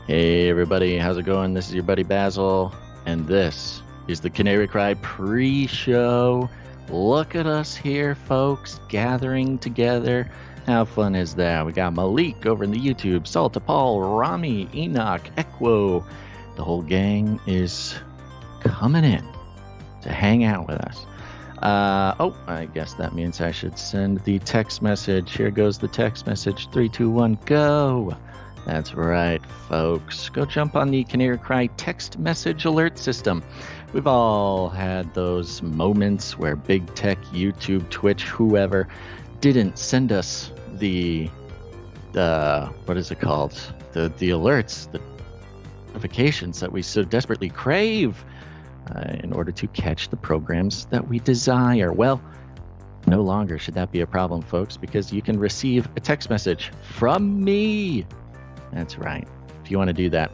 Hey everybody, how's it going? This is your buddy Basil, and this is the Canary Cry pre-show. Look at us here, folks, gathering together. How fun is that? We got Malik over in the YouTube, Salta, Paul, Rami, Enoch, Equo. The whole gang is coming in to hang out with us. I guess that means I should send the text message. Here goes the text message. 3, 2, 1, go. That's right, folks. Go jump on the Canary Cry text message alert system. We've all had those moments where big tech, YouTube, Twitch, whoever didn't send us the what is it called? The alerts, the notifications that we so desperately crave in order to catch the programs that we desire. Well, no longer should that be a problem, folks, because you can receive a text message from me. That's right. If you want to do that,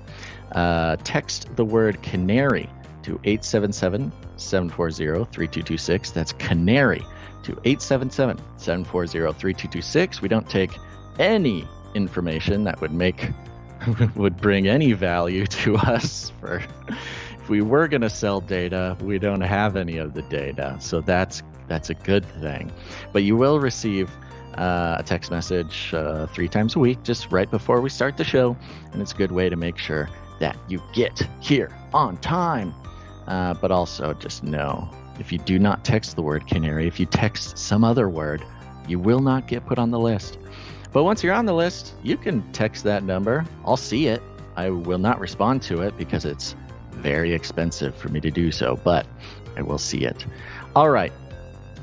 text the word Canary to 877-740-3226. That's Canary to 877-740-3226. We don't take any information that would bring any value to us. If we were going to sell data, we don't have any of the data, so that's a good thing. But you will receive a text message 3 times a week, just right before we start the show, and it's a good way to make sure that you get here on time. But also just know, if you do not text the word Canary, if you text some other word, you will not get put on the list. But once you're on the list, you can text that number. I'll see it. I will not respond to it because it's very expensive for me to do so, but I will see it. All right.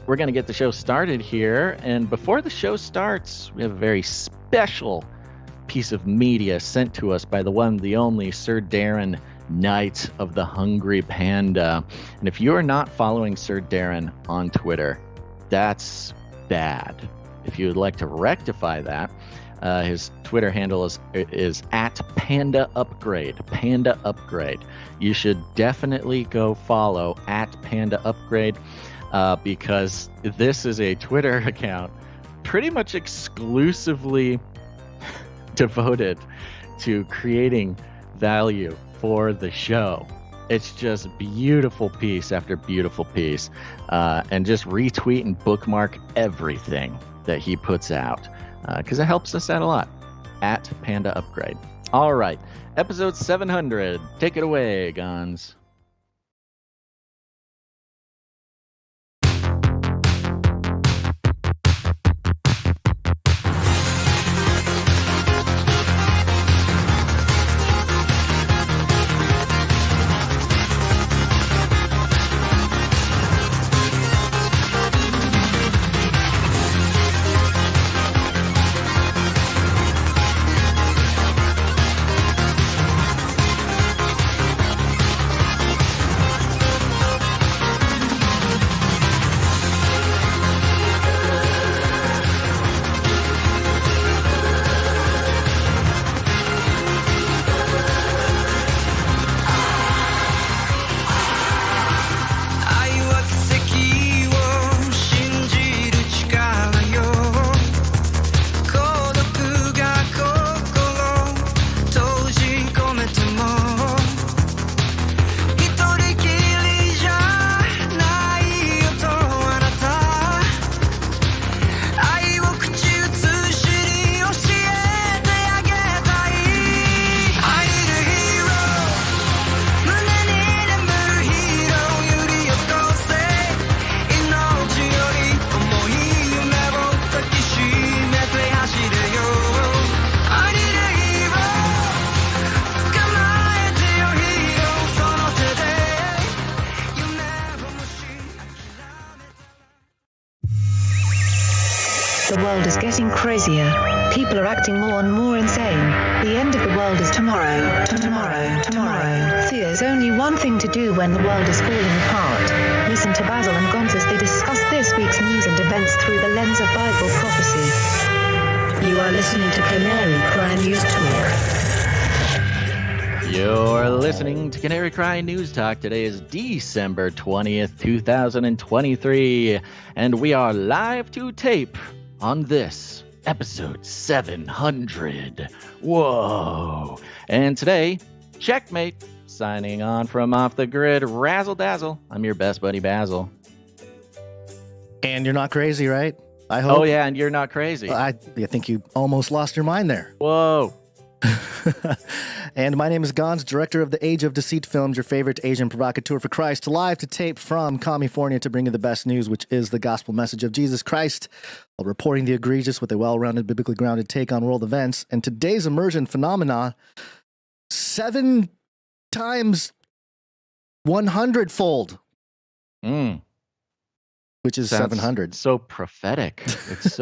We're going to get the show started here, and before the show starts, we have a very special piece of media sent to us by the one, the only Sir Darren, Knight of the Hungry Panda. And if you're not following Sir Darren on Twitter, that's bad. If you would like to rectify that, his Twitter handle is @PandaUpgrade. Panda Upgrade. You should definitely go follow @PandaUpgrade. Because this is a Twitter account pretty much exclusively devoted to creating value for the show. It's just beautiful piece after beautiful piece, and just retweet and bookmark everything that he puts out, because it helps us out a lot. @PandaUpgrade. All right, episode 700. Take it away, Gons. The world is getting crazier. People are acting more and more insane. The end of the world is tomorrow. Tomorrow. There's only one thing to do when the world is falling apart. Listen to Basil and Gonz as they discuss this week's news and events through the lens of Bible prophecy. You are listening to Canary Cry News Talk. You're listening to Canary Cry News Talk. Today is December 20th, 2023, and we are live to tape on this, episode 700. Whoa. And today, checkmate, signing on from off the grid, razzle dazzle. I'm your best buddy, Basil. And you're not crazy, right? I hope. Oh, yeah, and you're not crazy. I think you almost lost your mind there. Whoa. And my name is Gons, director of the Age of Deceit films, your favorite Asian provocateur for Christ, live to tape from California to bring you the best news, which is the gospel message of Jesus Christ, while reporting the egregious with a well-rounded, biblically grounded take on world events. And today's immersion phenomena, 7 times 100-fold, which is Sounds 700. So prophetic. It's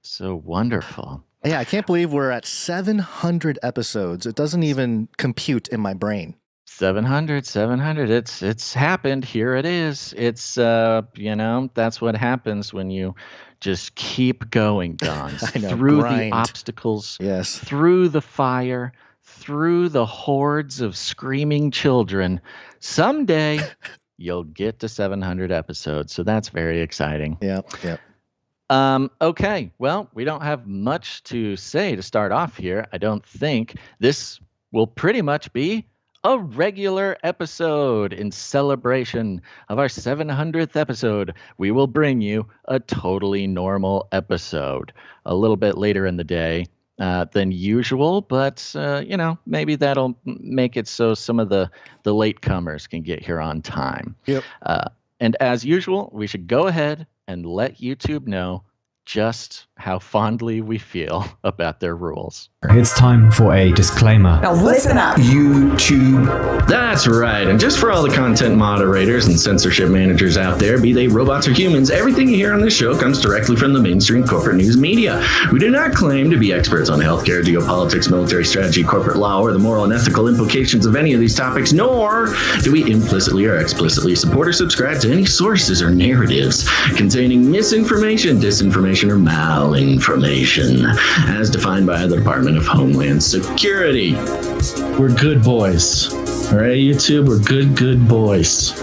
so wonderful. Yeah, I can't believe we're at 700 episodes. It doesn't even compute in my brain. 700. It's happened. Here it is. It's, that's what happens when you just keep going, Gons. I know, through grind. the obstacles, Yes. through the fire, through the hordes of screaming children. Someday you'll get to 700 episodes. So that's very exciting. Yep. Okay, well, we don't have much to say to start off here. I don't think this will pretty much be a regular episode. In celebration of our 700th episode, we will bring you a totally normal episode a little bit later in the day than usual, but maybe that'll make it so some of the latecomers can get here on time. Yep. And as usual, we should go ahead and let YouTube know just how fondly we feel about their rules. It's time for a disclaimer. Now listen up, YouTube. That's right. And just for all the content moderators and censorship managers out there, be they robots or humans, everything you hear on this show comes directly from the mainstream corporate news media. We do not claim to be experts on healthcare, geopolitics, military strategy, corporate law, or the moral and ethical implications of any of these topics, nor do we implicitly or explicitly support or subscribe to any sources or narratives containing misinformation, disinformation, or malinformation, as defined by the Department of Homeland Security. We're good boys. All right, YouTube, we're good boys.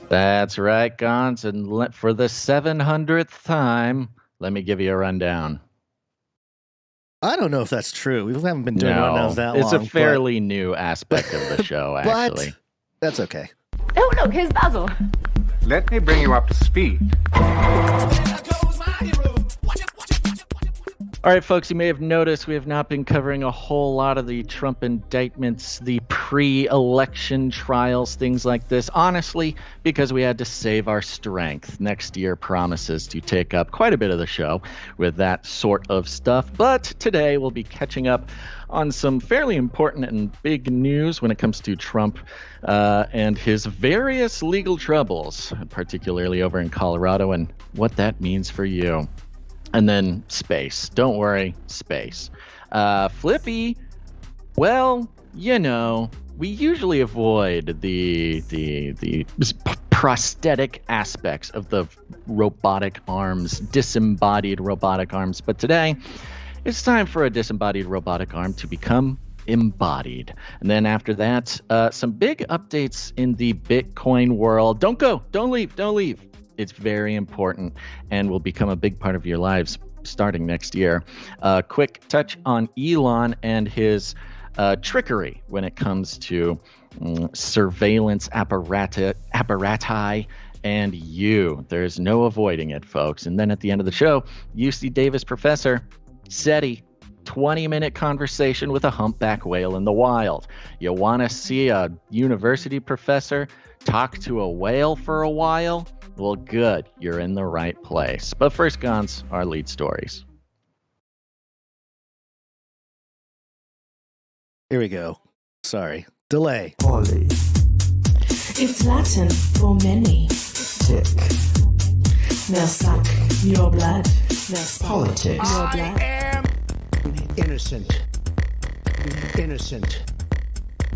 That's right, Gons. And for the 700th time, let me give you a rundown. I don't know if that's true. We haven't been doing rundowns that long. It's a fairly new aspect of the show, actually. But that's okay. Oh, look, here's Basil. Let me bring you up to speed. All right, folks, you may have noticed we have not been covering a whole lot of the Trump indictments, the pre-election trials, things like this, honestly, because we had to save our strength. Next year promises to take up quite a bit of the show with that sort of stuff. But today we'll be catching up on some fairly important and big news when it comes to Trump and his various legal troubles, particularly over in Colorado, and what that means for you. And then space. Don't worry, space. Flippy, well, we usually avoid the prosthetic aspects of the robotic arms, disembodied robotic arms. But today, it's time for a disembodied robotic arm to become embodied. And then after that, some big updates in the Bitcoin world. Don't go. Don't leave. It's very important and will become a big part of your lives starting next year. Quick touch on Elon and his trickery when it comes to surveillance apparati and you. There's no avoiding it, folks. And then at the end of the show, UC Davis professor SETI, 20-minute conversation with a humpback whale in the wild. You want to see a university professor talk to a whale for a while? Well, good. You're in the right place. But first, Gons, our lead stories. Here we go. Sorry. Delay. Poly. It's Latin for many. Tick. They'll suck your blood. They'll suck Politics. your blood. am Innocent.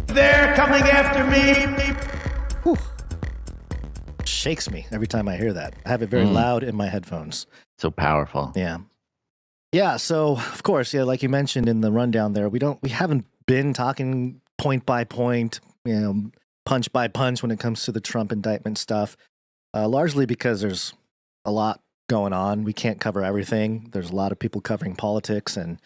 They're coming after me. Whew. Shakes me every time I hear that. I have it very loud in my headphones. So powerful. Yeah. So of course, like you mentioned in the rundown there, we haven't been talking point by point, punch by punch when it comes to the Trump indictment stuff, largely because there's a lot going on. We can't cover everything. There's a lot of people covering politics, and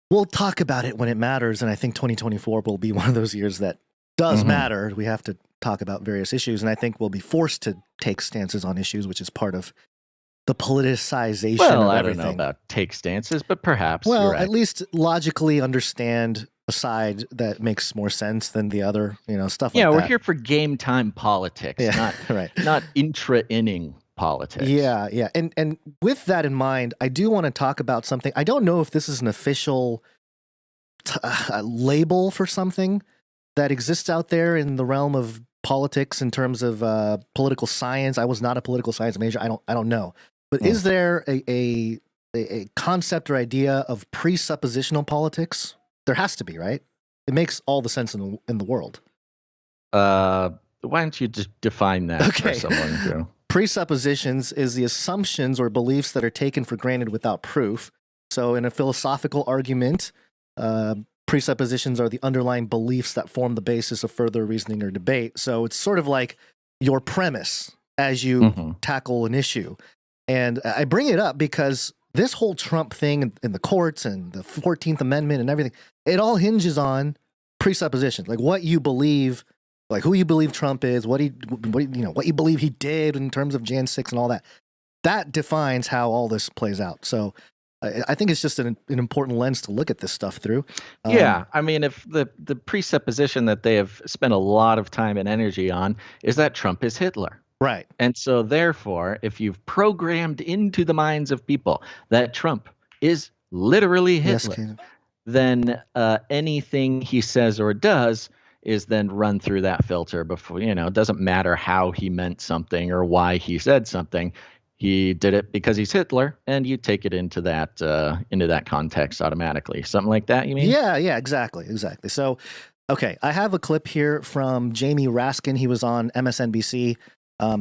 we'll talk about it when it matters. And I think 2024 will be one of those years that does matter. We have to talk about various issues, and I think we'll be forced to take stances on issues, which is part of the politicization of I everything. don't know about take stances, but perhaps Well, you're right. at least logically understand a side that makes more sense than the other, stuff like that. Yeah, we're here for game time politics, Yeah, right. not intra-inning politics. Yeah. And with that in mind, I do want to talk about something. I don't know if this is an official label for something that exists out there in the realm of politics in terms of political science. I was not a political science major. I don't know. But is there a concept or idea of presuppositional politics? There has to be, right? It makes all the sense in the world. Why don't you just define that for someone, Joe? Presuppositions is the assumptions or beliefs that are taken for granted without proof. So in a philosophical argument, presuppositions are the underlying beliefs that form the basis of further reasoning or debate. So it's sort of like your premise as you tackle an issue. And I bring it up because this whole Trump thing in the courts and the 14th Amendment and everything, it all hinges on presuppositions, like what you believe, like who you believe Trump is, what you believe he did in terms of Jan 6 and all that. That defines how all this plays out. So I think it's just an important lens to look at this stuff through. Yeah, I mean, if the presupposition that they have spent a lot of time and energy on is that Trump is Hitler. Right. And so therefore, if you've programmed into the minds of people that Trump is literally Hitler, then anything he says or does is then run through that filter before, it doesn't matter how he meant something or why he said something. He did it because he's Hitler, and you take it into that context automatically. Something like that, you mean? Yeah, exactly. So, okay, I have a clip here from Jamie Raskin. He was on MSNBC.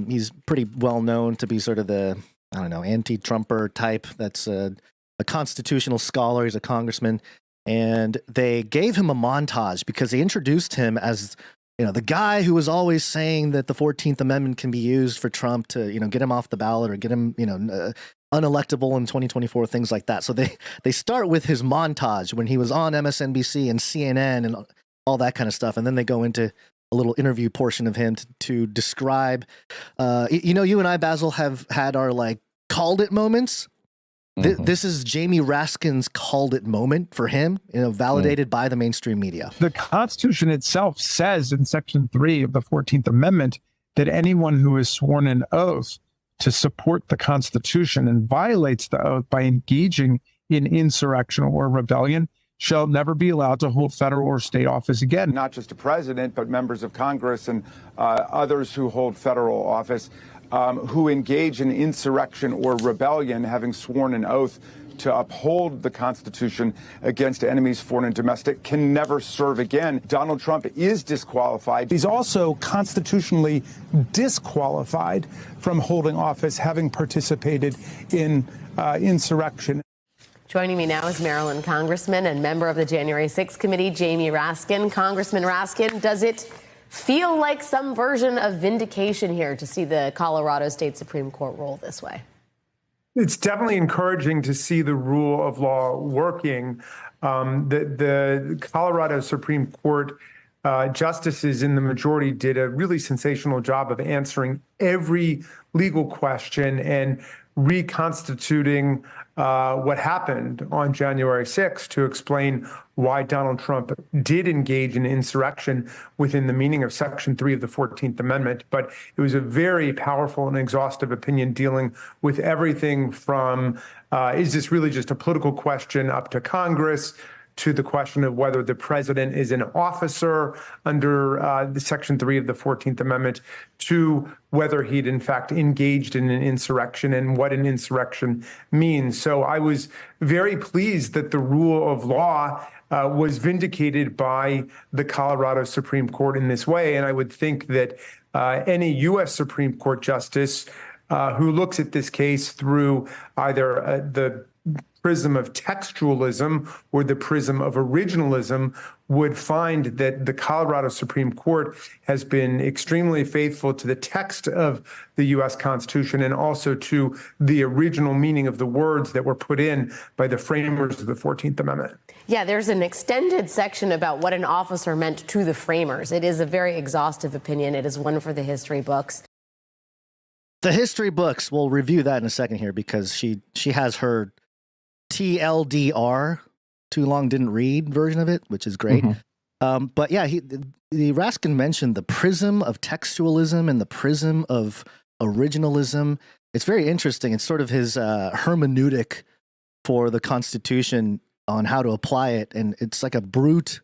He's pretty well known to be sort of the, anti-Trumper type. That's a constitutional scholar. He's a congressman. And they gave him a montage because they introduced him as, the guy who was always saying that the 14th Amendment can be used for Trump to, get him off the ballot or get him, unelectable in 2024, things like that. So they start with his montage when he was on MSNBC and CNN and all that kind of stuff. And then they go into a little interview portion of him to describe, you and I, Basil, have had our called it moments. This is Jamie Raskin's called it moment for him, validated by the mainstream media. The Constitution itself says in Section 3 of the 14th Amendment that anyone who is sworn an oath to support the Constitution and violates the oath by engaging in insurrection or rebellion shall never be allowed to hold federal or state office again. Not just a president, but members of Congress and others who hold federal office who engage in insurrection or rebellion, having sworn an oath to uphold the Constitution against enemies, foreign and domestic, can never serve again. Donald Trump is disqualified. He's also constitutionally disqualified from holding office, having participated in insurrection. Joining me now is Maryland Congressman and member of the January 6th Committee, Jamie Raskin. Congressman Raskin, does it feel like some version of vindication here to see the Colorado State Supreme Court rule this way? It's definitely encouraging to see the rule of law working. The Colorado Supreme Court justices in the majority did a really sensational job of answering every legal question and reconstituting what happened on January 6th to explain why Donald Trump did engage in insurrection within the meaning of Section 3 of the 14th Amendment. But it was a very powerful and exhaustive opinion dealing with everything from, is this really just a political question, up to Congress, to the question of whether the president is an officer under the Section 3 of the 14th Amendment, to whether he'd in fact engaged in an insurrection and what an insurrection means. So I was very pleased that the rule of law was vindicated by the Colorado Supreme Court in this way. And I would think that any U.S. Supreme Court justice who looks at this case through either the prism of textualism or the prism of originalism, would find that the Colorado Supreme Court has been extremely faithful to the text of the U.S. Constitution and also to the original meaning of the words that were put in by the framers of the 14th Amendment. Yeah, there's an extended section about what an officer meant to the framers. It is a very exhaustive opinion. It is one for the history books. The history books, we'll review that in a second here because she has her TLDR, too long didn't read version of it, which is great. But yeah, the Raskin mentioned the prism of textualism and the prism of originalism. It's very interesting. It's sort of his hermeneutic for the Constitution on how to apply it. And it's like a brute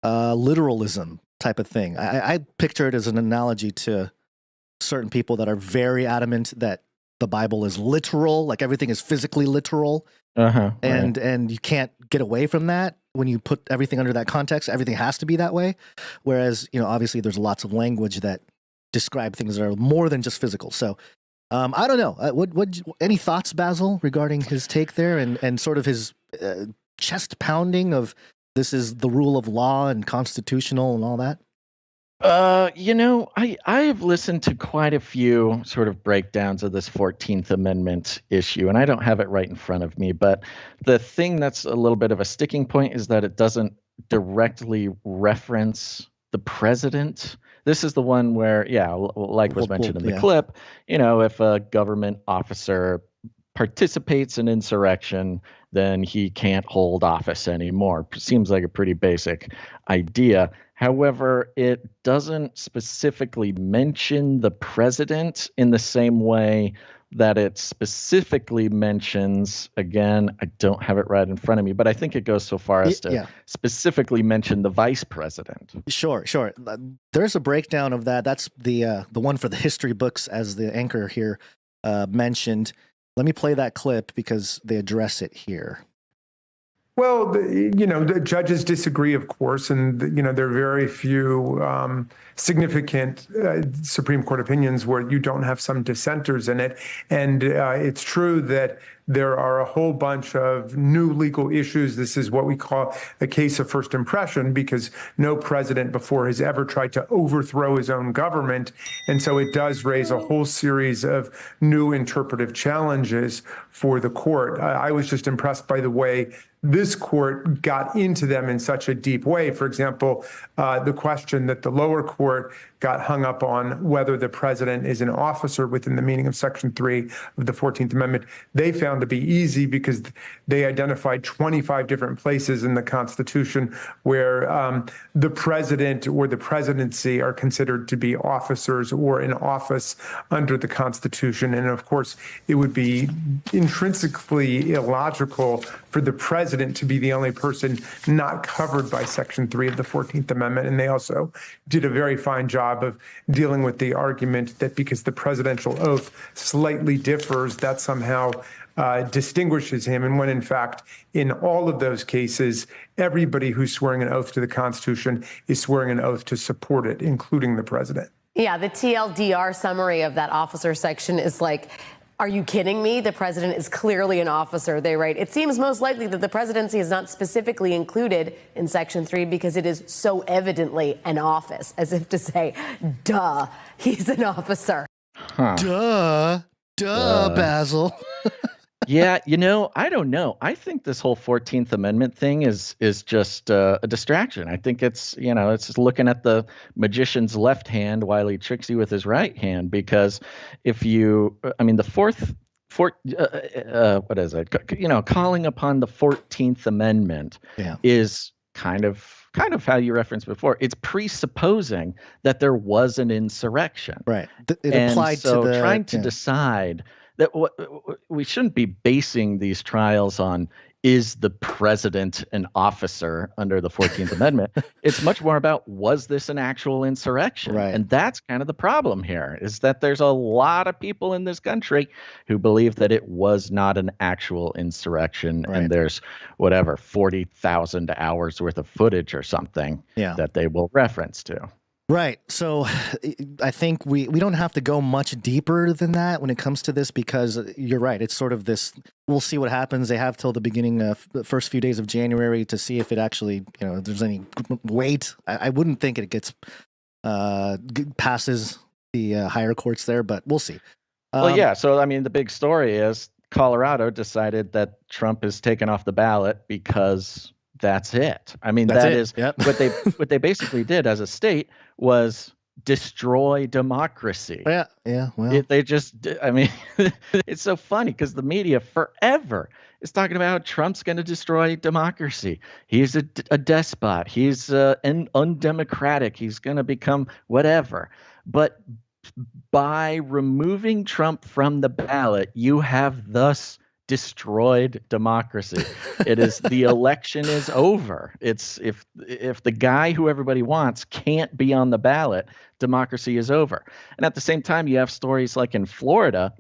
literalism type of thing. I picture it as an analogy to certain people that are very adamant that the Bible is literal, like everything is physically literal. And you can't get away from that when you put everything under that context. Everything has to be that way. Whereas, obviously there's lots of language that describe things that are more than just physical. So I don't know. Any thoughts, Basil, regarding his take there and sort of his chest pounding of this is the rule of law and constitutional and all that? I have listened to quite a few sort of breakdowns of this 14th Amendment issue, and I don't have it right in front of me, but the thing that's a little bit of a sticking point is that it doesn't directly reference the president. This is the one where, like was mentioned in the clip, if a government officer participates in insurrection, then he can't hold office anymore. Seems like a pretty basic idea. However, it doesn't specifically mention the president in the same way that it specifically mentions, again, I don't have it right in front of me, but I think it goes so far as to specifically mention the vice president. Sure. There's a breakdown of that. That's the one for the history books, as the anchor here mentioned. Let me play that clip because they address it here. Well, the judges disagree, of course, and, there are very few significant Supreme Court opinions where you don't have some dissenters in it. And it's true that there are a whole bunch of new legal issues. This is what we call a case of first impression because no president before has ever tried to overthrow his own government. And so it does raise a whole series of new interpretive challenges for the court. I was just impressed by the way this court got into them in such a deep way. For example, the question that the lower court got hung up on whether the president is an officer within the meaning of Section 3 of the 14th Amendment, they found to be easy because they identified 25 different places in the Constitution where the president or the presidency are considered to be officers or in office under the Constitution. And of course, it would be intrinsically illogical for the president to be the only person not covered by Section 3 of the 14th Amendment. And they also did a very fine job of dealing with the argument that because the presidential oath slightly differs, that somehow distinguishes him. And when in fact, in all of those cases, everybody who's swearing an oath to the Constitution is swearing an oath to support it, including the president. Yeah, the TLDR summary of that officer section is like, are you kidding me? The president is clearly an officer. They write, it seems most likely that the presidency is not specifically included in Section 3 because it is so evidently an office, as if to say, duh, he's an officer. Duh, Basil. Yeah, I don't know. I think this whole 14th Amendment thing is just a distraction. I think it's just looking at the magician's left hand while he tricks you with his right hand. Because if the what is it? Calling upon the 14th Amendment is kind of how you referenced before. It's presupposing that there was an insurrection. Right. It applied to trying to decide that we shouldn't be basing these trials on is the president an officer under the 14th Amendment. It's much more about, was this an actual insurrection? Right. And that's kind of the problem here, is that there's a lot of people in this country who believe that it was not an actual insurrection. Right. And there's 40,000 hours worth of footage or something that they will reference to. Right. So I think we don't have to go much deeper than that when it comes to this, because you're right. It's sort of this, we'll see what happens. They have till the beginning of the first few days of January to see if it actually, if there's any weight. I wouldn't think it gets passes the higher courts there, but we'll see. Well, yeah. So, I mean, the big story is Colorado decided that Trump is taken off the ballot because that's it. I mean, what they basically did as a state was destroy democracy. Yeah. Well, it's so funny because the media forever is talking about how Trump's going to destroy democracy. He's a despot. He's undemocratic. He's going to become whatever. But by removing Trump from the ballot, you have thus destroyed democracy. It is the election is over. It's if the guy who everybody wants can't be on the ballot, democracy is over. And at the same time, you have stories like in Florida,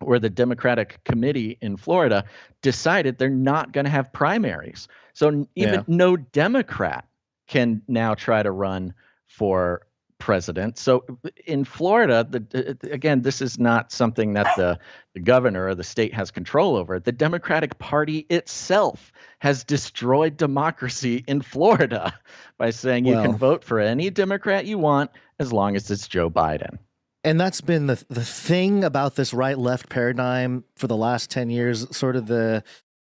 where the Democratic Committee in Florida decided they're not going to have primaries. So even no Democrat can now try to run for president. So in Florida, again, this is not something that the governor or the state has control over. The Democratic Party itself has destroyed democracy in Florida by saying you can vote for any Democrat you want as long as it's Joe Biden. And that's been the thing about this right-left paradigm for the last 10 years, sort of the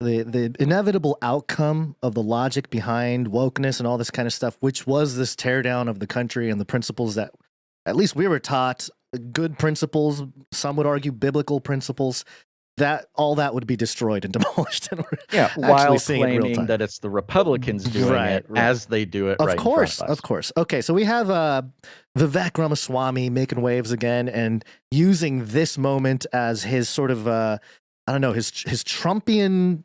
inevitable outcome of the logic behind wokeness and all this kind of stuff, which was this teardown of the country and the principles that at least we were taught, good principles, some would argue biblical principles, that all that would be destroyed and demolished. And while claiming that it's the Republicans doing it as they do it. Of course. Okay, so we have Vivek Ramaswamy making waves again and using this moment as his sort of, his Trumpian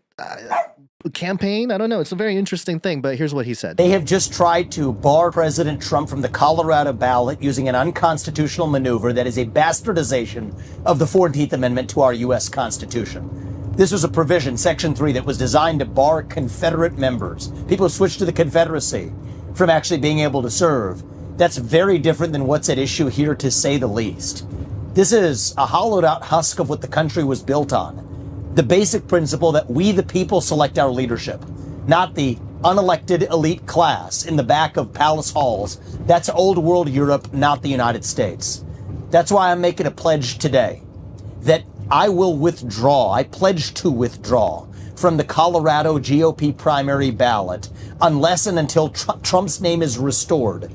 campaign. I don't know. It's a very interesting thing, but here's what he said. They have just tried to bar President Trump from the Colorado ballot using an unconstitutional maneuver that is a bastardization of the 14th Amendment to our U.S. Constitution. This was a provision, Section 3, that was designed to bar Confederate members, people who switched to the Confederacy, from actually being able to serve. That's very different than what's at issue here, to say the least. This is a hollowed out husk of what the country was built on. The basic principle that we, the people, select our leadership, not the unelected elite class in the back of palace halls. That's old world Europe, not the United States. That's why I'm making a pledge today that I will withdraw. I pledge to withdraw from the Colorado GOP primary ballot unless and until Trump's name is restored.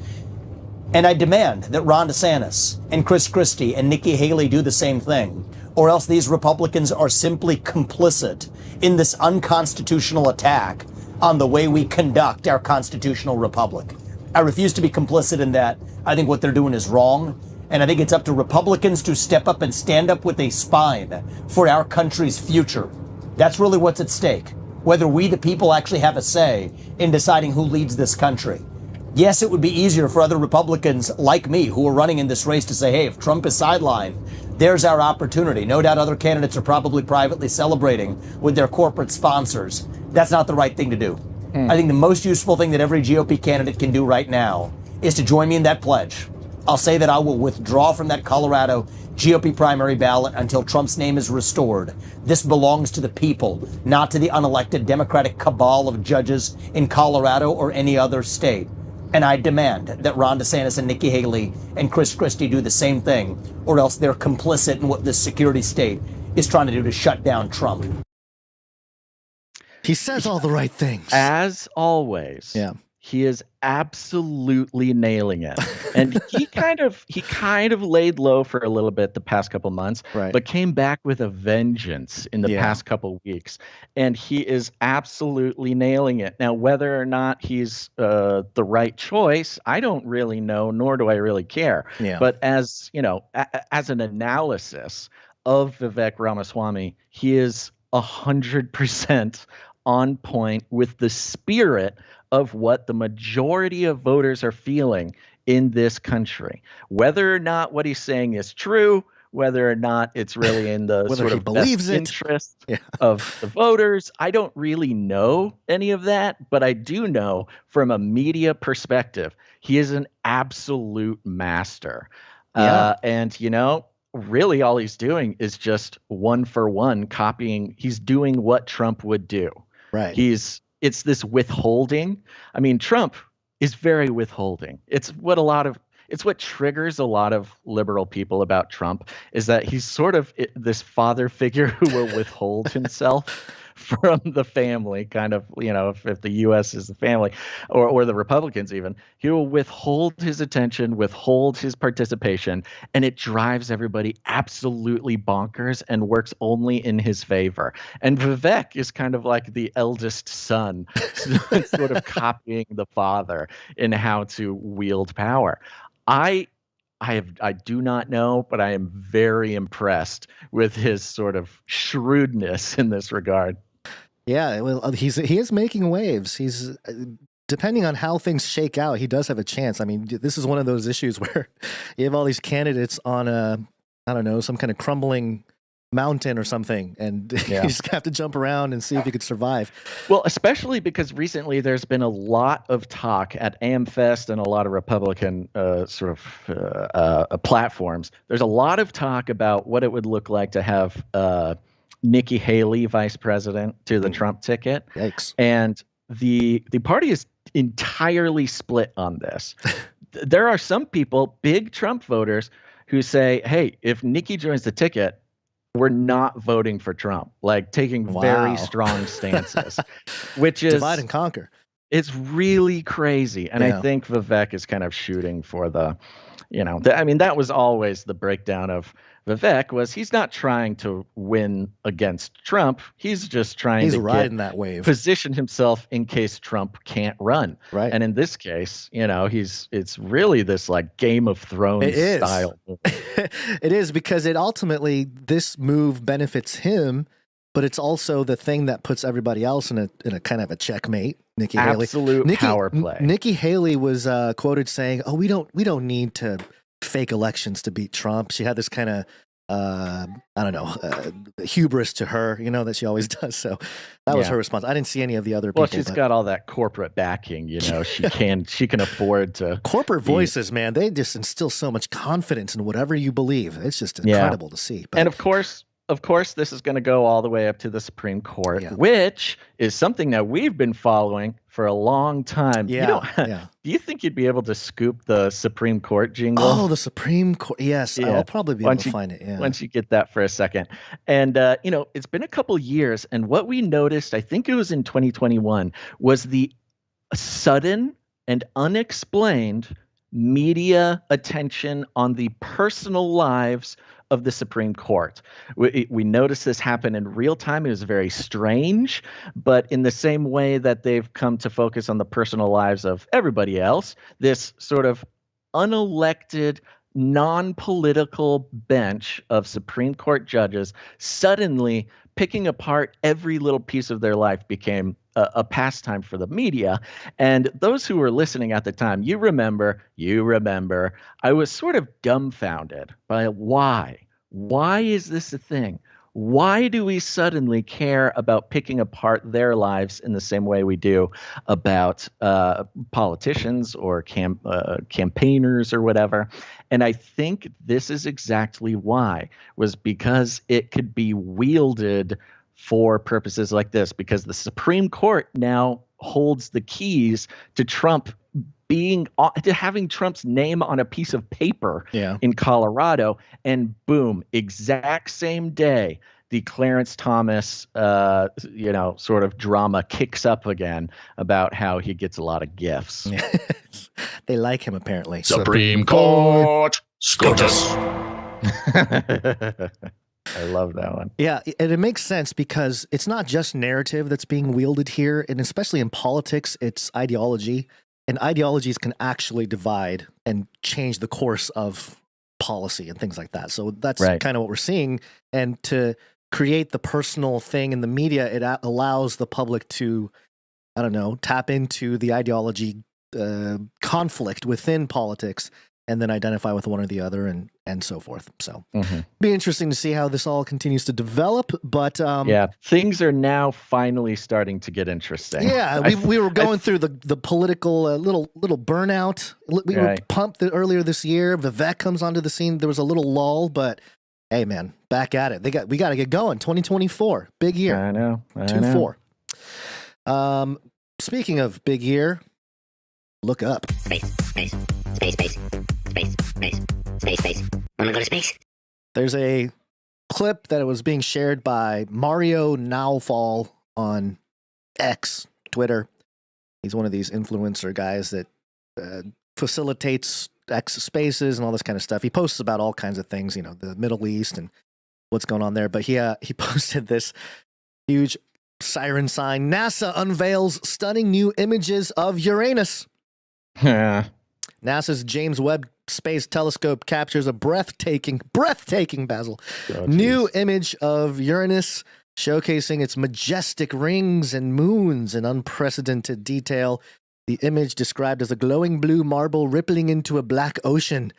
And I demand that Ron DeSantis and Chris Christie and Nikki Haley do the same thing, or else these Republicans are simply complicit in this unconstitutional attack on the way we conduct our constitutional republic. I refuse to be complicit in that. I think what they're doing is wrong, and I think it's up to Republicans to step up and stand up with a spine for our country's future. That's really what's at stake, whether we, the people, actually have a say in deciding who leads this country. Yes, it would be easier for other Republicans like me who are running in this race to say, hey, if Trump is sidelined, there's our opportunity. No doubt other candidates are probably privately celebrating with their corporate sponsors. That's not the right thing to do. I think the most useful thing that every GOP candidate can do right now is to join me in that pledge. I'll say that I will withdraw from that Colorado GOP primary ballot until Trump's name is restored. This belongs to the people, not to the unelected Democratic cabal of judges in Colorado or any other state. And I demand that Ron DeSantis and Nikki Haley and Chris Christie do the same thing, or else they're complicit in what this security state is trying to do to shut down Trump. He says all the right things. As always. Yeah. He is absolutely nailing it. And he kind of laid low for a little bit the past couple months, but came back with a vengeance in the past couple weeks. And he is absolutely nailing it. Now, whether or not he's the right choice, I don't really know, nor do I really care. Yeah. But as as an analysis of Vivek Ramaswamy, he is 100% on point with the spirit of what the majority of voters are feeling in this country. Whether or not what he's saying is true, whether or not it's really in the Whether sort he of believes best it. interest Yeah. of the voters. I don't really know any of that, but I do know from a media perspective, he is an absolute master. Yeah. And, you know, really all he's doing is just one for one copying. He's doing what Trump would do. Right. It's this withholding. I mean, Trump is very withholding. It's what triggers a lot of liberal people about Trump is that he's sort of this father figure who will withhold himself from the family, kind of, you know, if the U.S. is the family or the Republicans even, he will withhold his attention, withhold his participation, and it drives everybody absolutely bonkers and works only in his favor. And Vivek is kind of like the eldest son, sort of copying the father in how to wield power. I do not know, but I am very impressed with his sort of shrewdness in this regard. Yeah, well, he is making waves. He's depending on how things shake out, he does have a chance. I mean, this is one of those issues where you have all these candidates on I don't know, some kind of crumbling mountain or something, and you just have to jump around and see if you could survive. Well, especially because recently there's been a lot of talk at AmFest and a lot of Republican platforms. There's a lot of talk about what it would look like to have Nikki Haley vice president to the Trump ticket. Yikes. And the party is entirely split on this. There are some people, big Trump voters, who say, hey, if Nikki joins the ticket, we're not voting for Trump, like taking very strong stances, which is divide and conquer. It's really crazy. And I think Vivek is kind of shooting for the, you know, I mean, that was always the breakdown of Vivek was he's not trying to win against Trump. He's just trying to riding that wave, position himself in case Trump can't run. Right. And in this case, you know, it's really this like Game of Thrones style. It is, because it ultimately, this move benefits him, but it's also the thing that puts everybody else in a kind of a checkmate. Nikki Haley. Absolute power play. Nikki Haley was quoted saying, "Oh, we don't need to fake elections to beat Trump." She had this kind of hubris to her, you know, that she always does. So that was her response. I didn't see any of the other people. Well, she's got all that corporate backing, you know. She can afford to. Corporate voices, man, they just instill so much confidence in whatever you believe. It's just incredible to see. But, and of course, this is going to go all the way up to the Supreme Court, which is something that we've been following for a long time. Do you think you'd be able to scoop the Supreme Court jingle? Oh, the Supreme Court. Yes, I'll probably be able to find it. Yeah. Once you get that for a second. And, you know, it's been a couple years. And what we noticed, I think it was in 2021, was the sudden and unexplained media attention on the personal lives of the Supreme Court. We noticed this happen in real time. It was very strange, but in the same way that they've come to focus on the personal lives of everybody else, this sort of unelected, non-political bench of Supreme Court judges suddenly picking apart every little piece of their life became a pastime for the media. And those who were listening at the time, you remember, I was sort of dumbfounded by why is this a thing? Why do we suddenly care about picking apart their lives in the same way we do about politicians or campaigners or whatever? And I think this is exactly why, was because it could be wielded for purposes like this, because the Supreme Court now holds the keys to Trump to having Trump's name on a piece of paper in Colorado, and boom, exact same day, the Clarence Thomas, sort of drama kicks up again about how he gets a lot of gifts. They like him, apparently. Supreme Court, SCOTUS. I love that one. Yeah, and it makes sense because it's not just narrative that's being wielded here, and especially in politics, it's ideology. And ideologies can actually divide and change the course of policy and things like that. So that's kind of what we're seeing. And to create the personal thing in the media, it allows the public to, tap into the ideology conflict within politics and then identify with one or the other, and so forth. So be interesting to see how this all continues to develop. But yeah, things are now finally starting to get interesting. Yeah, we were going through the political little burnout. We were pumped earlier this year. Vivek comes onto the scene. There was a little lull, but hey, man, back at it. We got to get going. 2024, big year. I know. 2-4. Speaking of big year, look up. Space. Wanna go to space? There's a clip that was being shared by Mario Nawfal on X, Twitter. He's one of these influencer guys that facilitates X spaces and all this kind of stuff. He posts about all kinds of things, the Middle East and what's going on there. But he posted this huge siren sign. NASA unveils stunning new images of Uranus. NASA's James Webb Space Telescope captures a breathtaking, Basil, new image of Uranus, showcasing its majestic rings and moons in unprecedented detail. The image, described as a glowing blue marble rippling into a black ocean,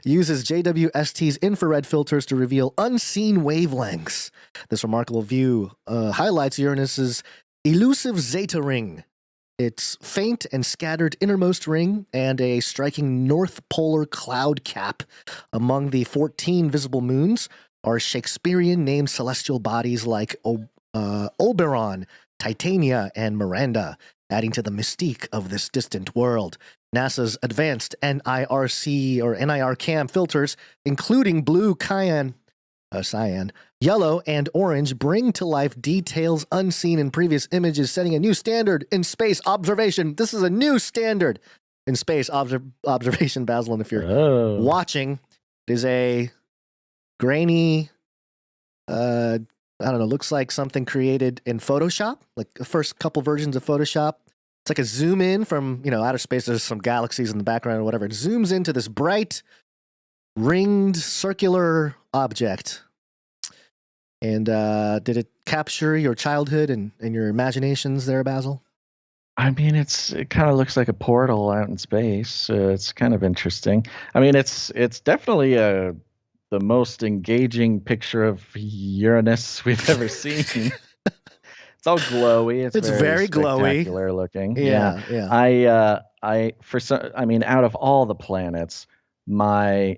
uses JWST's infrared filters to reveal unseen wavelengths. This remarkable view highlights Uranus's elusive Zeta ring, its faint and scattered innermost ring, and a striking north polar cloud cap. Among the 14 visible moons are Shakespearean-named celestial bodies like Oberon, Titania, and Miranda, adding to the mystique of this distant world. NASA's advanced NIRC or NIRCam filters, including blue, cyan, yellow, and orange, bring to life details unseen in previous images, setting a new standard in space observation. This is a new standard in space observation, Basil. And if you're watching, it is a grainy, looks like something created in Photoshop, like the first couple versions of Photoshop. It's like a zoom in from, outer space. There's some galaxies in the background or whatever. It zooms into this bright, ringed, circular object. And did it capture your childhood and your imaginations there, Basil? I mean, it kind of looks like a portal out in space. It's kind of interesting. I mean, it's definitely the most engaging picture of Uranus we've ever seen. It's all glowy. It's very glowy, spectacular looking. Yeah. Out of all the planets, my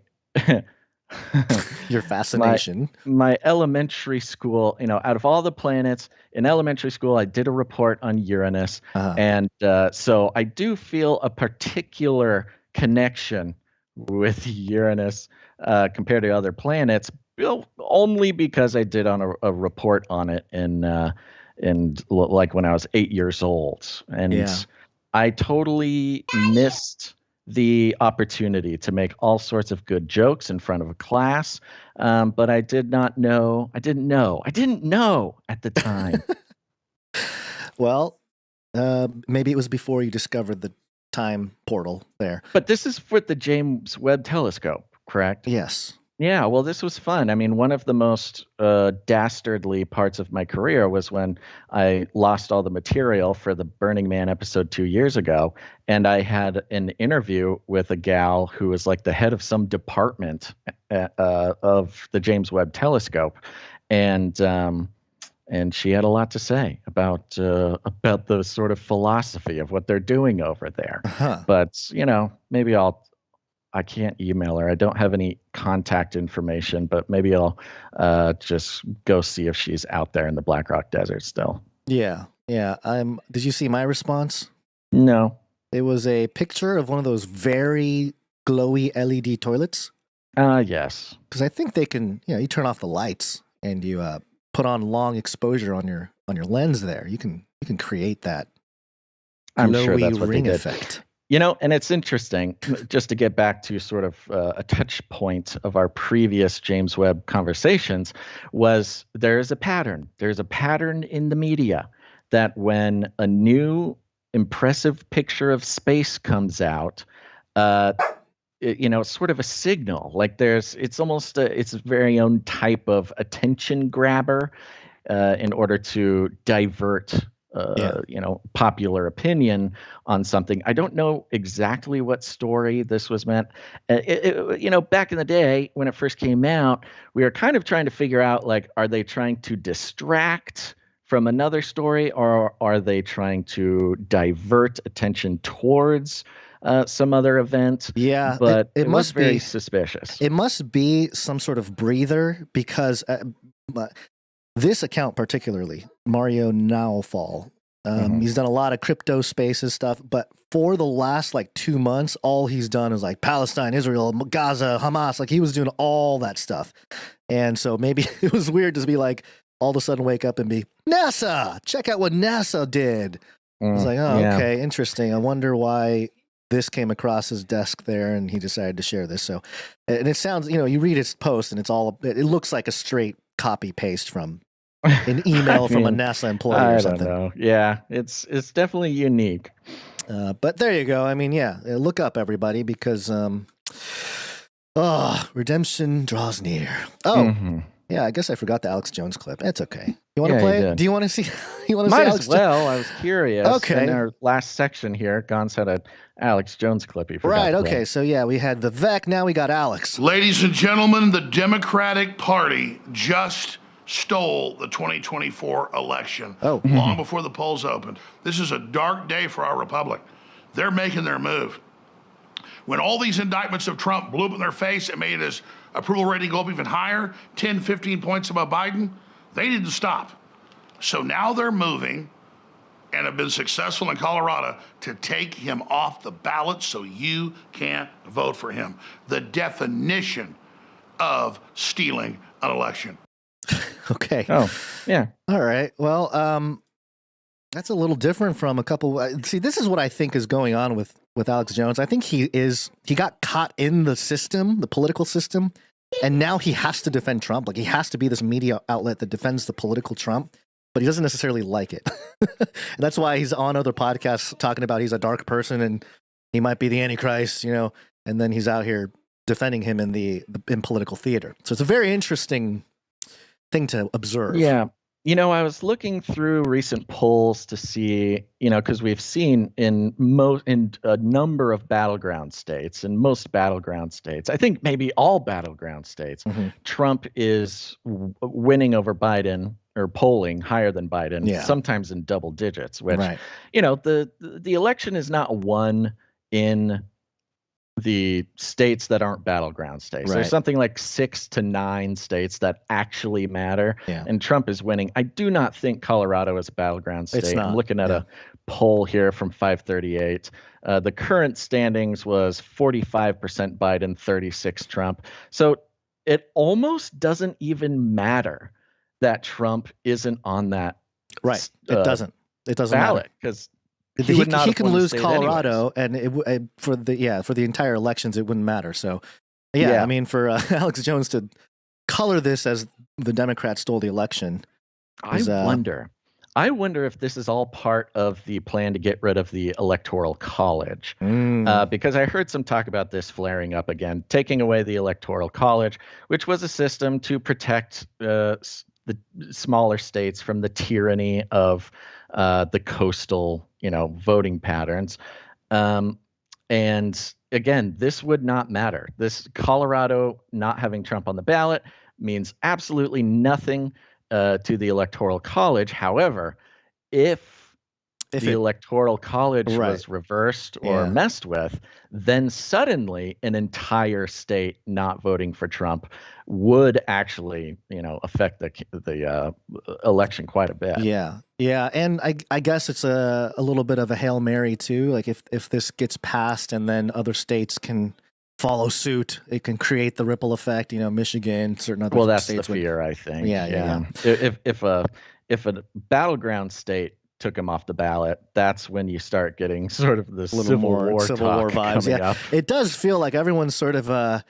your fascination. My elementary school, out of all the planets in elementary school, I did a report on Uranus. And so I do feel a particular connection with Uranus compared to other planets, only because I did on a report on it in like when I was 8 years old. And I totally missed the opportunity to make all sorts of good jokes in front of a class. But I didn't know at the time. Well, maybe it was before you discovered the time portal there. But this is for the James Webb Telescope, correct? Yes. Yeah, well, this was fun. I mean, one of the most dastardly parts of my career was when I lost all the material for the Burning Man episode 2 years ago, and I had an interview with a gal who was like the head of some department of the James Webb Telescope, and she had a lot to say about the sort of philosophy of what they're doing over there. But maybe I can't email her. I don't have any contact information, but maybe I'll just go see if she's out there in the Black Rock Desert still. Yeah. Did you see my response? No. It was a picture of one of those very glowy LED toilets. Yes. Because I think they can, you turn off the lights and you put on long exposure on your lens there. You can create that I'm sure that's what ring they did. effect. And it's interesting, just to get back to sort of a touch point of our previous James Webb conversations, was there's a pattern. There's a pattern in the media that when a new impressive picture of space comes out, it's sort of a signal. Like it's almost its very own type of attention grabber in order to divert popular opinion on something. I don't know exactly what story this was meant. Back in the day when it first came out, we were kind of trying to figure out, like, are they trying to distract from another story, or are they trying to divert attention towards some other event? Yeah, but it was must very be suspicious. It must be some sort of breather, because this account particularly, Mario Nawfal, he's done a lot of crypto spaces stuff, but for the last 2 months, all he's done is Palestine, Israel, Gaza, Hamas. He was doing all that stuff. And so maybe it was weird to be all of a sudden wake up and be, NASA, check out what NASA did. I was okay, interesting. I wonder why this came across his desk there and he decided to share this. So, and it sounds, you read his post and it looks like a straight copy paste from an email from a NASA employee or something. I don't know. Yeah, it's definitely unique. But there you go. I mean, look up, everybody, because redemption draws near. Yeah, I guess I forgot the Alex Jones clip. It's okay. You want to play it? Do you want to see? You want to see Might Alex as well. I was curious. Okay. In our last section here, Gonz had an Alex Jones clip. Right. Okay. So we had Vivek. Now we got Alex. Ladies and gentlemen, the Democratic Party just stole the 2024 election long before the polls opened. This is a dark day for our republic. They're making their move. When all these indictments of Trump blew up in their face and made his approval rating go up even higher, 10, 15 points above Biden, they didn't stop. So now they're moving and have been successful in Colorado to take him off the ballot so you can't vote for him. The definition of stealing an election. Okay. Oh, yeah. All right. Well, that's a little different from a couple. See, this is what I think is going on with Alex Jones. I think he got caught in the system, the political system, and now he has to defend Trump. He has to be this media outlet that defends the political Trump, but he doesn't necessarily like it. And that's why he's on other podcasts talking about he's a dark person and he might be the Antichrist, and then he's out here defending him in political theater. So it's a very interesting thing to observe. Yeah. I was looking through recent polls to see, because we've seen in a number of battleground states, in most battleground states, I think maybe all battleground states, Trump is winning over Biden, or polling higher than Biden, sometimes in double digits, which, the election is not won in the states that aren't battleground states. There's something like 6 to 9 states that actually matter, and Trump is winning. I do not think Colorado is a battleground state. It's not. I'm looking at a poll here from 538. The current standings was 45% Biden, 36 Trump. So it almost doesn't even matter that Trump isn't on that. Right. It doesn't ballot, because he can lose Colorado, and for the entire elections, it wouldn't matter. So, I mean, for Alex Jones to color this as the Democrats stole the election, I wonder if this is all part of the plan to get rid of the Electoral College, because I heard some talk about this flaring up again, taking away the Electoral College, which was a system to protect the smaller states from the tyranny of the coastal, voting patterns. And again, this would not matter. This Colorado not having Trump on the ballot means absolutely nothing to the Electoral College. However, if the Electoral College was reversed or messed with, then suddenly an entire state not voting for Trump would actually, affect the election quite a bit. Yeah, and I guess it's a little bit of a Hail Mary too. Like if this gets passed and then other states can follow suit, it can create the ripple effect. Michigan, certain other states. Well, that's the fear, I think. Yeah. If a battleground state took him off the ballot, that's when you start getting sort of the Civil War vibes. Yeah, up. It does feel like everyone's sort of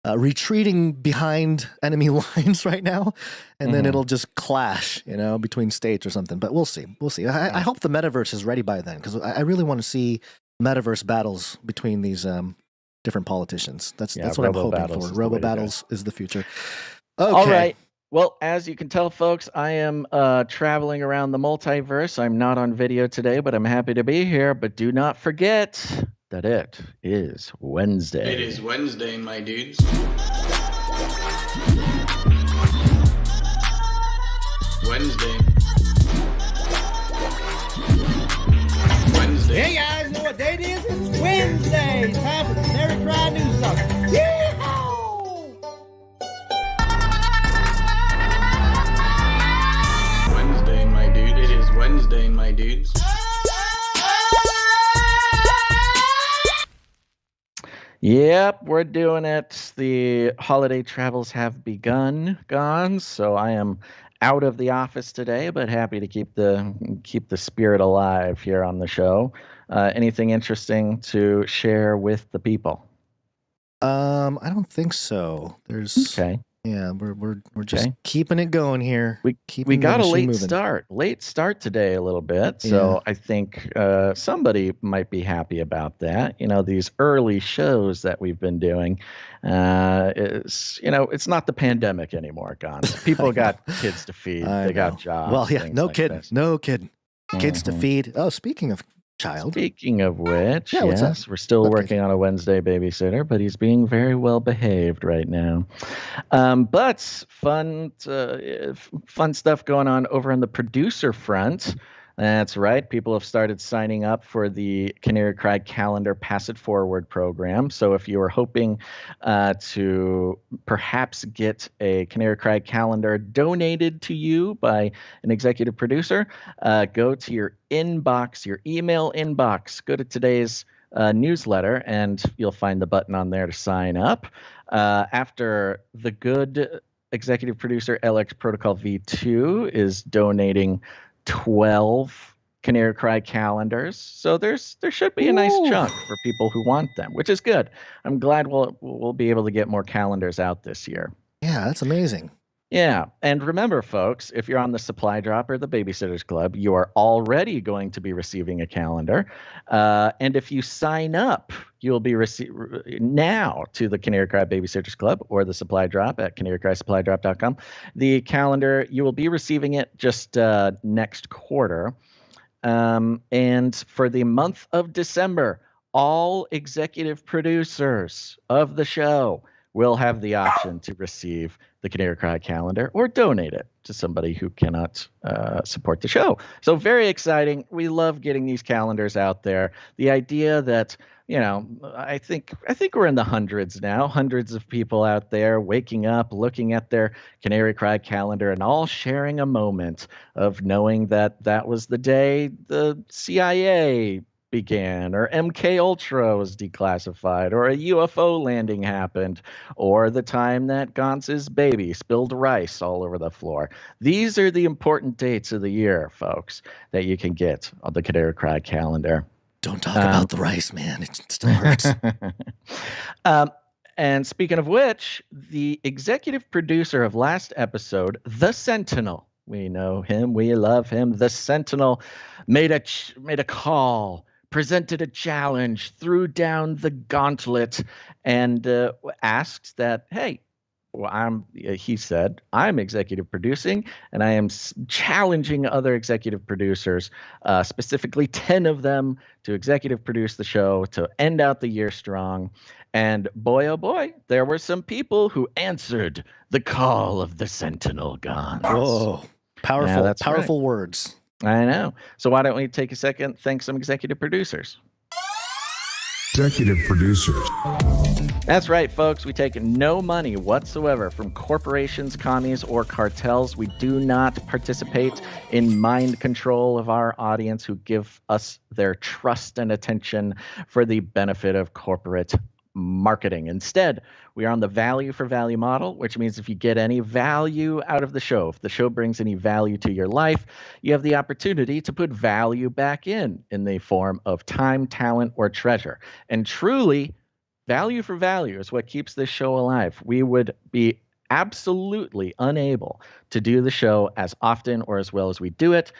retreating behind enemy lines right now, and then it'll just clash, between states or something. But we'll see. I hope the metaverse is ready by then, because I really want to see metaverse battles between these different politicians. That's what I'm hoping for. Robo battles is the future. Okay. All right. Well, as you can tell, folks, I am traveling around the multiverse. I'm not on video today, but I'm happy to be here. But do not forget that it is Wednesday. It is Wednesday, my dudes. Wednesday. Wednesday. Hey guys, know what day it is? It's Wednesday. Time for the Canary Cry News Talk. Yeehaw! Wednesday, my dude. It is Wednesday, my dudes. Yep, we're doing it. The holiday travels have gone, so I am out of the office today, but happy to keep the spirit alive here on the show. Anything interesting to share with the people? I don't think so. There's okay. Yeah, we're just keeping it going here. We got a late start today a little bit, so I think somebody might be happy about that. You know, these early shows that we've been doing, it's not the pandemic anymore, Gons. People got kids to feed, they got jobs. Well, yeah, no kidding, Mm-hmm. kids to feed. Oh, speaking of child. Speaking of which, yes, we're still working on a Wednesday babysitter, but he's being very well behaved right now. But fun stuff going on over on the producer front. That's right. People have started signing up for the Canary Cry Calendar Pass It Forward program. So if you are hoping to perhaps get a Canary Cry calendar donated to you by an executive producer, go to your inbox, your email inbox. Go to today's newsletter, and you'll find the button on there to sign up. After the good executive producer, LX Protocol V2 is donating 12 Canary Cry calendars. So there should be a nice chunk for people who want them, which is good. I'm glad we'll be able to get more calendars out this year. Yeah, that's amazing. Yeah. And remember, folks, if you're on the Supply Drop or the Babysitters Club, you are already going to be receiving a calendar. And if you sign up, you'll be now to the Canary Cry Babysitters Club or the Supply Drop at canarycrysupply.com. The calendar, you will be receiving it just next quarter. And for the month of December, all executive producers of the show will have the option to receive the Canary Cry calendar or donate it to somebody who cannot support the show. So very exciting. We love getting these calendars out there. The idea that, I think we're in the hundreds now, hundreds of people out there waking up, looking at their Canary Cry calendar and all sharing a moment of knowing that that was the day the CIA began, or MK Ultra was declassified, or a UFO landing happened, or the time that Gantz's baby spilled rice all over the floor. These are the important dates of the year, folks, that you can get on the Canary Cry calendar. Don't talk about the rice, man. It still hurts. And speaking of which, the executive producer of last episode, The Sentinel, we know him, we love him, The Sentinel, made a call, presented a challenge, threw down the gauntlet, and asked that, hey, he said, I'm executive producing, and I am challenging other executive producers, specifically 10 of them, to executive produce the show to end out the year strong. And boy, oh boy, there were some people who answered the call of the Sentinel Gons. Whoa, powerful words. I know. So why don't we take a second, thank some executive producers. Executive producers. That's right, folks. We take no money whatsoever from corporations, commies, or cartels. We do not participate in mind control of our audience who give us their trust and attention for the benefit of corporate marketing. Instead, we are on the value for value model, which means if you get any value out of the show, if the show brings any value to your life, you have the opportunity to put value back in the form of time, talent, or treasure. And truly, value for value is what keeps this show alive. We would be absolutely unable to do the show as often or as well as we do it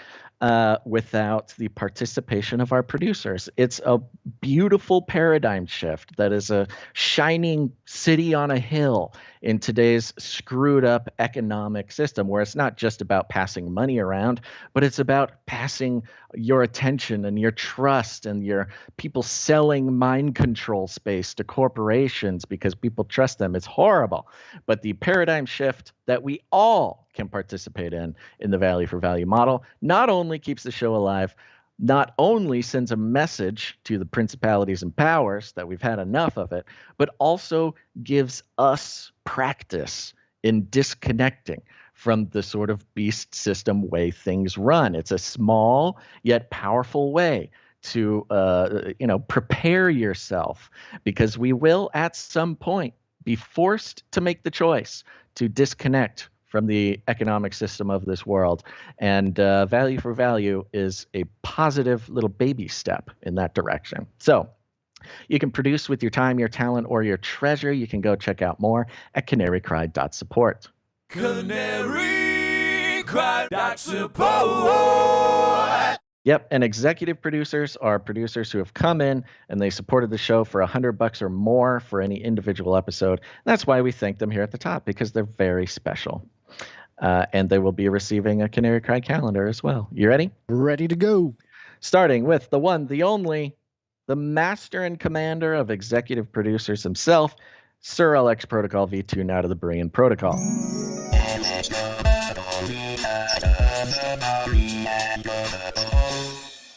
without the participation of our producers. It's a beautiful paradigm shift that is a shining city on a hill in today's screwed up economic system, where it's not just about passing money around, but it's about passing your attention and your trust and your people selling mind control space to corporations because people trust them. It's horrible. But the paradigm shift that we all can participate in the value for value model not only keeps the show alive, not only sends a message to the principalities and powers that we've had enough of it, but also gives us practice in disconnecting from the sort of beast system way things run. It's a small yet powerful way to prepare yourself, because we will at some point be forced to make the choice to disconnect from the economic system of this world. And value for value is a positive little baby step in that direction. So you can produce with your time, your talent, or your treasure. You can go check out more at canarycry.support. Canarycry.support. Yep, and executive producers are producers who have come in and they supported the show for $100 or more for any individual episode. That's why we thank them here at the top, because they're very special. And they will be receiving a Canary Cry calendar as well. You ready? Ready to go. Starting with the one, the only, the master and commander of executive producers himself, Sir LX Protocol V2, now to the Berean Protocol.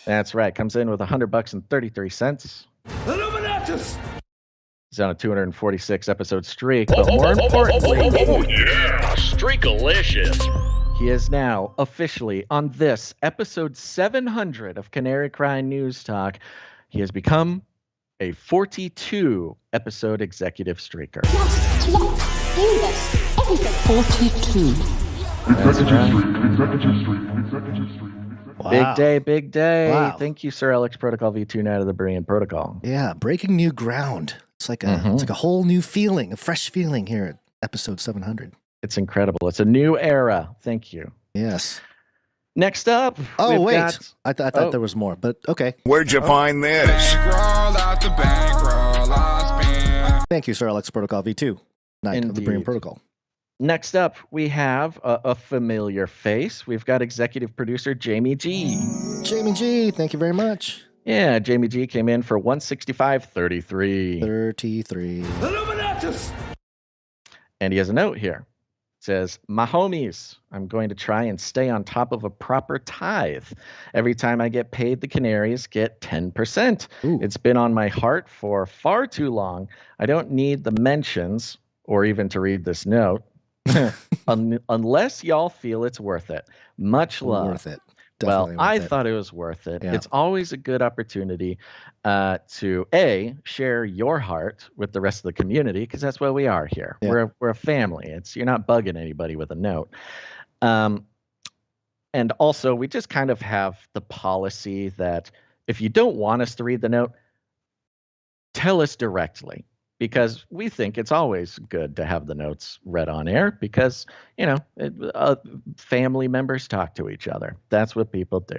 That's right. Comes in with $100 and 33 cents. Illuminatus! He's on a 246 episode streak, but more importantly, yeah, streakalicious. He is now officially on this episode 700 of Canary Cry News Talk. He has become a 42 episode executive streaker. Yes, do this. Everything. 42. That's right. Wow. Big day. Wow. Thank you, Sir Alex Protocol V2, now to the Berean Protocol. Yeah, breaking new ground. It's like a whole new feeling, a fresh feeling here at episode 700. It's incredible. It's a new era. Thank you. Yes. Next up. Oh, wait. I thought there was more, but okay. Where'd you find this? Thank you, Sir Alex Protocol V2, Knight of the Berean Protocol. Next up, we have a familiar face. We've got executive producer Jamie G. Jamie G, thank you very much. Yeah, Jamie G came in for $165.33. 33. Illuminatus! And he has a note here. It says, my homies, I'm going to try and stay on top of a proper tithe. Every time I get paid, the Canaries get 10%. Ooh. It's been on my heart for far too long. I don't need the mentions or even to read this note. Unless y'all feel it's worth it. Much love. Worth it. Definitely well, I worth it. thought it was worth it. Yeah. It's always a good opportunity to share your heart with the rest of the community, because that's what we are here. Yeah. We're a family. You're not bugging anybody with a note. And also, we just kind of have the policy that if you don't want us to read the note, tell us directly. Because we think it's always good to have the notes read on air, because, family members talk to each other. That's what people do.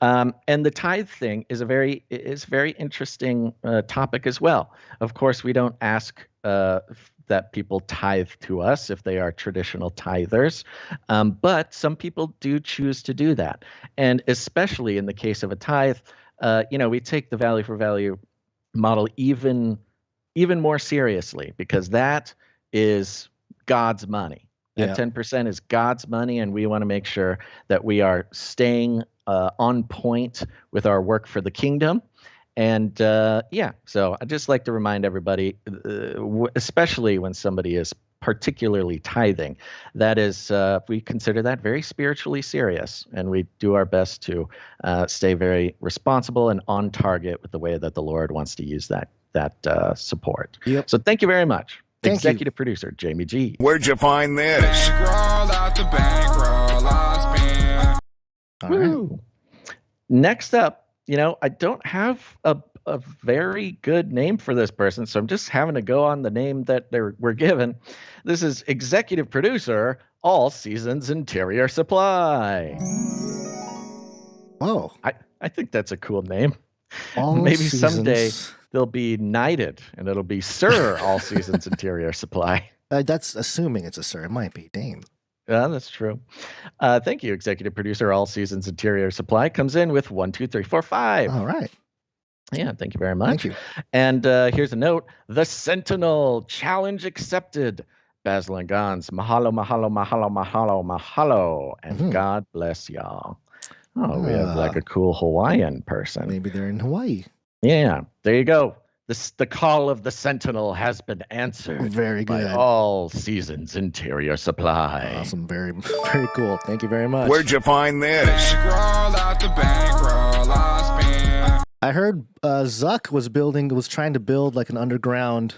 And the tithe thing is a very interesting topic as well. Of course, we don't ask that people tithe to us if they are traditional tithers, but some people do choose to do that. And especially in the case of a tithe, we take the value for value model even more seriously, because that is God's money. That 10% is God's money, and we want to make sure that we are staying on point with our work for the kingdom. And so I just like to remind everybody, especially when somebody is particularly tithing, that is, we consider that very spiritually serious, and we do our best to stay very responsible and on target with the way that the Lord wants to use that support. Yep. So thank you very much. Thank Executive producer Jamie G. Where'd you find this? All right. Next up, I don't have a very good name for this person, so I'm just having to go on the name that we're given. This is executive producer, All Seasons Interior Supply. Oh. I think that's a cool name. All Maybe Seasons. someday they'll be knighted, and it'll be Sir All Seasons Interior Supply. That's assuming it's a sir. It might be Dame. Yeah, that's true. Thank you, executive producer. All Seasons Interior Supply comes in with 1, 2, 3, 4, 5. All right. Yeah, thank you very much. Thank you. And here's a note: the Sentinel challenge accepted. Basil and Gons, mahalo, mahalo, mahalo, mahalo, mahalo, and God bless y'all. Oh, we have like a cool Hawaiian person. Maybe they're in Hawaii. Yeah, there you go. The call of the Sentinel has been answered. Very good. By All Seasons Interior Supply. Awesome. Very, very cool. Thank you very much. Where'd you find this? I heard Zuck was trying to build like an underground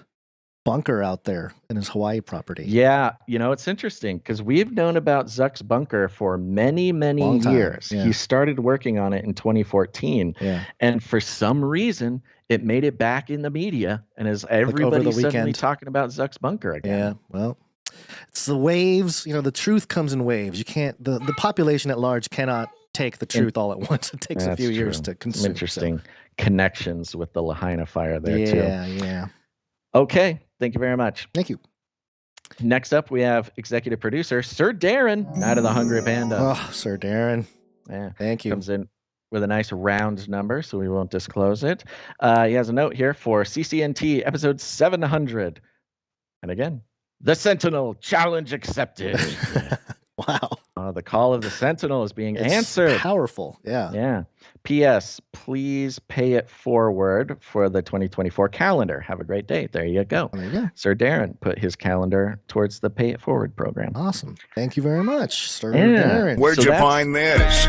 bunker out there in his Hawaii property. Yeah, it's interesting because we've known about Zuck's bunker for many, many years. Yeah. He started working on it in 2014. Yeah. And for some reason, it made it back in the media. And as everybody's suddenly talking about Zuck's bunker again. Yeah, well, it's the waves. The truth comes in waves. You can't, the population at large cannot take the truth all at once. It takes a few years to consume. Some interesting connections with the Lahaina fire there, too. Yeah. Okay. Thank you very much. Thank you. Next up, we have executive producer Sir Darren, Night of the Hungry Panda. Oh, Sir Darren. Yeah. Thank you. Comes in with a nice round number, so we won't disclose it. He has a note here for CCNT episode 700. And again, the Sentinel challenge accepted. Wow. The call of the Sentinel is being answered. Powerful. Yeah. Yeah. P.S. Please pay it forward for the 2024 calendar. Have a great day. There you go. There you go. Sir Darren put his calendar towards the pay it forward program. Awesome. Thank you very much, Sir Darren. Where'd you find this?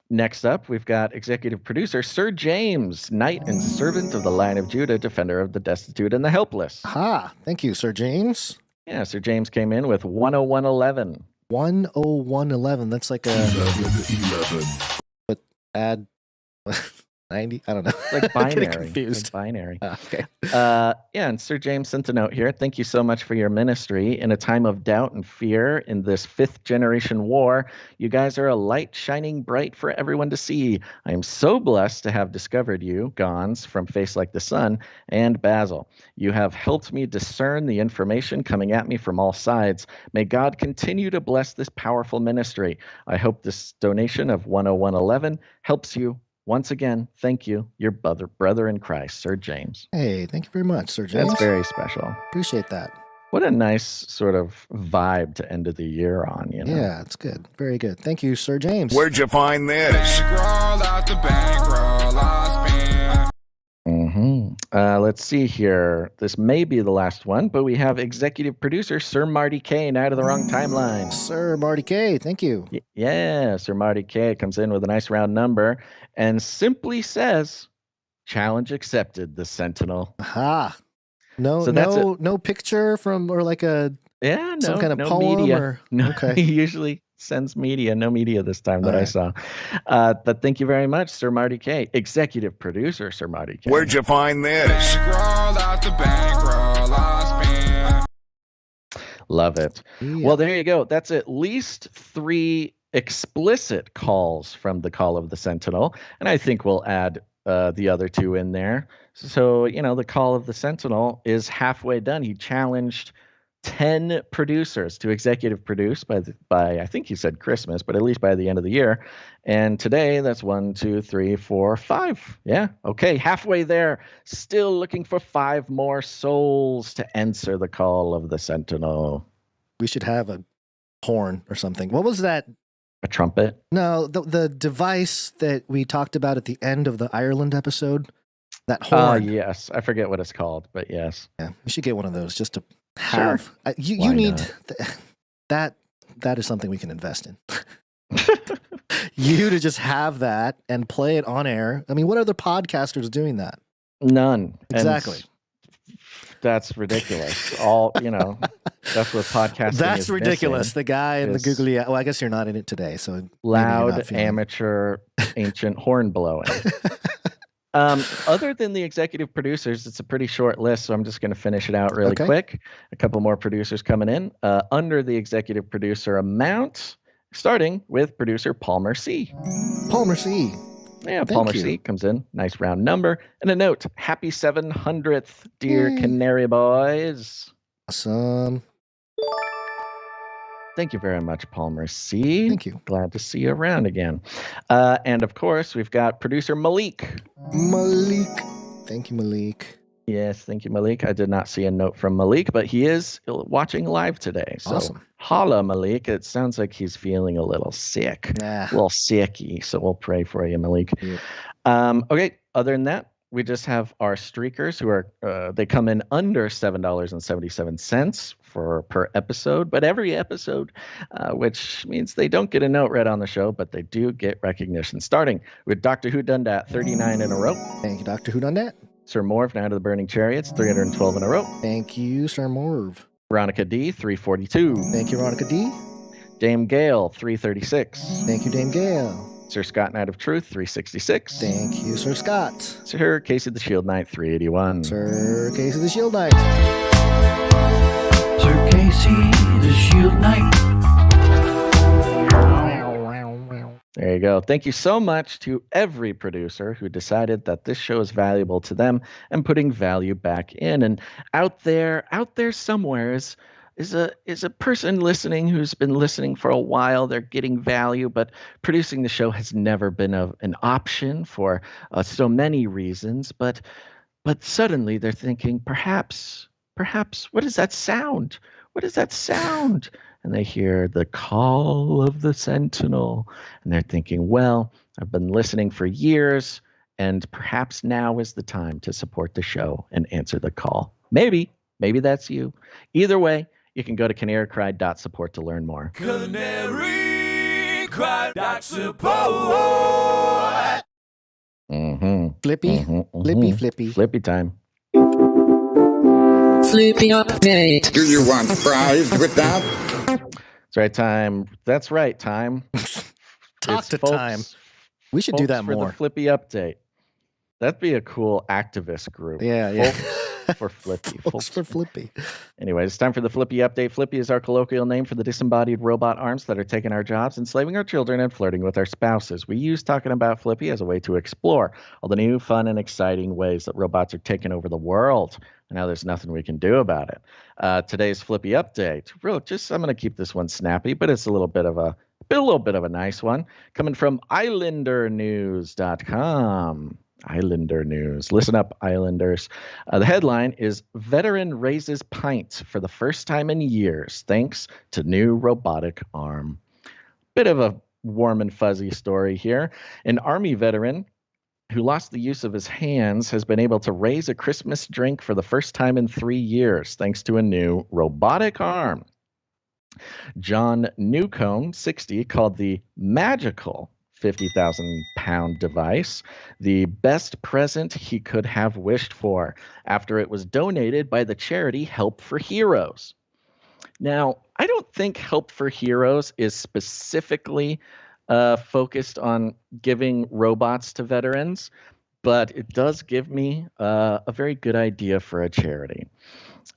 Next up, we've got executive producer Sir James, knight and servant of the Lion of Judah, defender of the destitute and the helpless. Thank you, Sir James. Yeah, Sir James came in with 10111. 10111. That's like a 11. But add 90. I don't know. It's like binary. I'm getting confused. Like binary. Okay. Yeah, and Sir James sent a note here. Thank you so much for your ministry in a time of doubt and fear in this 5th generation war. You guys are a light shining bright for everyone to see. I am so blessed to have discovered you, Gons, from Face Like the Sun, and Basil. You have helped me discern the information coming at me from all sides. May God continue to bless this powerful ministry. I hope this donation of 10111 helps you. Once again, thank you, your brother in Christ, Sir James. Hey, thank you very much, Sir James. That's very special. Appreciate that. What a nice sort of vibe to end of the year on, Yeah, it's good. Very good. Thank you, Sir James. Where'd you find this? Let's see here. This may be the last one, but we have executive producer Sir Marty K, Night of the Wrong Timeline. Sir Marty K, thank you. Yeah, Sir Marty K comes in with a nice round number and simply says, challenge accepted, the Sentinel. Aha. No, So no picture from, or like some kind of poem media. or No, okay. He usually sends media. No media this time that I saw. But thank you very much, Sir Marty K. Executive producer, Sir Marty K. Where'd you find this? Love it. Yeah. Well, there you go. That's at least 3 explicit calls from the call of the Sentinel. And I think we'll add the other 2 in there. So, the call of the Sentinel is halfway done. He challenged 10 producers to executive produce by I think he said Christmas, but at least by the end of the year. And today that's 1, 2, 3, 4, 5. Yeah. Okay. Halfway there. Still looking for 5 more souls to answer the call of the Sentinel. We should have a horn or something. What was that? A trumpet? No, the device that we talked about at the end of the Ireland episode. That horn. Yes. I forget what it's called, but yes. Yeah. We should get one of those just to have. Sure. You need that is something we can invest in. You to just have that and play it on air. I mean, what other podcasters doing that? None. Exactly. And that's ridiculous. That's what podcasting is. That's ridiculous. Missing. The guy in the googly. Well, I guess you're not in it today, so loud, amateur, ancient horn blowing. Other than the executive producers, it's a pretty short list, so I'm just going to finish it out really quick. A couple more producers coming in. Under the executive producer amount, starting with producer Palmer C. Palmer C. Yeah, Palmer C comes in. Nice round number. And a note, happy 700th, dear Canary boys. Awesome. Thank you very much, Palmer C. Thank you. Glad to see you around again. And of course, we've got producer Malik. Malik. Thank you, Malik. Yes, thank you, Malik. I did not see a note from Malik, but he is watching live today. So awesome. Holla, Malik. It sounds like he's feeling a little sick. A little sicky. So we'll pray for you, Malik. Yeah. Okay, other than that, we just have our streakers who are, they come in under $7.77 per episode, but every episode, which means they don't get a note read on the show, but they do get recognition. Starting with Dr. Who Done Dat, 39 in a row. Thank you, Dr. Who Done Dat. Sir Morv, Night of the Burning Chariots, 312 in a row. Thank you, Sir Morv. Veronica D, 342. Thank you, Veronica D. Dame Gale, 336. Thank you, Dame Gale. Sir Scott Knight of Truth, 366. Thank you, Sir Scott. Sir Casey the Shield Knight, 381. Sir Casey the Shield Knight. Sir Casey the Shield Knight. There you go. Thank you so much to every producer who decided that this show is valuable to them and putting value back in. And out there somewhere is a person listening who's been listening for a while. They're getting value, but producing the show has never been an option for so many reasons. But suddenly they're thinking, perhaps, what does that sound? What does that sound? And they hear the call of the sentinel, and they're thinking, well, I've been listening for years, and perhaps now is the time to support the show and answer the call. Maybe that's you. Either way, you can go to canarycry.support to learn more. Canarycry.support. Flippy. Flippy. Flippy time. Flippy update. Do you want fries with that? That's right, time. Talk It's to folks, time. We should do that for more. The Flippy update. That'd be a cool activist group. Yeah. Folks for Flippy. Folks for Flippy. Anyway, it's time for the Flippy update. Flippy is our colloquial name for the disembodied robot arms that are taking our jobs, enslaving our children, and flirting with our spouses. We use talking about Flippy as a way to explore all the new, fun, and exciting ways that robots are taking over the world. And now there's nothing we can do about it. Today's Flippy update. I'm going to keep this one snappy, but it's a little bit of a nice one. Coming from islandernews.com. Islander News. Listen up, Islanders. The headline is Veteran Raises Pint for the first time in years thanks to new robotic arm. Bit of a warm and fuzzy story here. An Army veteran who lost the use of his hands has been able to raise a Christmas drink for the first time in 3 years thanks to a new robotic arm. John Newcomb, 60, called the magical 50,000-pound device the best present he could have wished for after it was donated by the charity Help for Heroes. Now, I don't think Help for Heroes is specifically focused on giving robots to veterans, but it does give me a very good idea for a charity.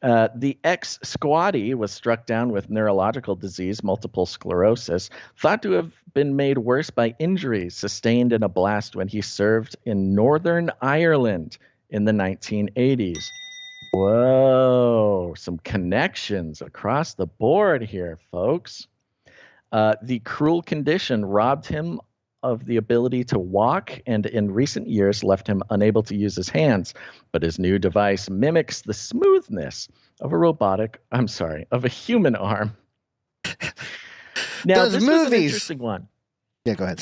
The ex-squatty was struck down with neurological disease, multiple sclerosis, thought to have been made worse by injuries sustained in a blast when he served in Northern Ireland in the 1980s. Whoa, some connections across the board here, folks. The cruel condition robbed him of the ability to walk and in recent years left him unable to use his hands. But his new device mimics the smoothness of a human arm. Now, this was an interesting one. Yeah, go ahead.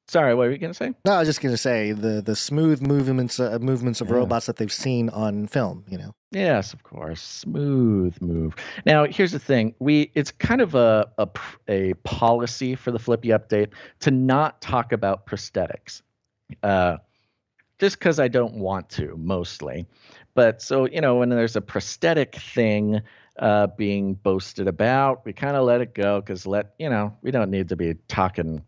Sorry, what were you going to say? No, I was just going to say the smooth movements of robots that they've seen on film, Yes, of course. Smooth move. Now, here's the thing. It's kind of a policy for the Flippy update to not talk about prosthetics. Just because I don't want to, mostly. But so, when there's a prosthetic thing being boasted about, we kind of let it go because we don't need to be talking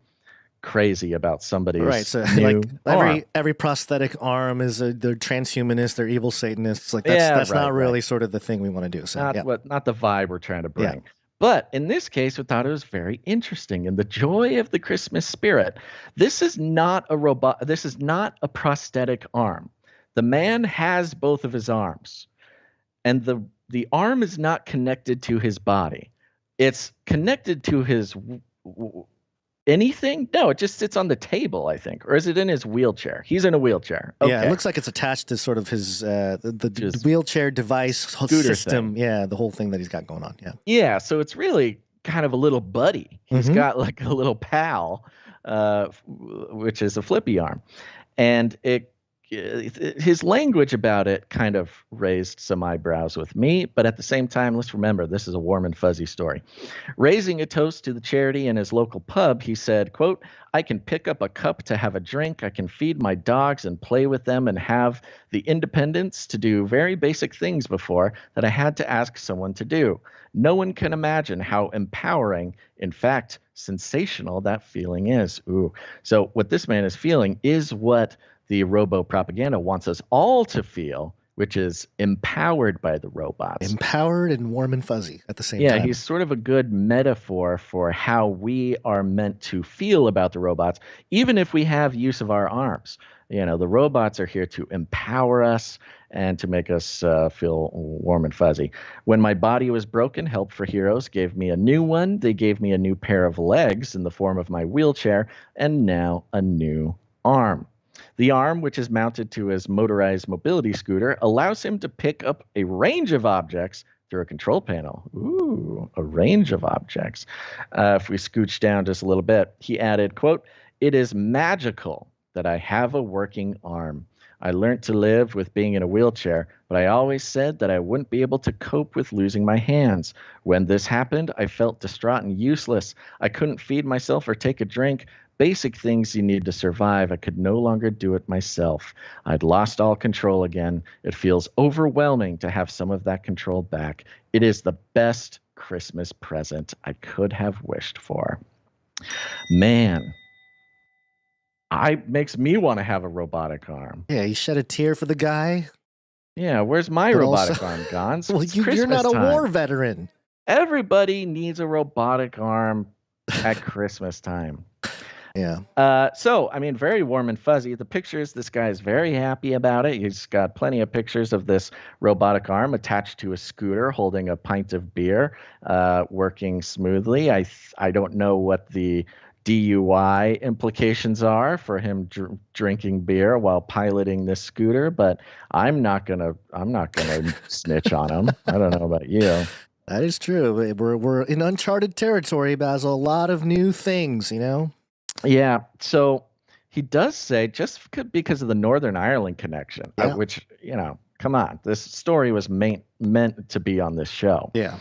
crazy about somebody's right. So new like every prosthetic arm is they're transhumanists, they're evil Satanists. Like that's not really sort of the thing we want to do. So not the vibe we're trying to bring. Yeah. But in this case, we thought it was very interesting. And the joy of the Christmas spirit. This is not a robot. This is not a prosthetic arm. The man has both of his arms, and the arm is not connected to his body. It's connected to his anything? No, it just sits on the table, I think. Or is it in his wheelchair? He's in a wheelchair. Okay. Yeah, it looks like it's attached to sort of his the wheelchair device system. Thing. Yeah, the whole thing that he's got going on. Yeah. Yeah, so it's really kind of a little buddy. He's got like a little pal, which is a flippy arm. And his language about it kind of raised some eyebrows with me, but at the same time, let's remember, this is a warm and fuzzy story. Raising a toast to the charity in his local pub, he said, quote, "I can pick up a cup to have a drink. I can feed my dogs and play with them and have the independence to do very basic things before that I had to ask someone to do. No one can imagine how empowering, in fact, sensational that feeling is." Ooh. So what this man is feeling is what the robo propaganda wants us all to feel, which is empowered by the robots. Empowered and warm and fuzzy at the same time. Yeah, he's sort of a good metaphor for how we are meant to feel about the robots, even if we have use of our arms. You know, the robots are here to empower us and to make us feel warm and fuzzy. When my body was broken, Help for Heroes gave me a new one. They gave me a new pair of legs in the form of my wheelchair, and now a new arm. The arm, which is mounted to his motorized mobility scooter, allows him to pick up a range of objects through a control panel. Ooh, a range of objects. If we scooch down just a little bit, he added, quote, "It is magical that I have a working arm. I learned to live with being in a wheelchair, but I always said that I wouldn't be able to cope with losing my hands. When this happened, I felt distraught and useless. I couldn't feed myself or take a drink. Basic things you need to survive. I could no longer do it myself. I'd lost all control again. It feels overwhelming to have some of that control back. It is the best Christmas present I could have wished for." Man, makes me want to have a robotic arm. Yeah, you shed a tear for the guy. Yeah, where's my robotic arm, Gons? Well, you're not a war veteran. Everybody needs a robotic arm at Christmas time. Yeah. So, I mean, very warm and fuzzy. The pictures, this guy is very happy about it. He's got plenty of pictures of this robotic arm attached to a scooter, holding a pint of beer, working smoothly. I don't know what the DUI implications are for him drinking beer while piloting this scooter, but I'm not gonna snitch on him. I don't know about you. That is true. We're in uncharted territory, Basil. A lot of new things, you know. Yeah, so he does say, just because of the Northern Ireland connection, which, you know, come on, this story was meant to be on this show. Yeah.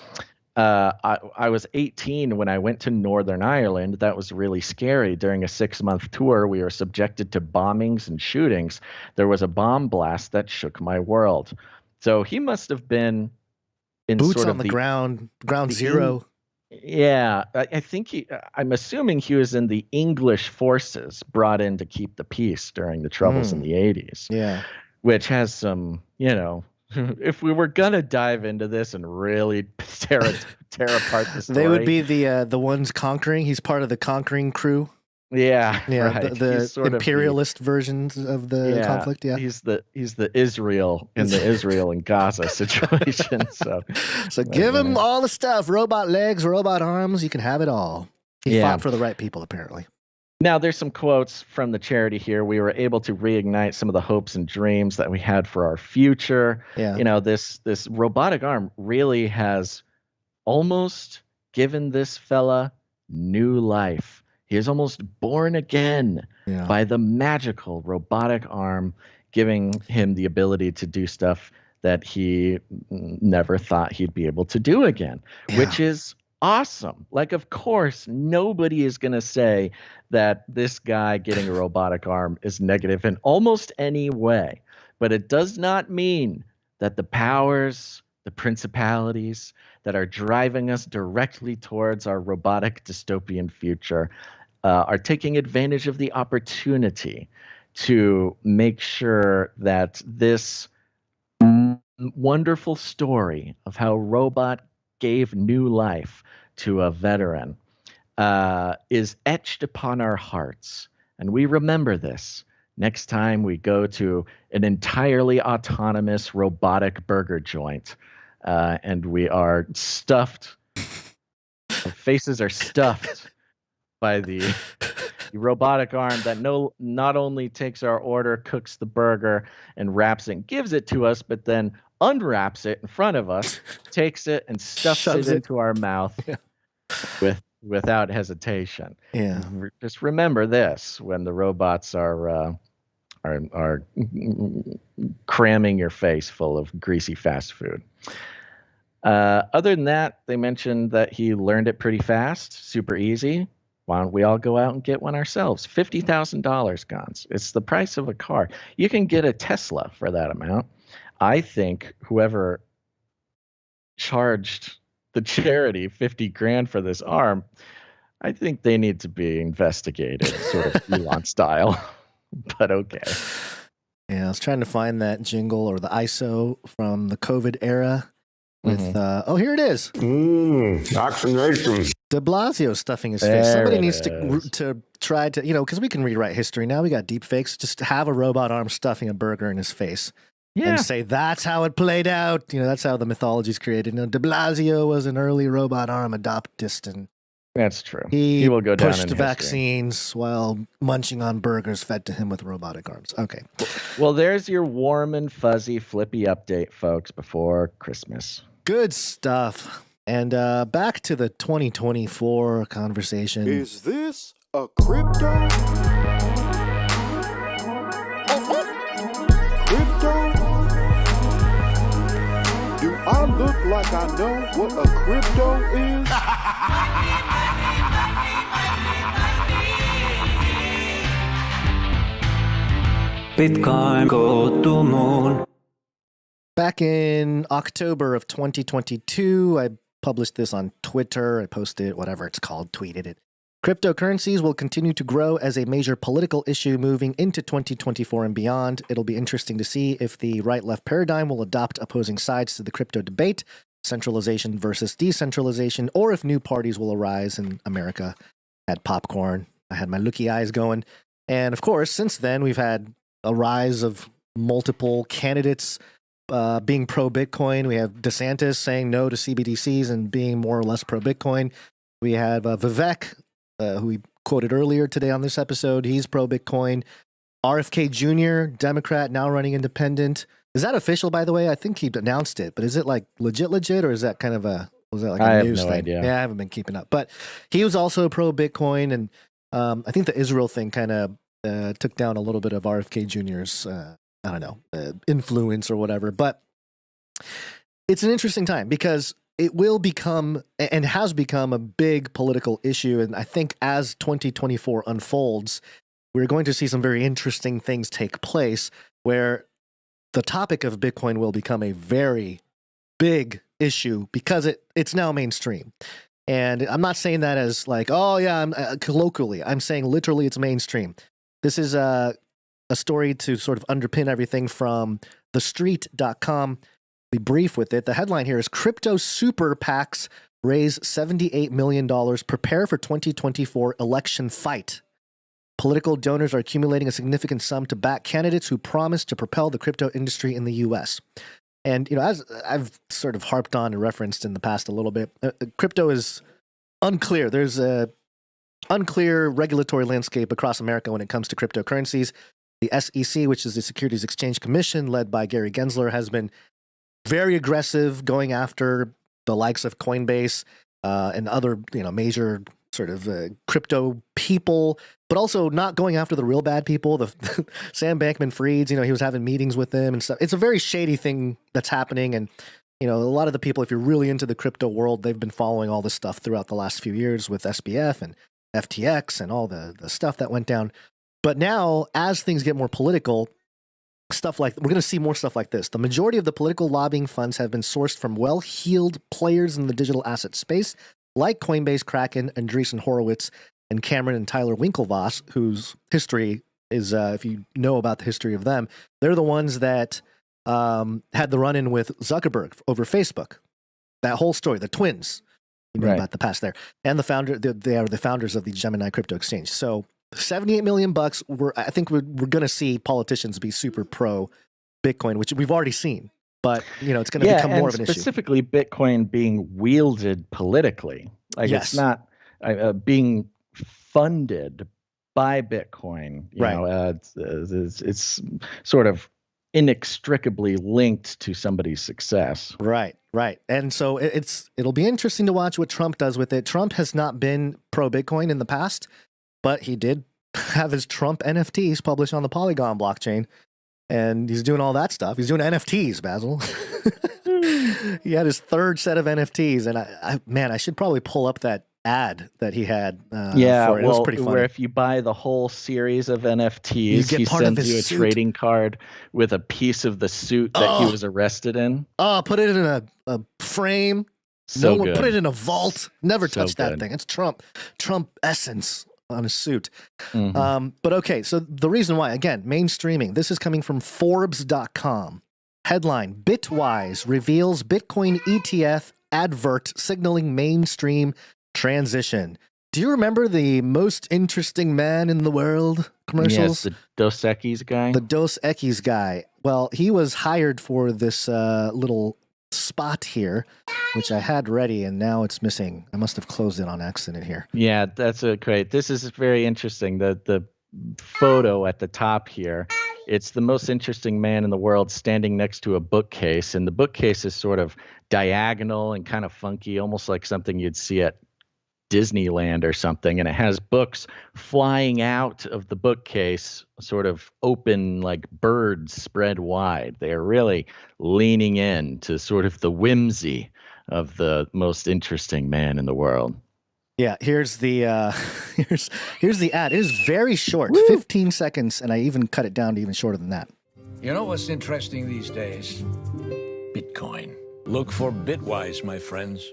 I was 18 when I went to Northern Ireland. That was really scary. During a 6-month tour, we were subjected to bombings and shootings. There was a bomb blast that shook my world. So he must have been in boots sort on of the ground zero. Yeah, I think I'm assuming he was in the English forces brought in to keep the peace during the troubles in the 80s. Yeah. Which has some, you know, if we were going to dive into this and really tear apart the story. They would be the ones conquering. He's part of the conquering crew. Yeah, right. The imperialist versions of the conflict. Yeah, he's the Israel in the Israel and Gaza situation. So give him all the stuff: robot legs, robot arms. You can have it all. He fought for the right people, apparently. Now, there's some quotes from the charity here. We were able to reignite some of the hopes and dreams that we had for our future. Yeah. You know, this robotic arm really has almost given this fella new life. He is almost born again by the magical robotic arm, giving him the ability to do stuff that he never thought he'd be able to do again, which is awesome. Like, of course, nobody is going to say that this guy getting a robotic arm is negative in almost any way. But it does not mean that the powers, the principalities that are driving us directly towards our robotic dystopian future are taking advantage of the opportunity to make sure that this wonderful story of how robot gave new life to a veteran is etched upon our hearts. And we remember this next time we go to an entirely autonomous robotic burger joint and we are stuffed, our faces are stuffed by the robotic arm that not only takes our order, cooks the burger, and wraps it and gives it to us, but then unwraps it in front of us, takes it and stuffs it into our mouth without hesitation. Yeah. Just remember this when the robots are cramming your face full of greasy fast food. Other than that, they mentioned that he learned it pretty fast, super easy. Why don't we all go out and get one ourselves? $50,000, Gons. It's the price of a car. You can get a Tesla for that amount. I think whoever charged the charity $50,000 for this arm, I think they need to be investigated, sort of Elon style. But okay. Yeah, I was trying to find that jingle or the ISO from the COVID era. With here it is. Vaccination. De Blasio stuffing his face. Somebody needs to try to, because we can rewrite history now. We got deep fakes. Just have a robot arm stuffing a burger in his face. And say that's how it played out. That's how the mythology's created. De Blasio was an early robot arm adoptist, and that's true. He will go down in pushed history. Vaccines while munching on burgers fed to him with robotic arms. Okay. Well, there's your warm and fuzzy flippy update, folks, before Christmas. Good stuff. And back to the 2024 conversation. Is this a crypto? Do I look like I know what a crypto is? Bitcoin, go to moon. Back in October of 2022, I published this on Twitter. I posted it, whatever it's called, tweeted it. Cryptocurrencies will continue to grow as a major political issue moving into 2024 and beyond. It'll be interesting to see if the right-left paradigm will adopt opposing sides to the crypto debate, centralization versus decentralization, or if new parties will arise in America. I had popcorn. I had my looky eyes going. And of course, since then, we've had a rise of multiple candidates being pro-Bitcoin. We have DeSantis saying no to CBDCs and being more or less pro-Bitcoin. We have Vivek, who we quoted earlier today on this episode. He's pro-Bitcoin. RFK Jr., Democrat, now running independent. Is that official, by the way? I think he announced it, but is it like legit, or is that kind of was that like a news thing? I have no idea. Yeah, I haven't been keeping up. But he was also pro-Bitcoin, and I think the Israel thing kind of took down a little bit of RFK Jr.'s influence or whatever. But it's an interesting time because it will become and has become a big political issue. And I think as 2024 unfolds, we're going to see some very interesting things take place where the topic of Bitcoin will become a very big issue because it's now mainstream. And I'm not saying that as like, oh yeah, I'm colloquially. I'm saying literally it's mainstream. This is a story to sort of underpin everything from thestreet.com. Be brief with it. The headline here is Crypto Super PACs raise $78 million, prepare for 2024 election fight. Political donors are accumulating a significant sum to back candidates who promise to propel the crypto industry in the U.S. And, as I've sort of harped on and referenced in the past a little bit, crypto is unclear. There's a unclear regulatory landscape across America when it comes to cryptocurrencies. The SEC, which is the Securities Exchange Commission, led by Gary Gensler, has been very aggressive going after the likes of Coinbase and other, major sort of crypto people, but also not going after the real bad people. The Sam Bankman-Fried, he was having meetings with them and stuff. It's a very shady thing that's happening. And, a lot of the people, if you're really into the crypto world, they've been following all this stuff throughout the last few years with SBF and FTX and all the stuff that went down. But now, as things get more political, we're going to see more stuff like this. The majority of the political lobbying funds have been sourced from well-heeled players in the digital asset space, like Coinbase, Kraken, Andreessen Horowitz, and Cameron and Tyler Winklevoss, whose history is, if you know about the history of them, they're the ones that had the run-in with Zuckerberg over Facebook. That whole story, the twins, you know about the past there, and the founder. They are the founders of the Gemini crypto exchange. So $78 million. I think we're going to see politicians be super pro Bitcoin, which we've already seen. But it's going to become more of an issue. Specifically, Bitcoin being wielded politically, like it's not being funded by Bitcoin. You know, it's sort of inextricably linked to somebody's success. Right. And so it'll be interesting to watch what Trump does with it. Trump has not been pro Bitcoin in the past, but he did have his Trump NFTs published on the Polygon blockchain. And he's doing all that stuff. He's doing NFTs, Basil. He had his third set of NFTs. And I should probably pull up that ad that he had. For it. It was pretty funny. Where if you buy the whole series of NFTs, he sends you a trading card with a piece of the suit that he was arrested in. Oh, put it in a frame. Good. Put it in a vault. Never touch that thing. It's Trump essence on a suit. But okay, so the reason why, again, mainstreaming, this is coming from Forbes.com. Headline, Bitwise reveals Bitcoin ETF advert signaling mainstream transition. Do you remember the most interesting man in the world commercials? Yes, the Dos Equis guy. The Dos Equis guy. Well, he was hired for this little spot here, which I had ready, and now it's missing. I must have closed it on accident here. Yeah, that's great. This is very interesting. The photo at the top here, it's the most interesting man in the world standing next to a bookcase, and the bookcase is sort of diagonal and kind of funky, almost like something you'd see at Disneyland or something, and it has books flying out of the bookcase, sort of open like birds spread wide. They are really leaning in to sort of the whimsy of the most interesting man in the world. Yeah, here's the here's the ad. It is very short, 15 seconds, and I even cut it down to even shorter than that. You know what's interesting these days? Bitcoin. Look for Bitwise, my friends.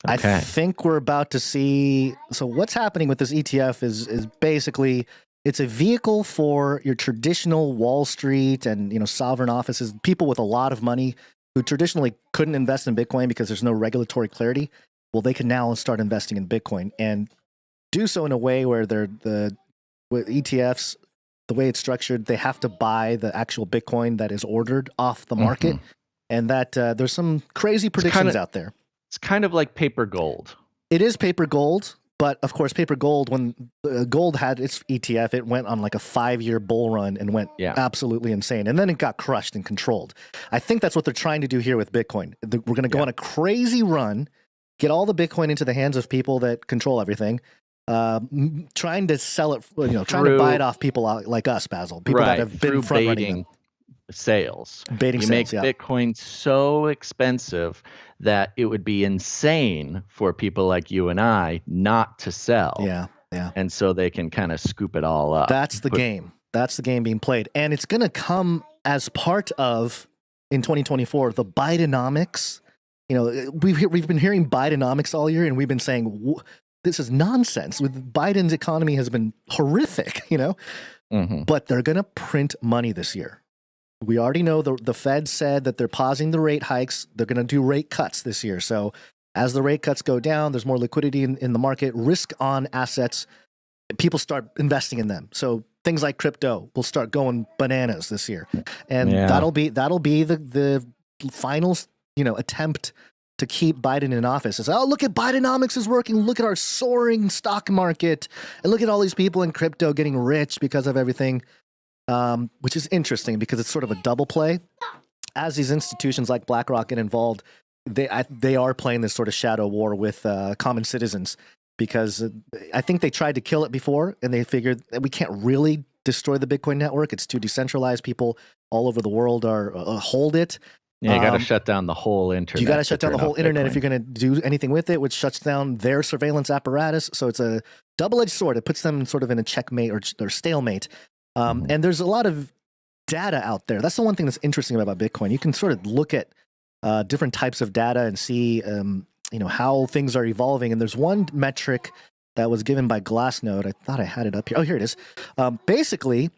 Okay. I think we're about to see. So what's happening with this ETF is basically it's a vehicle for your traditional Wall Street and sovereign offices, people with a lot of money who traditionally couldn't invest in Bitcoin because there's no regulatory clarity. Well, they can now start investing in Bitcoin and do so in a way where with ETFs, the way it's structured, they have to buy the actual Bitcoin that is ordered off the market, and that there's some crazy predictions out there. It's kind of like paper gold. It is paper gold, but of course, paper gold, when gold had its ETF, it went on like a 5-year bull run and went absolutely insane. And then it got crushed and controlled. I think that's what they're trying to do here with Bitcoin. We're going to go on a crazy run, get all the Bitcoin into the hands of people that control everything, trying to sell it, trying to buy it off people like us, Basil, people that have been front running sales. You make Bitcoin so expensive that it would be insane for people like you and I not to sell. Yeah. And so they can kind of scoop it all up. That's the game. That's the game being played. And it's going to come as part of, in 2024, the Bidenomics. We've been hearing Bidenomics all year, and we've been saying, this is nonsense. Biden's economy has been horrific, but they're going to print money this year. We already know the Fed said that they're pausing the rate hikes. They're going to do rate cuts this year. So as the rate cuts go down, there's more liquidity in the market, risk on assets. People start investing in them. So things like crypto will start going bananas this year. And that'll be the final, attempt to keep Biden in office. It's, oh, look at Bidenomics is working. Look at our soaring stock market. And look at all these people in crypto getting rich because of everything. Which is interesting because it's sort of a double play. As these institutions like BlackRock get involved, they are playing this sort of shadow war with common citizens, because I think they tried to kill it before, and they figured that we can't really destroy the Bitcoin network. It's too decentralized. People all over the world are hold it. Yeah, you got to shut down the whole internet. You got to shut down the whole internet if you're going to do anything with it, which shuts down their surveillance apparatus. So it's a double-edged sword. It puts them sort of in a checkmate or stalemate. And there's a lot of data out there. That's the one thing that's interesting about Bitcoin. You can sort of look at different types of data and see, how things are evolving. And there's one metric that was given by Glassnode. I thought I had it up here. Oh, here it is. Basically,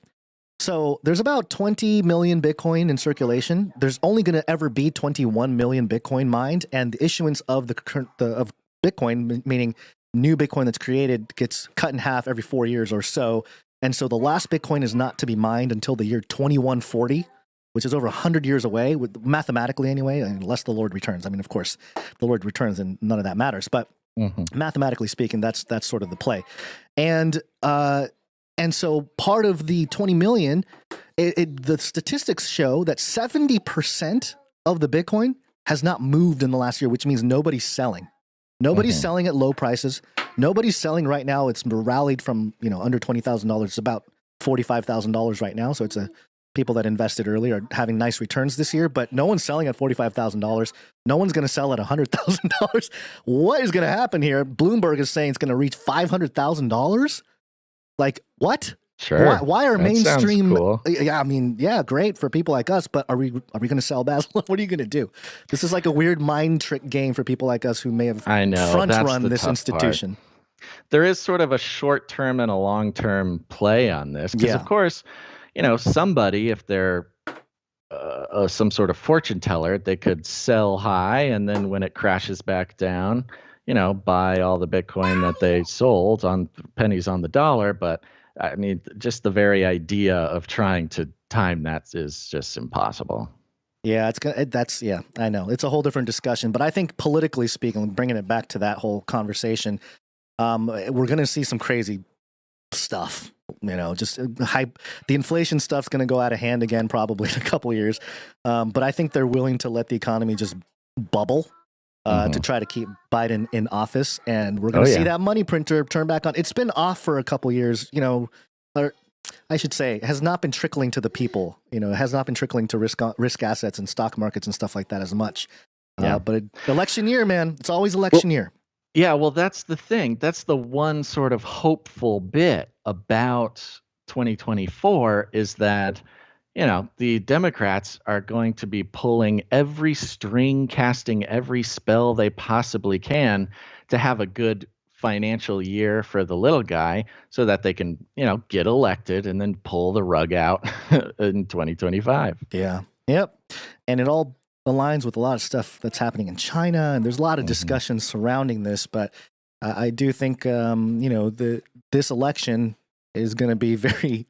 so there's about 20 million Bitcoin in circulation. There's only going to ever be 21 million Bitcoin mined, and the issuance of of Bitcoin, meaning new Bitcoin that's created, gets cut in half every 4 years or so. And so the last Bitcoin is not to be mined until the year 2140, which is over 100 years away, mathematically anyway, unless the Lord returns. I mean, of course, the Lord returns and none of that matters. But mathematically speaking, that's sort of the play. And so part of the 20 million, the statistics show that 70% of the Bitcoin has not moved in the last year, which means nobody's selling. Nobody's selling at low prices. Nobody's selling right now. It's rallied from, under $20,000. It's about $45,000 right now. So it's people that invested early are having nice returns this year, but no one's selling at $45,000. No one's going to sell at $100,000. What is going to happen here? Bloomberg is saying it's going to reach $500,000. Like, what? Sure. Why are that mainstream? Cool. Yeah, I mean, yeah, great for people like us, but are we going to sell Basil? What are you going to do? This is like a weird mind trick game for people like us who may have front run this institution. Part. There is sort of a short term and a long term play on this because, of course, somebody, if they're some sort of fortune teller, they could sell high, and then when it crashes back down, buy all the Bitcoin that they sold on pennies on the dollar. But I mean, just the very idea of trying to time that is just impossible. Yeah, I know. It's a whole different discussion, but I think politically speaking, bringing it back to that whole conversation, we're going to see some crazy stuff. Just hype. The inflation stuff's going to go out of hand again, probably in a couple of years. But I think they're willing to let the economy just bubble to try to keep Biden in office. And we're going to see that money printer turn back on. It's been off for a couple of years, or I should say, has not been trickling to the people. It has not been trickling to risk assets and stock markets and stuff like that as much. But election year, man, it's always election year. Yeah, well, that's the thing. That's the one sort of hopeful bit about 2024 is that, the Democrats are going to be pulling every string, casting every spell they possibly can to have a good financial year for the little guy so that they can, get elected and then pull the rug out in 2025. Yeah. Yep. And it all aligns with a lot of stuff that's happening in China, and there's a lot of discussion surrounding this, but I do think this election is going to be very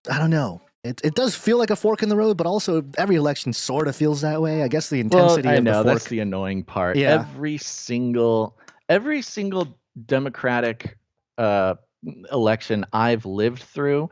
I don't know. It does feel like a fork in the road, but also every election sort of feels that way. I guess the intensity of the fork. That's the annoying part. Yeah. Every single Democratic election I've lived through,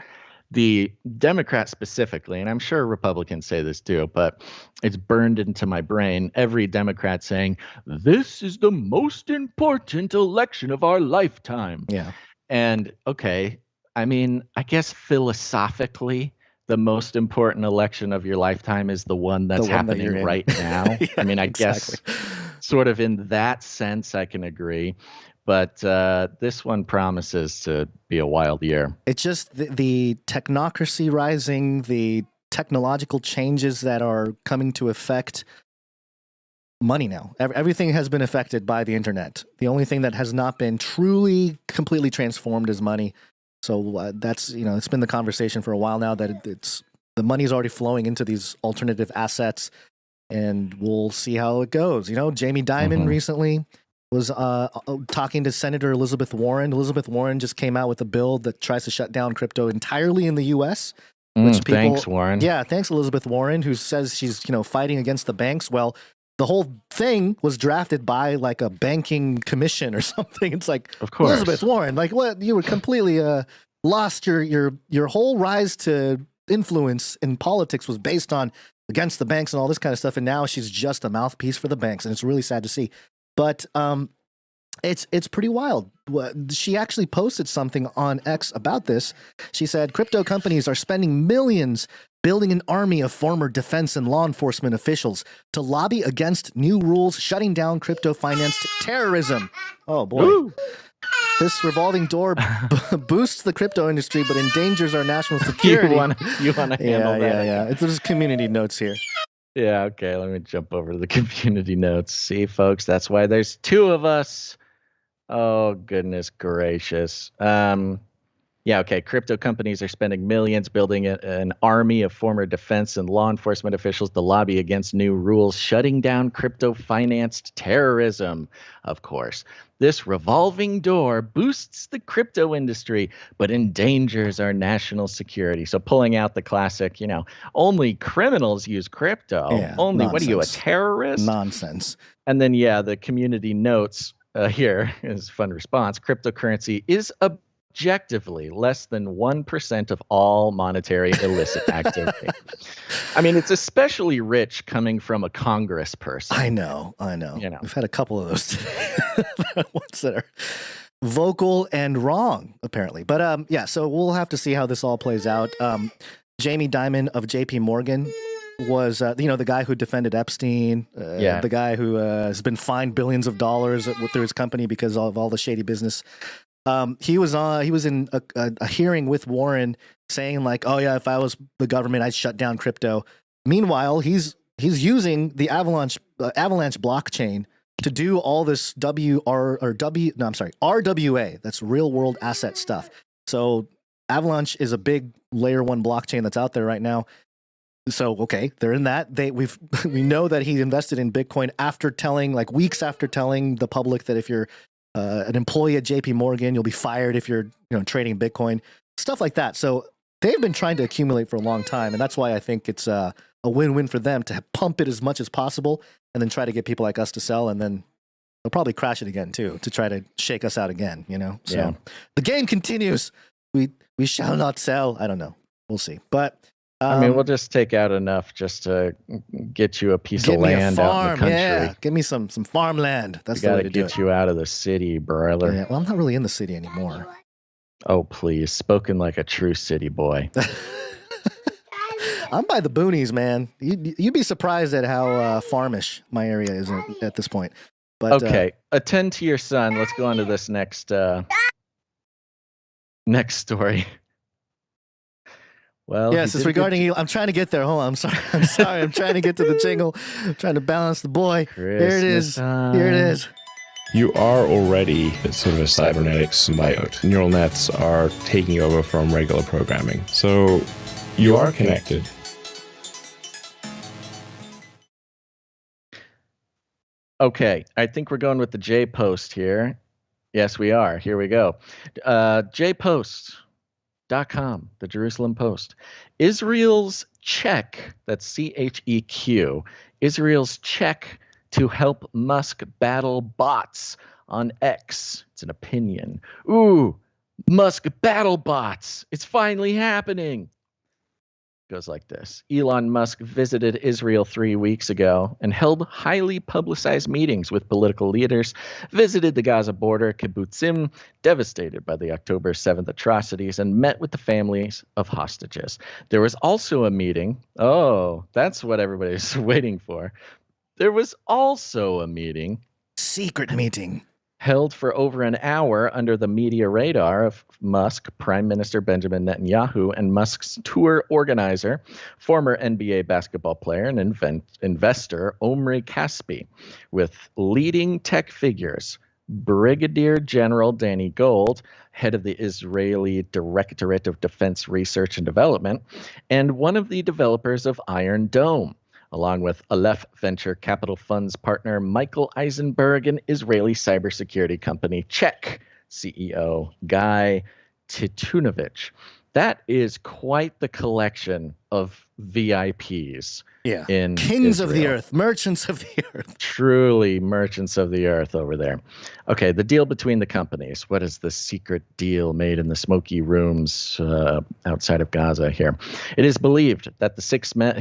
the Democrats specifically, and I'm sure Republicans say this too, but it's burned into my brain. Every Democrat saying, this is the most important election of our lifetime. Yeah. And okay, I mean, I guess philosophically, the most important election of your lifetime is the one that's happening right now. Yeah, I mean, I exactly. guess sort of in that sense, I can agree. But this one promises to be a wild year. It's just the technocracy rising, the technological changes that are coming to affect money now. Everything has been affected by the internet. The only thing that has not been truly, completely transformed is money. So that's, it's been the conversation for a while now that it's the money's already flowing into these alternative assets, and we'll see how it goes. Jamie Dimon recently was talking to Senator Elizabeth Warren. Elizabeth Warren just came out with a bill that tries to shut down crypto entirely in the U.S. Thanks, Warren. Yeah, thanks, Elizabeth Warren, who says she's fighting against the banks. Well, the whole thing was drafted by like a banking commission or something. It's like, of course, Elizabeth Warren, like what? You were completely lost. Your whole rise to influence in politics was based on against the banks and all this kind of stuff. And now she's just a mouthpiece for the banks. And it's really sad to see. But it's pretty wild. She actually posted something on X about this. She said, crypto companies are spending millions building an army of former defense and law enforcement officials to lobby against new rules shutting down crypto-financed terrorism. Oh, boy. Woo. This revolving door boosts the crypto industry, but endangers our national security. You want to handle that? Yeah. There's community notes here. Yeah, okay. Let me jump over to the community notes. See, folks, that's why there's two of us. Oh, goodness gracious. Yeah, okay. Crypto companies are spending millions building an army of former defense and law enforcement officials to lobby against new rules, shutting down crypto-financed terrorism, of course. This revolving door boosts the crypto industry, but endangers our national security. So pulling out the classic, only criminals use crypto. Yeah, only, nonsense. What are you, a terrorist? Nonsense. And then, the community notes here is a fun response. Cryptocurrency is objectively less than 1% of all monetary illicit activity. I mean, it's especially rich coming from a congressperson. I know. We've had a couple of those today. Ones that are vocal and wrong, apparently. But so we'll have to see how this all plays out. Jamie Dimon of JP Morgan was, the guy who defended Epstein, the guy who has been fined billions of dollars through his company because of all the shady business. He was in a hearing with Warren saying like, oh yeah, if I was the government, I'd shut down crypto. Meanwhile, he's using the Avalanche blockchain to do all this RWA. That's real world asset stuff. So Avalanche is a big layer 1 blockchain that's out there right now. So, okay, they're in that. We know that he invested in Bitcoin weeks after telling the public that if you're an employee at JP Morgan, you'll be fired if you're trading Bitcoin, stuff like that. So they've been trying to accumulate for a long time, and that's why I think it's a win-win for them to pump it as much as possible and then try to get people like us to sell, and then they'll probably crash it again too to try to shake us out again. So the game continues. We shall not sell. I don't know. We'll see, but. We'll just take out enough just to get you a piece of land out in the country. Yeah, give me some farmland. That's the way to do it. Get you out of the city, brother. Yeah, well, I'm not really in the city anymore. Oh, please. Spoken like a true city boy. I'm by the boonies, man. You'd be surprised at how farmish my area is at this point. But okay, attend to your son. Let's go on to this next story. Well, yes, it's regarding. I'm trying to get there. Hold on. I'm sorry. I'm trying to get to the jingle. I'm trying to balance the boy. Here it is. Here it is. You are already sort of a cybernetic symbiote. Neural nets are taking over from regular programming. So you are connected. Okay, I think we're going with the J post here. Yes, we are. Here we go. JPost.com, the Jerusalem Post. Israel's CHEQ, that's CHEQ, Israel's CHEQ to help Musk battle bots on X. It's an opinion. Ooh, Musk battle bots. It's finally happening. Goes like this. Elon Musk visited Israel 3 weeks ago and held highly publicized meetings with political leaders, visited the Gaza border, kibbutzim, devastated by the October 7th atrocities, and met with the families of hostages. There was also a meeting. Oh, that's what everybody's waiting for. There was also a meeting. Secret meeting. Held for over an hour under the media radar of Musk, Prime Minister Benjamin Netanyahu, and Musk's tour organizer, former NBA basketball player and investor Omri Caspi, with leading tech figures, Brigadier General Danny Gold, head of the Israeli Directorate of Defense Research and Development, and one of the developers of Iron Dome, along with Aleph Venture Capital Fund's partner Michael Eisenberg and Israeli cybersecurity company CHEQ CEO Guy Titunovich. That is quite the collection of VIPs. Yeah, in kings Israel. Of the earth, merchants of the earth. Truly merchants of the earth over there. Okay, the deal between the companies. What is the secret deal made in the smoky rooms outside of Gaza here? It is believed that the six men,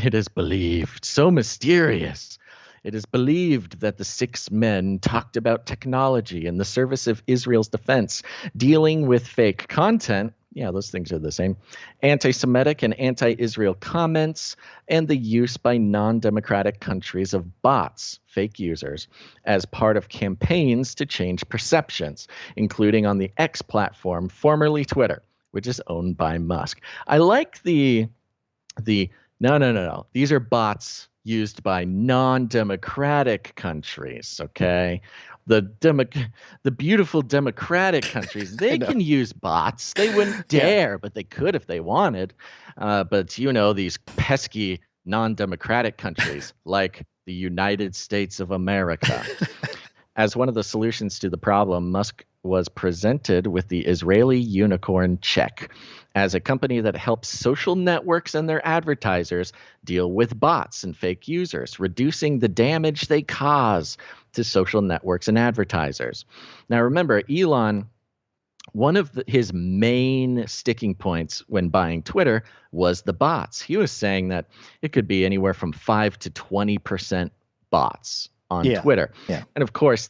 so mysterious. It is believed that the six men talked about technology in the service of Israel's defense, dealing with fake content. Yeah, those things are the same. Anti-Semitic and anti-Israel comments, and the use by non-democratic countries of bots, fake users, as part of campaigns to change perceptions, including on the X platform, formerly Twitter, which is owned by Musk. I like the no. These are bots used by non-democratic countries, okay? The beautiful democratic countries, they can use bots. They wouldn't dare, but they could if they wanted. But these pesky non-democratic countries like the United States of America. As one of the solutions to the problem, Musk was presented with the Israeli unicorn CHEQ as a company that helps social networks and their advertisers deal with bots and fake users, reducing the damage they cause to social networks and advertisers. Now, remember, Elon, one of his main sticking points when buying Twitter was the bots. He was saying that it could be anywhere from 5 to 20% bots on Twitter. Yeah. And of course,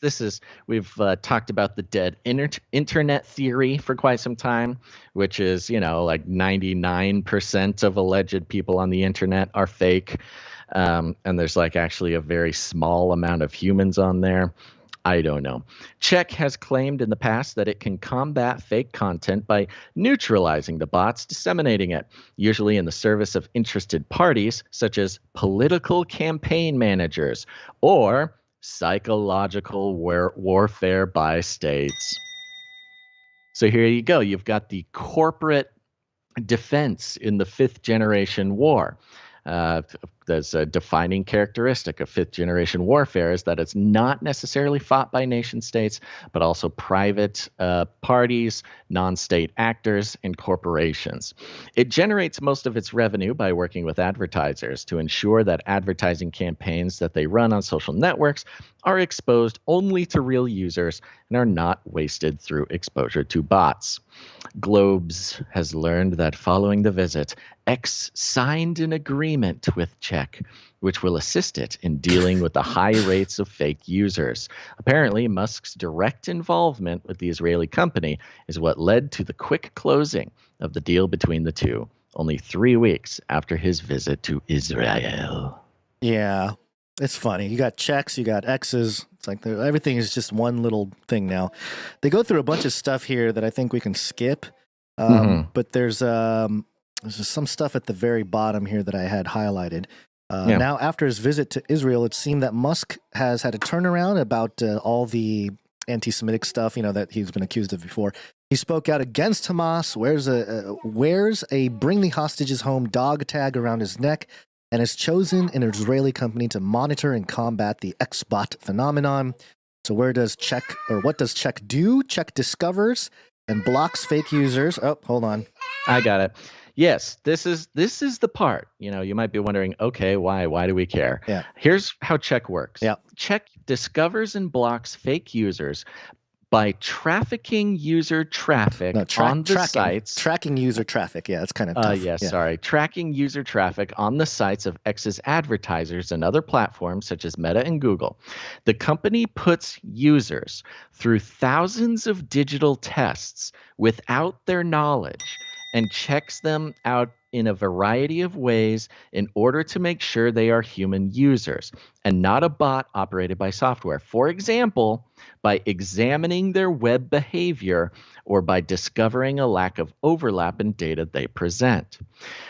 we've talked about the dead internet theory for quite some time, which is, like 99% of alleged people on the internet are fake. And there's like actually a very small amount of humans on there. I don't know. CHEQ has claimed in the past that it can combat fake content by neutralizing the bots disseminating it, usually in the service of interested parties, such as political campaign managers or psychological warfare by states. So here you go. You've got the corporate defense in the fifth generation war. There's a defining characteristic of fifth generation warfare is that it's not necessarily fought by nation states, but also private parties, non-state actors, and corporations. It generates most of its revenue by working with advertisers to ensure that advertising campaigns that they run on social networks are exposed only to real users and are not wasted through exposure to bots. Globes has learned that following the visit, X signed an agreement with CHEQ, which will assist it in dealing with the high rates of fake users. Apparently, Musk's direct involvement with the Israeli company is what led to the quick closing of the deal between the two, only 3 weeks after his visit to Israel. Yeah, it's funny. You got checks, you got X's. It's like everything is just one little thing now. They go through a bunch of stuff here that I think we can skip. But there's just some stuff at the very bottom here that I had highlighted. Now, after his visit to Israel, it seemed that Musk has had a turnaround about all the anti-Semitic stuff, that he's been accused of before. He spoke out against Hamas, wears a bring the hostages home dog tag around his neck, and has chosen an Israeli company to monitor and combat the X-bot phenomenon. So what does CHEQ do? CHEQ discovers and blocks fake users. Oh, hold on. I got it. Yes, this is the part. You might be wondering, okay, why? Why do we care? Yeah. Here's how CHEQ works. Yeah. CHEQ discovers and blocks fake users by trafficking user traffic on the sites. Tracking user traffic. Yeah, it's kind of tough. Sorry. Tracking user traffic on the sites of X's advertisers and other platforms such as Meta and Google. The company puts users through thousands of digital tests without their knowledge and checks them out in a variety of ways in order to make sure they are human users and not a bot operated by software. For example, by examining their web behavior or by discovering a lack of overlap in data they present.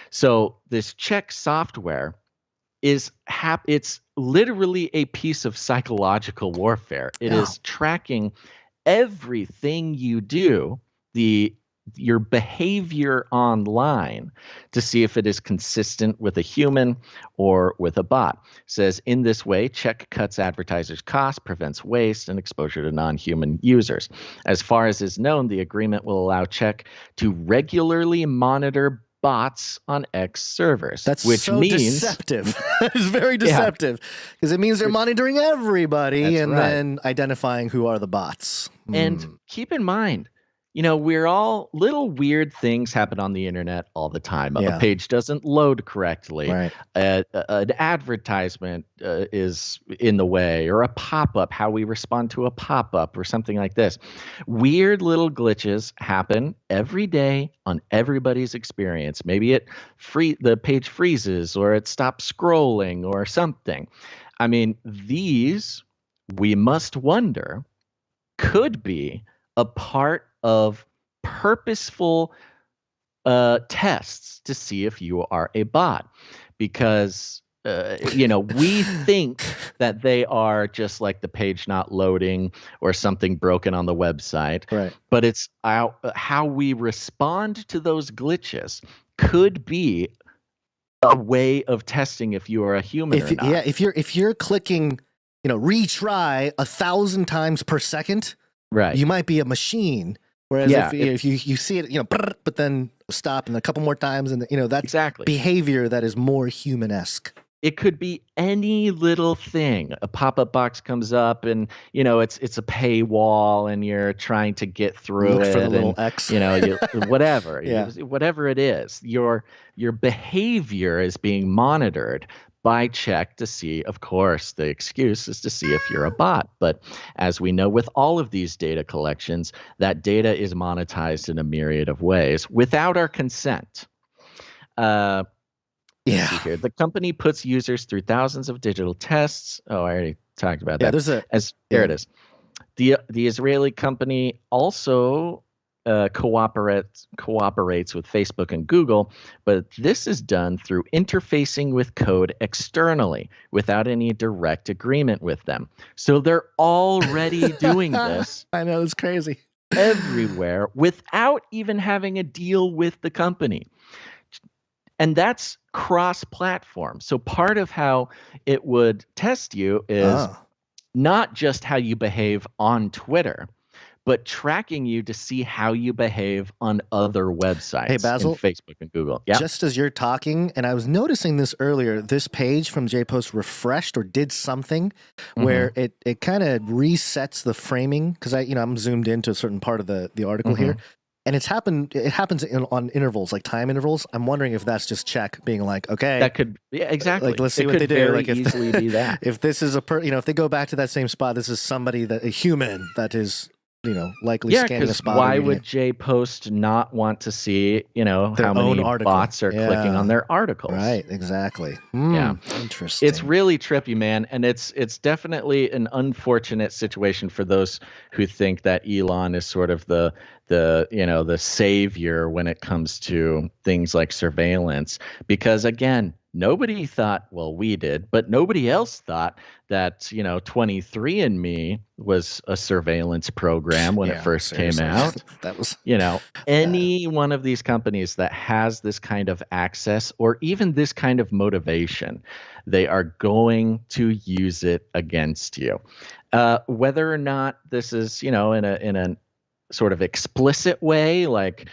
So this CHEQ software it's literally a piece of psychological warfare. It is tracking everything you do, your behavior online, to see if it is consistent with a human or with a bot. It says, in this way, CHEQ cuts advertisers' costs, prevents waste, and exposure to non-human users. As far as is known, the agreement will allow CHEQ to regularly monitor bots on X servers. Which means deceptive. It's very deceptive because it means they're monitoring everybody then identifying who are the bots. And keep in mind, we're all little weird things happen on the internet all the time. A page doesn't load correctly. Right. An advertisement is in the way, or a pop-up, how we respond to a pop-up or something like this. Weird little glitches happen every day on everybody's experience. Maybe the page freezes or it stops scrolling or something. I mean, these, we must wonder, could be a part of purposeful tests to see if you are a bot, because we think that they are just like the page not loading or something broken on the website. Right. But it's how we respond to those glitches could be a way of testing if you are a human or not. Yeah, if you're clicking, retry 1,000 times per second, right, you might be a machine. Whereas if you see it, but then stop and a couple more times, and that's exactly behavior that is more human-esque. It could be any little thing. A pop-up box comes up, and it's a paywall, and you're trying to get through Look it. For the little and, X. Whatever. Yeah. Whatever it is, your behavior is being monitored by CHEQ to see. Of course, the excuse is to see if you're a bot. But as we know, with all of these data collections, that data is monetized in a myriad of ways without our consent. Yeah. Here. The company puts users through thousands of digital tests. Oh, I already talked about that. There it is. The Israeli company also cooperates with Facebook and Google, but this is done through interfacing with code externally without any direct agreement with them. So they're already doing this. I know, it's crazy. Everywhere without even having a deal with the company. And that's cross-platform. So part of how it would test you is not just how you behave on Twitter, but tracking you to see how you behave on other websites. Hey, Basil, in Facebook and Google. Yeah. Just as you're talking, and I was noticing this earlier, this page from JPost refreshed or did something where it kind of resets the framing, because I'm zoomed into a certain part of the article here. And it happens on intervals, like time intervals. I'm wondering if that's just CHEQ being like, okay, that could, exactly. Like, let's see what they do. Very like, if easily be that. If this is if they go back to that same spot, this is somebody a human that is, likely scanning a spot. Why would JPost not want to see, how many bots are clicking on their articles? Right, exactly. Yeah, interesting. It's really trippy, man, and it's definitely an unfortunate situation for those who think that Elon is sort of the savior when it comes to things like surveillance, because again, nobody thought, well, we did, but nobody else thought that 23andMe was a surveillance program when it first came out. That was any one of these companies that has this kind of access or even this kind of motivation, they are going to use it against you, whether or not this is in a sort of explicit way, like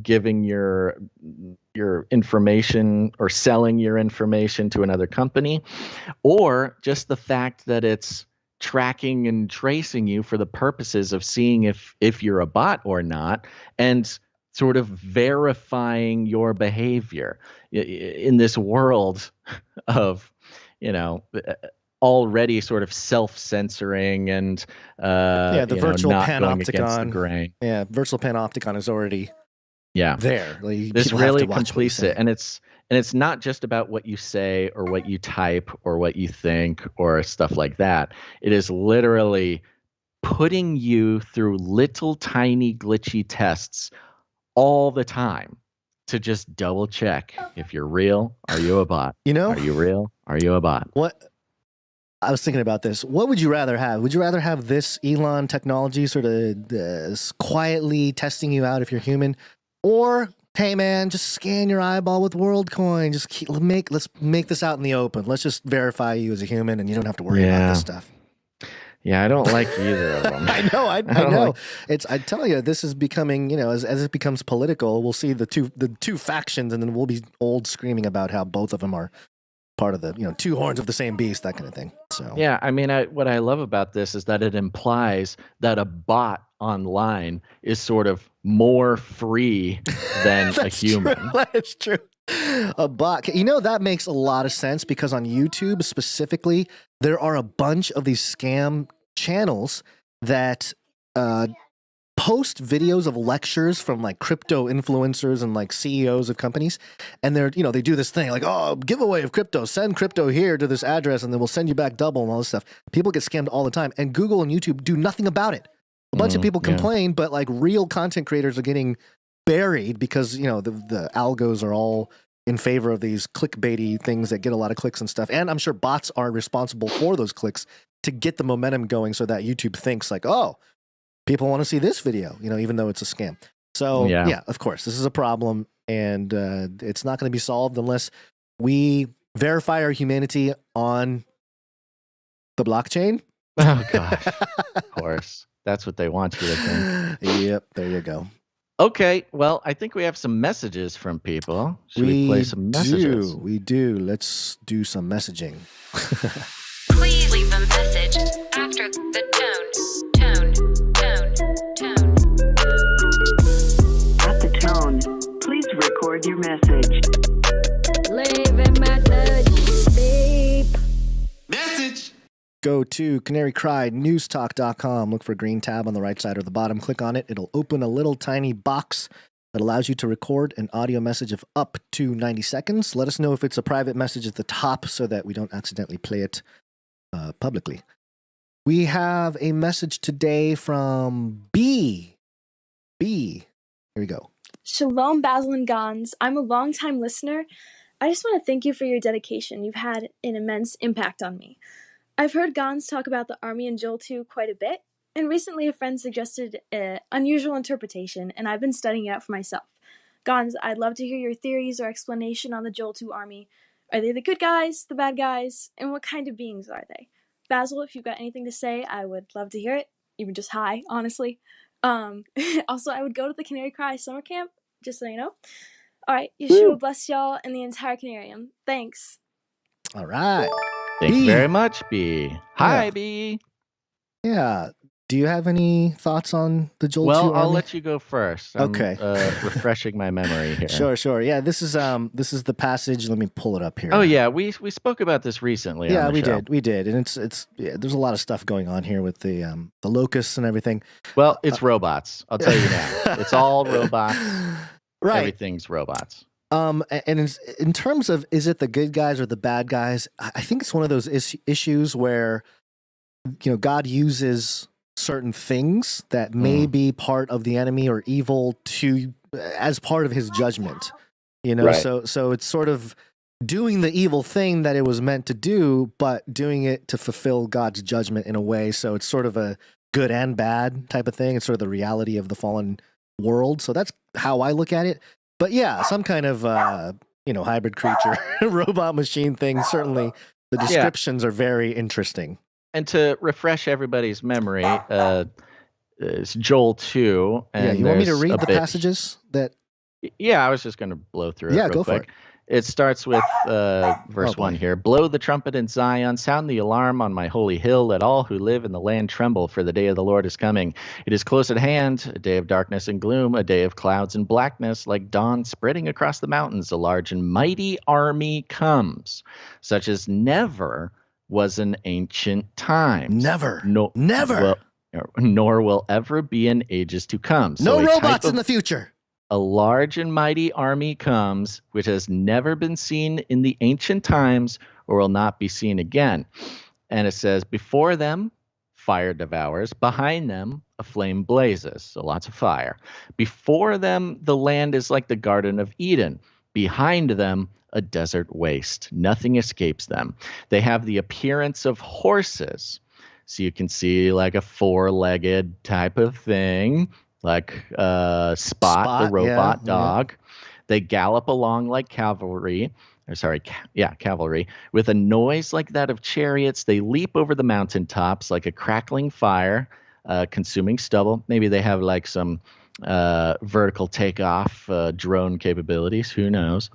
giving your information or selling your information to another company, or just the fact that it's tracking and tracing you for the purposes of seeing if you're a bot or not, and sort of verifying your behavior in this world of already sort of self-censoring and the virtual panopticon. Yeah, virtual panopticon is already there. Like, this really completes it, and it's not just about what you say or what you type or what you think or stuff like that. It is literally putting you through little tiny glitchy tests all the time to just double check if you're real. Are you a bot? Are you real? Are you a bot? What? I was thinking about this. What would you rather have? Would you rather have this Elon technology sort of quietly testing you out if you're human, or hey man, just scan your eyeball with WorldCoin. Just let's make this out in the open. Let's just verify you as a human, and you don't have to worry about this stuff. Yeah, I don't like either of them. I know. I tell you, this is becoming, as it becomes political, we'll see the two factions, and then we'll be old screaming about how both of them are part of the, two horns of the same beast, that kind of thing. So yeah, I mean, what I love about this is that it implies that a bot online is sort of more free than a human. That's true. A bot, that makes a lot of sense, because on YouTube specifically, there are a bunch of these scam channels that post videos of lectures from like crypto influencers and like CEOs of companies, and they're they do this thing like, oh, giveaway of crypto, send crypto here to this address and then we'll send you back double and all this stuff. People get scammed all the time, and Google and YouTube do nothing about it. A bunch of people complain, but like real content creators are getting buried because the algos are all in favor of these clickbaity things that get a lot of clicks and stuff. And I'm sure bots are responsible for those clicks to get the momentum going so that YouTube thinks like, oh, people want to see this video, even though it's a scam. So yeah, of course, this is a problem, and it's not going to be solved unless we verify our humanity on the blockchain. Oh gosh, of course, that's what they want you to think. Yep, there you go. Okay, well, I think we have some messages from people. Should we play some messages? We do. Let's do some messaging. Please leave a message after the tone. At the tone, please record your message. Leave a message. Beep. Message. Go to canarycry.newstalk.com. Look for a green tab on the right side or the bottom. Click on it. It'll open a little tiny box that allows you to record an audio message of up to 90 seconds. Let us know if it's a private message at the top so that we don't accidentally play it publicly. We have a message today from B. Here we go. Shalom, Basil and Gons. I'm a longtime listener. I just want to thank you for your dedication. You've had an immense impact on me. I've heard Gons talk about the Army and Joel 2 quite a bit, and recently a friend suggested an unusual interpretation, and I've been studying it out for myself. Gons, I'd love to hear your theories or explanation on the Joel 2 Army. Are they the good guys, the bad guys, and what kind of beings are they? Basil, if you've got anything to say, I would love to hear it, even just hi, honestly. Also, I would go to the Canary Cry summer camp, just so you know. All right, Yeshua bless y'all and the entire Canarium. Thanks. All right. Thank you very much, B. Hi, B. Yeah. Do you have any thoughts on the Joel 2 Well, Army? I'll let you go first. I'm, Okay. Refreshing my memory here. Sure. Yeah, this is the passage. Let me pull it up here. Oh yeah, we spoke about this recently. Yeah, on the show. we did, and it's there's a lot of stuff going on here with the locusts and everything. Well, it's robots. I'll tell you now. It's all robots. Right. Everything's robots. And in terms of is it the good guys or the bad guys, I think it's one of those issues where God uses certain things that may be part of the enemy or evil as part of his judgment. Right. So it's sort of doing the evil thing that it was meant to do, but doing it to fulfill God's judgment in a way. So it's sort of a good and bad type of thing. It's sort of the reality of the fallen world. So that's how I look at it. But yeah, some kind of hybrid creature, robot machine thing. Certainly, the descriptions are very interesting. And to refresh everybody's memory, it's Joel 2. And you want me to there's read a the bit- passages that? Yeah, I was just going to blow through it Yeah, real go for quick. It starts with verse 1 here. Blow the trumpet in Zion, sound the alarm on my holy hill. Let all who live in the land tremble, for the day of the Lord is coming. It is close at hand, a day of darkness and gloom, a day of clouds and blackness, like dawn spreading across the mountains. A large and mighty army comes, such as never was in ancient times. Never. Never. Nor will ever be in ages to come. No a robots type of- in the future. A large and mighty army comes, which has never been seen in the ancient times or will not be seen again. And it says, before them, fire devours. Behind them, a flame blazes. So lots of fire. Before them, the land is like the Garden of Eden. Behind them, a desert waste. Nothing escapes them. They have the appearance of horses. So you can see like a four-legged type of thing. Like Spot, the robot dog. Yeah. They gallop along like cavalry. Cavalry. With a noise like that of chariots, they leap over the mountaintops like a crackling fire, consuming stubble. Maybe they have like some vertical takeoff drone capabilities. Who knows?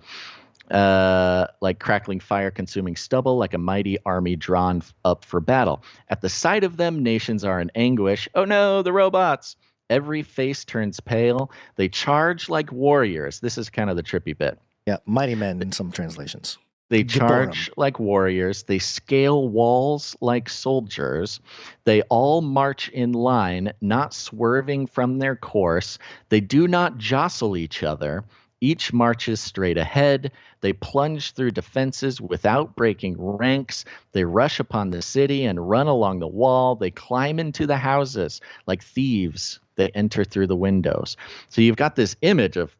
Like crackling fire, consuming stubble, like a mighty army drawn up for battle. At the sight of them, nations are in anguish. Oh no, the robots! Every face turns pale. They charge like warriors. This is kind of the trippy bit. Yeah, mighty men in some translations. They charge like warriors. They scale walls like soldiers. They all march in line, not swerving from their course. They do not jostle each other. Each marches straight ahead. They plunge through defenses without breaking ranks. They rush upon the city and run along the wall. They climb into the houses like thieves. They enter through the windows. So you've got this image of,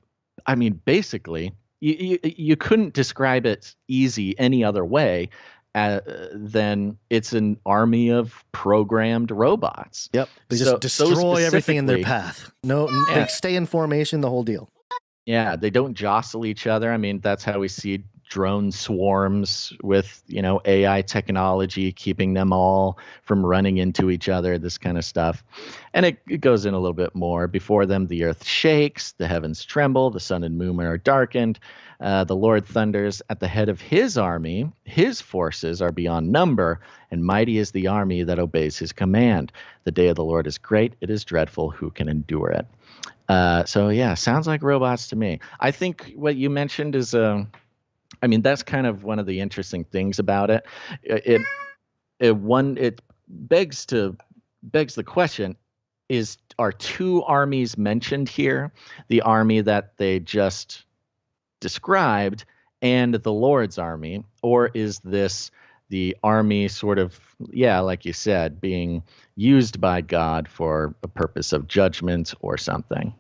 basically you couldn't describe it easy any other way than it's an army of programmed robots. Yep. They just destroy everything in their path. No, Yeah. they stay in formation, the whole deal. Yeah, they don't jostle each other. I mean, that's how we see drone swarms with, AI technology, keeping them all from running into each other, this kind of stuff. And it goes in a little bit more. Before them, the earth shakes, the heavens tremble, the sun and moon are darkened. The Lord thunders at the head of his army. His forces are beyond number, and mighty is the army that obeys his command. The day of the Lord is great. It is dreadful. Who can endure it? So yeah, sounds like robots to me. I think what you mentioned is, that's kind of one of the interesting things about it. It begs the question: are two armies mentioned here? The army that they just described and the Lord's army, or is this the army sort of, like you said, being used by God for a purpose of judgment or something?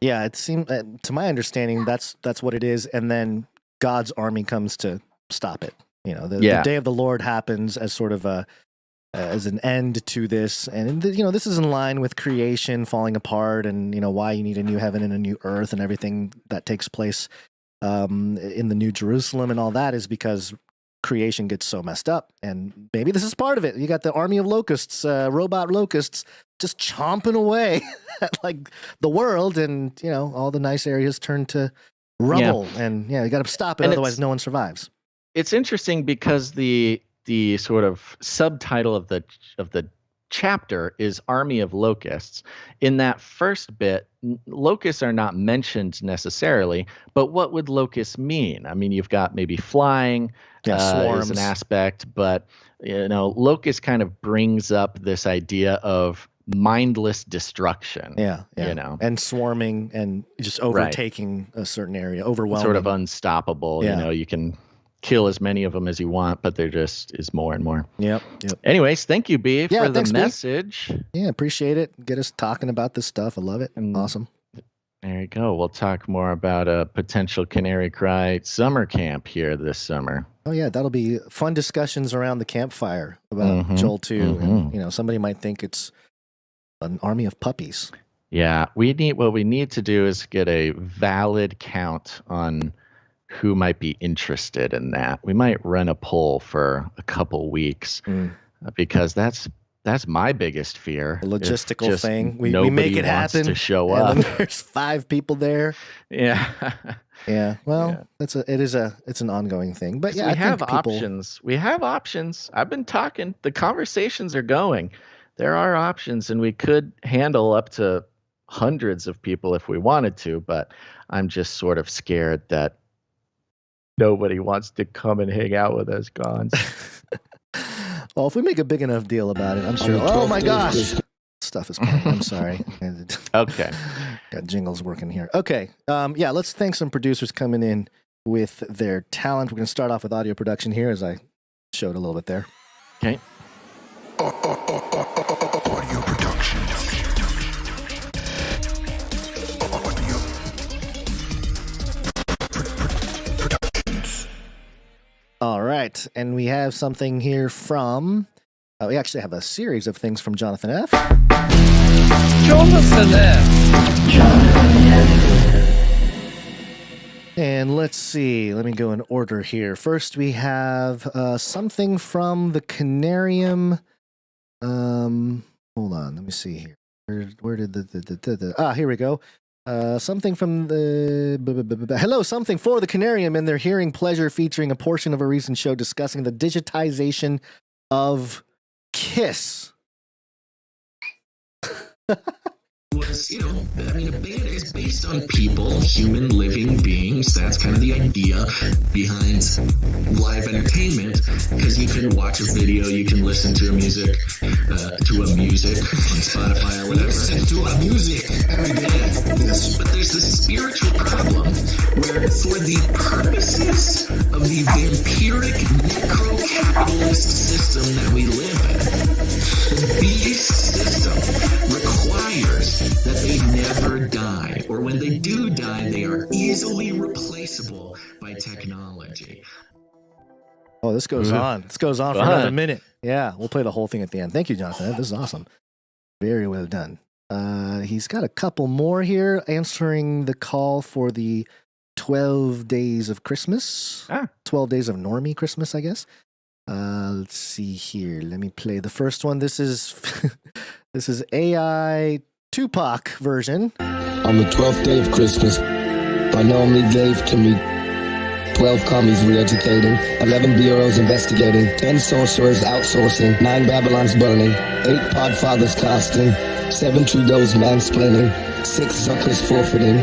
Yeah, it seemed, to my understanding, that's what it is, and then God's army comes to stop it. The day of the Lord happens as sort of as an end to this, and this is in line with creation falling apart, and why you need a new heaven and a new earth, and everything that takes place in the New Jerusalem and all that is because creation gets so messed up, and maybe this is part of it. You got the army of locusts, robot locusts, just chomping away at like the world, and all the nice areas turn to rubble, and you got to stop it, and otherwise no one survives. It's interesting because the sort of subtitle of the chapter is Army of Locusts. In that first bit, locusts are not mentioned necessarily, but what would locusts mean? I mean, you've got maybe flying is an aspect, but locust kind of brings up this idea of mindless destruction. And swarming and just overtaking a certain area, overwhelming, sort of unstoppable. You can kill as many of them as you want, but there just is more and more. Yep. Anyways, thank you, B, for the thanks, message. B. Yeah, appreciate it. Get us talking about this stuff. I love it. Awesome. There you go. We'll talk more about a potential Canary Cry summer camp here this summer. Oh yeah, that'll be fun discussions around the campfire about Joel 2. And, somebody might think it's an army of puppies. Yeah, what we need to do is get a valid count on who might be interested in that. We might run a poll for a couple weeks because that's my biggest fear. A logistical thing. We make it happen to show up. And then there's 5 people there. Yeah. Yeah. Well, it's an ongoing thing. But yeah, we have options. We have options. I've been talking. The conversations are going. There are options, and we could handle up to hundreds of people if we wanted to, but I'm just sort of scared that nobody wants to come and hang out with us, Gons. Well, if we make a big enough deal about it, I'm sure. Oh my gosh. Stuff is playing. I'm sorry. Okay. Got jingles working here. Okay. Let's thank some producers coming in with their talent. We're going to start off with audio production here, as I showed a little bit there. Okay. Audio production. All right, and we have something here from. We actually have a series of things from Jonathan F. And let's see. Let me go in order here. First, we have something from the Canarium. Hold on. Let me see here. Where did the here we go. Something from the hello, something for the Canarium and their hearing pleasure, featuring a portion of a recent show discussing the digitization of KISS. Was, a beta is based on people, human living beings. That's kind of the idea behind live entertainment, because you can watch a video, you can listen to a music on Spotify or whatever. Listen to a music every day. Yes. But there's this spiritual problem where, for the purposes of the vampiric necro-capitalist system that we live in, the beast system requires that they never die, or when they do die, they are easily replaceable. replaceable by technology. Oh, this goes on. This goes on for another minute. Yeah, we'll play the whole thing at the end. Thank you, Jonathan. This is awesome. Very well done. He's got a couple more here answering the call for the 12 days of Christmas. 12 days of normie Christmas, I guess. Let's see here. Let me play the first one. This is this is AI Tupac version. On the 12th day of Christmas, my normie gave to me 12 commies re-educating, 11 bureaus investigating, 10 sorcerers outsourcing, 9 Babylons burning, 8 podfathers casting, 7 Trudeau's mansplaining, 6 suckers forfeiting,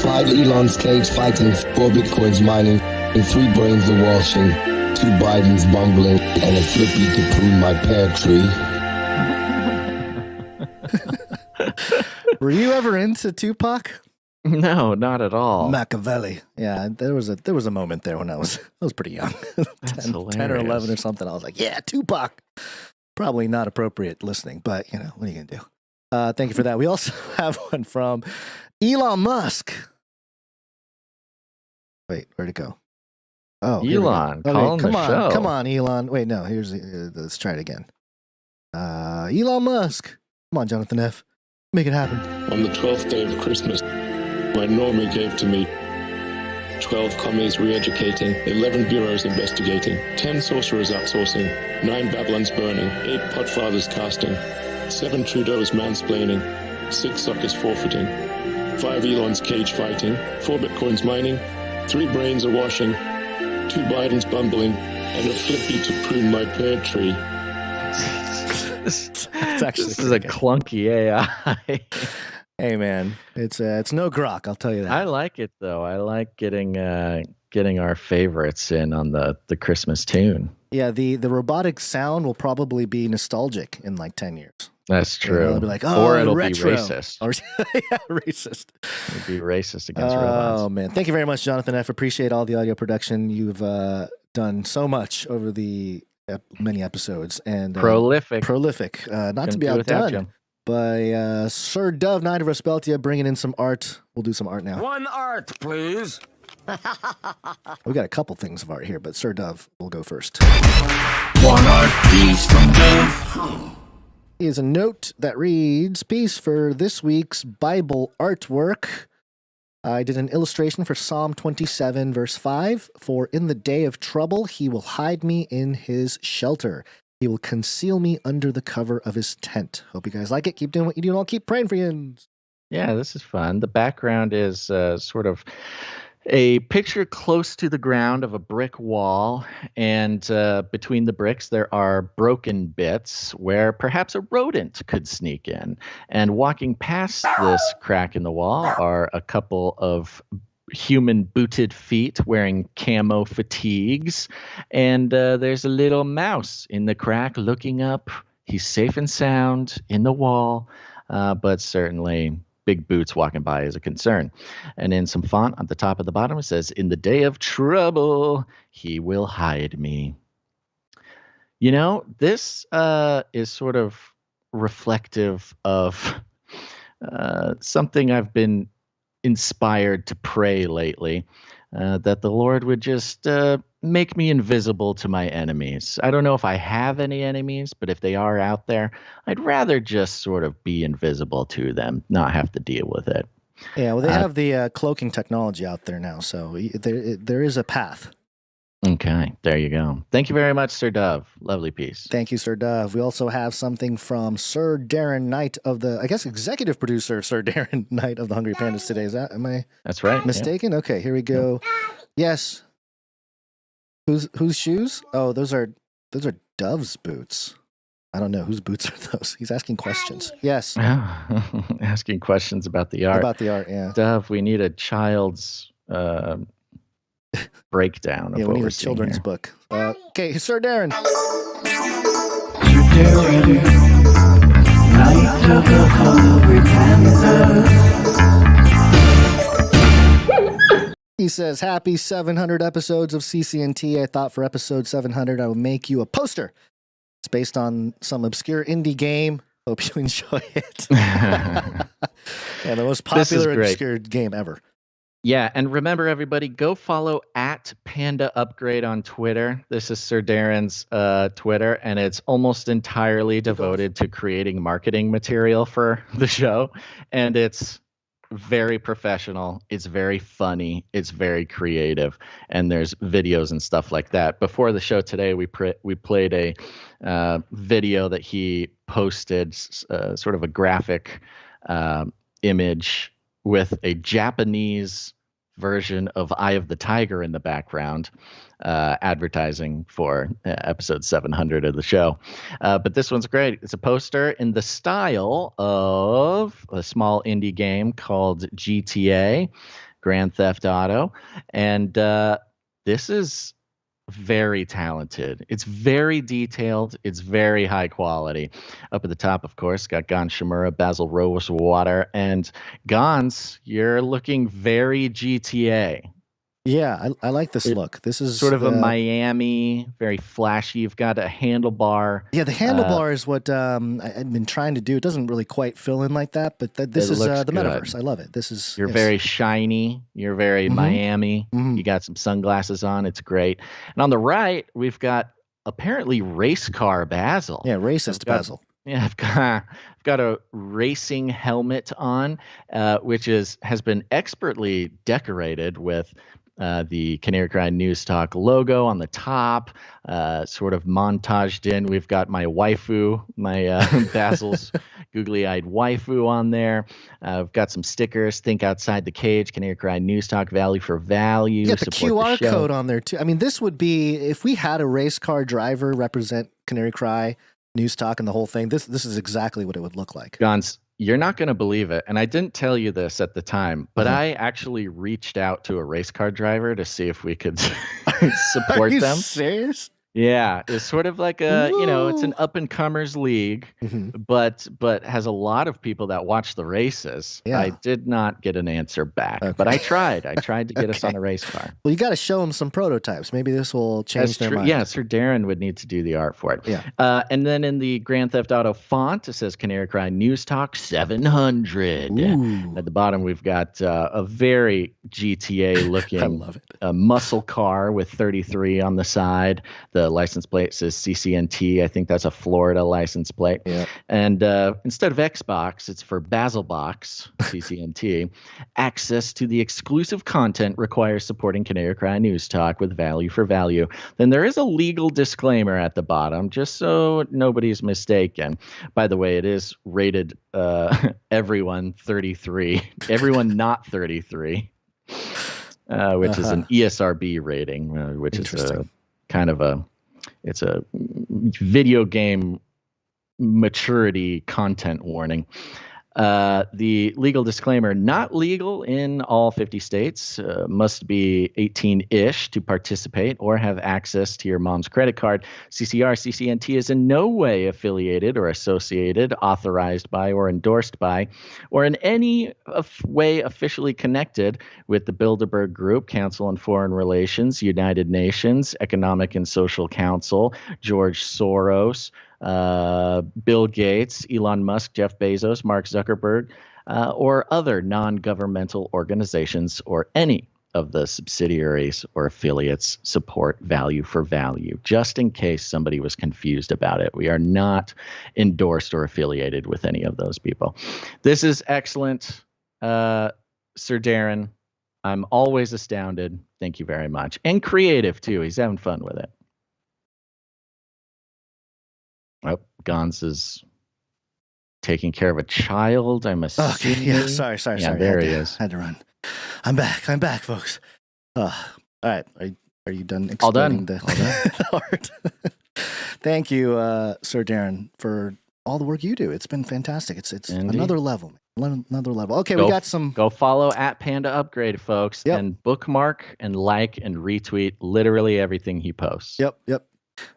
5 Elon's cage fighting, 4 Bitcoins mining, and 3 brains a washing, 2 Bidens bumbling, and a flippy to prune my pear tree. Were you ever into Tupac? No, not at all. Machiavelli. Yeah, there was a moment there when I was pretty young. 10 or 11 or something. I was like, yeah, Tupac. Probably not appropriate listening, but you know, what are you going to do? Thank you for that. We also have one from Elon Musk. Wait, where'd it go? Oh, Elon, calling come the on, show. come on, Elon. Wait, no, let's try it again. Elon Musk. Come on, Jonathan F. Make it happen. On the 12th day of Christmas, my normie gave to me 12 commies re-educating, 11 bureaus investigating, 10 sorcerers outsourcing, 9 Babylons burning, 8 podfathers casting, 7 Trudeau's mansplaining, 6 suckers forfeiting, 5 Elon's cage fighting, 4 Bitcoins mining, 3 brains a washing, 2 Bidens bumbling, and a flippy to prune my pear tree. This is a clunky AI. Hey man, it's no grok, I'll tell you that. I like it though. I like getting our favorites in on the Christmas tune. Yeah, the robotic sound will probably be nostalgic in like 10 years. That's true. It'll be like, oh, or it'll retro. be racist. Or, yeah, racist. It'll be racist against robots. Oh man, thank you very much, Jonathan F. Appreciate all the audio production. You've done so much over the many episodes and prolific. Not to be outdone by Sir Dove Knight of Respeltia bringing in some art. We'll do some art now. One art, please. We got a couple things of art here, but Sir Dove will go first. One art piece from Dove. Is a note that reads, "Piece for this week's Bible artwork. I did an illustration for Psalm 27, verse 5. For in the day of trouble, he will hide me in his shelter. He will conceal me under the cover of his tent." Hope you guys like it. Keep doing what you do, and I'll keep praying for you. Yeah, this is fun. The background is sort of a picture close to the ground of a brick wall, and between the bricks there are broken bits where perhaps a rodent could sneak in. And walking past this crack in the wall are a couple of human booted feet wearing camo fatigues, and there's a little mouse in the crack looking up. He's safe and sound in the wall, but certainly big boots walking by is a concern. And in some font at the top of the bottom, it says, "In the day of trouble, he will hide me." You know, this is sort of reflective of something I've been inspired to pray lately, that the Lord would just make me invisible to my enemies. I don't know if I have any enemies, but if they are out there, I'd rather just sort of be invisible to them, not have to deal with it. Yeah, well, they have the cloaking technology out there now, so there is a path. Okay, there you go. Thank you very much, Sir Dove. Lovely piece. Thank you, Sir Dove. We also have something from Sir Darren Knight of the, I guess, executive producer, Sir Darren Knight of the Hungry Pandas today. Am I That's right. mistaken? Yeah. Okay, here we go. Yes. Whose shoes? Oh, those are Dove's boots. I don't know whose boots are those. He's asking questions. Yes. Asking questions about the art. About the art, yeah. Dove, we need a child's breakdown of yeah, what we need we're a children's here. book. Okay, Sir Darren. Night of the Hungry Panda. He says, happy 700 episodes of CCNT. I thought for episode 700, I would make you a poster. It's based on some obscure indie game. Hope you enjoy it. Yeah, the most popular obscure game ever. Yeah, and remember, everybody, go follow at Panda Upgrade on Twitter. This is Sir Darren's Twitter, and it's almost entirely devoted to creating marketing material for the show. And it's very professional. It's very funny. It's very creative. And there's videos and stuff like that. Before the show today, we played a video that he posted, sort of a graphic image with a Japanese version of Eye of the Tiger in the background, advertising for episode 700 of the show. But this one's great. It's a poster in the style of a small indie game called GTA, Grand Theft Auto. And this is very talented. It's very detailed. It's very high quality. Up at the top, of course, got Gon Shimura, Basil Rosewater, and Gons, you're looking very GTA. Yeah, I like this look. This is sort of a Miami, very flashy. You've got a handlebar. Yeah, the handlebar is what I've been trying to do. It doesn't really quite fill in like that, but this is the metaverse. I love it. This is You're very shiny. You're very Miami. You got some sunglasses on. It's great. And on the right, we've got apparently race car Basil. Yeah, racist Basil. Yeah, I've got a racing helmet on, which has been expertly decorated with the Canary Cry News Talk logo on the top, sort of montaged in. We've got my waifu, my Basil's googly-eyed waifu on there. We've got some stickers. Think outside the cage. Canary Cry News Talk. Value for value. You got the QR code on there too. I mean, this would be if we had a race car driver represent Canary Cry News Talk and the whole thing. This is exactly what it would look like. Gons, you're not going to believe it. And I didn't tell you this at the time, but I actually reached out to a race car driver to see if we could support them. Are you serious? Yeah, it's sort of like it's an up-and-comers league, but has a lot of people that watch the races. Yeah. I did not get an answer back, but I tried. I tried to get us on a race car. Well, you got to show them some prototypes. Maybe this will change their mind. Yeah, Sir Darren would need to do the art for it. Yeah. And then in the Grand Theft Auto font, it says Canary Cry News Talk 700. Ooh. At the bottom, we've got a very GTA-looking I love it. muscle car with 33 on the side. The license plate says CCNT. I think that's a Florida license plate. Yeah. And instead of Xbox, it's for Basilbox, CCNT. Access to the exclusive content requires supporting Canary Cry News Talk with value for value. Then there is a legal disclaimer at the bottom, just so nobody's mistaken. By the way, it is rated everyone 33. Everyone not 33. Which is an ESRB rating, which is a kind of it's a video game maturity content warning. The legal disclaimer, not legal in all 50 states, must be 18-ish to participate or have access to your mom's credit card. CCNT is in no way affiliated or associated, authorized by, or endorsed by, or in any way officially connected with the Bilderberg Group, Council on Foreign Relations, United Nations, Economic and Social Council, George Soros, Bill Gates, Elon Musk, Jeff Bezos, Mark Zuckerberg, or other non-governmental organizations or any of the subsidiaries or affiliates support value for value, just in case somebody was confused about it. We are not endorsed or affiliated with any of those people. This is excellent, Sir Darren. I'm always astounded. Thank you very much. And creative, too. He's having fun with it. Oh, Gons is taking care of a child, I'm assuming. Okay, yeah, sorry. Yeah, there he is. Had to run. I'm back, folks. All right, are you done All done. the art? Thank you, Sir Darren, for all the work you do. It's been fantastic. It's Indeed. another level. Another level. Okay, we got some. Go follow at Panda Upgrade, folks, and bookmark and like and retweet literally everything he posts. Yep.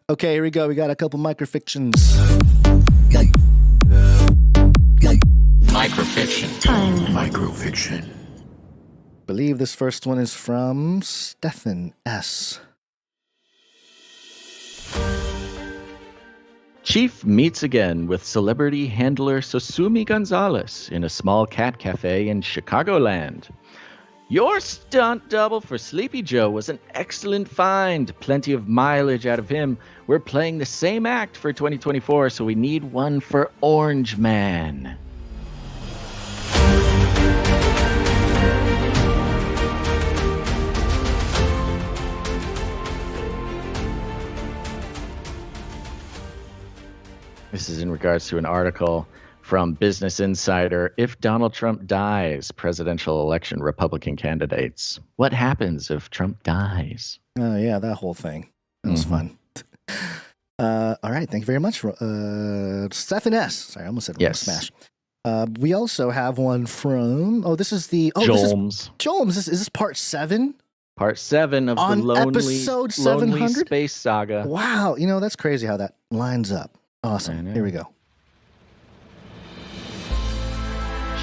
Okay, here we go. We got a couple microfictions. Microfiction. Microfiction. Believe this first one is from Stefan S. Chief meets again with celebrity handler Susumi Gonzalez in a small cat cafe in Chicagoland. Your stunt double for Sleepy Joe was an excellent find. Plenty of mileage out of him. We're playing the same act for 2024, so we need one for Orange Man. This is in regards to an article from Business Insider. If Donald Trump dies, presidential election Republican candidates. What happens if Trump dies? Oh, yeah, that whole thing. That was fun. All right, thank you very much. Stephen S. Sorry, I almost said Smash. We also have one from, this is the... Jolms. Jolms, is this part 7? Part 7 of On the lonely episode 700? space saga. Wow, that's crazy how that lines up. Awesome. Here we go.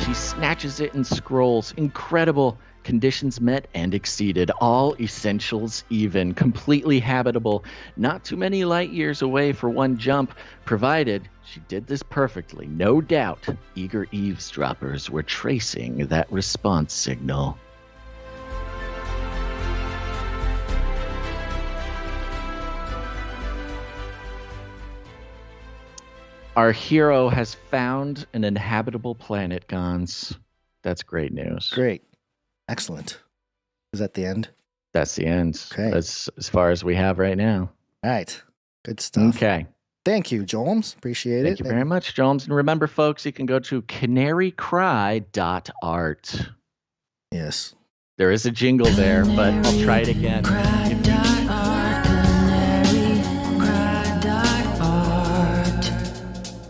She snatches it and scrolls. Incredible. Conditions met and exceeded. All essentials even. Completely habitable. Not too many light years away for one jump. Provided she did this perfectly. No doubt, eager eavesdroppers were tracing that response signal. Our hero has found an inhabitable planet, Gons. That's great news. Great. Excellent. Is that the end? That's the end. Okay. That's as far as we have right now. All right. Good stuff. Okay. Thank you, Jolms. Appreciate it. Thank you very much, Jolms. And remember, folks, you can go to canarycry.art. Yes. There is a jingle there, but I'll try it again.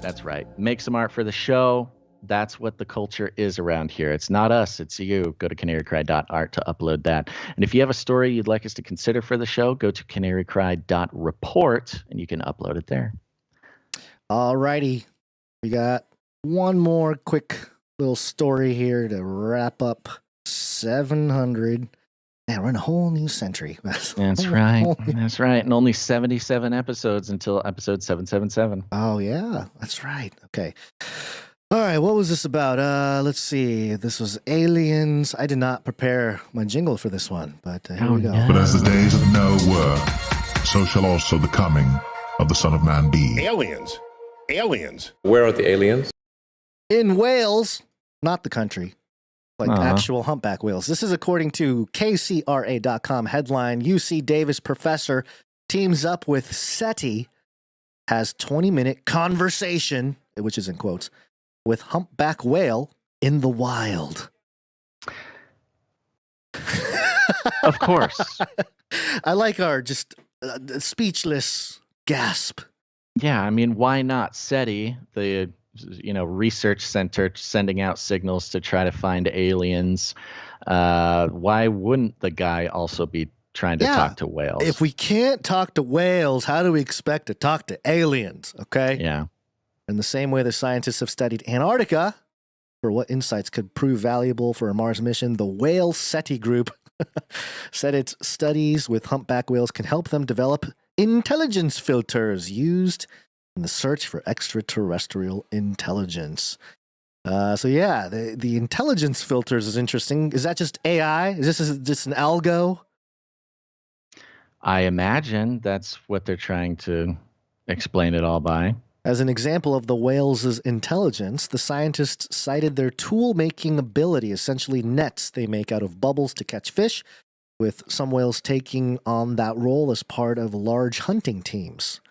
That's right. Make some art for the show. That's what the culture is around here. It's not us, it's you. Go to canarycry.art to upload that. And if you have a story you'd like us to consider for the show, go to canarycry.report and you can upload it there. All righty. We got one more quick little story here to wrap up 700. Man, we're in a whole new century. That's right. That's right. And only 77 episodes until episode 777. Oh, yeah. That's right. Okay. All right. What was this about? Let's see. This was aliens. I did not prepare my jingle for this one, but here we go. No. But as the days of Noah were, so shall also the coming of the Son of Man be. Aliens. Aliens. Where are the aliens? In Wales, not the country. Like actual humpback whales. This is according to KCRA.com headline. UC Davis professor teams up with SETI, has 20-minute conversation, which is in quotes, with humpback whale in the wild. Of course. I like our just speechless gasp. Yeah, I mean, why not? SETI, the research center sending out signals to try to find aliens. Why wouldn't the guy also be trying to talk to whales? If we can't talk to whales, how do we expect to talk to aliens? Okay. Yeah. In the same way the scientists have studied Antarctica for what insights could prove valuable for a Mars mission, the Whale SETI group said its studies with humpback whales can help them develop intelligence filters used in the search for extraterrestrial intelligence. The intelligence filters is interesting. Is that just AI? Is this just an algo? I imagine that's what they're trying to explain it all by. As an example of the whales' intelligence, the scientists cited their tool-making ability, essentially nets they make out of bubbles to catch fish, with some whales taking on that role as part of large hunting teams.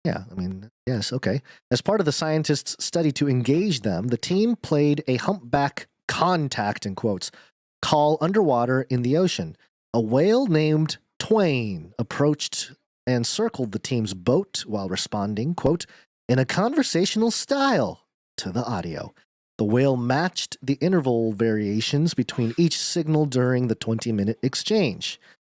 Yeah, I mean, yes, okay. As part of the scientists' study to engage them, the team played a humpback contact, in quotes, call underwater in the ocean. A whale named Twain approached and circled the team's boat while responding, quote, in a conversational style to the audio. The whale matched the interval variations between each signal during the 20-minute exchange.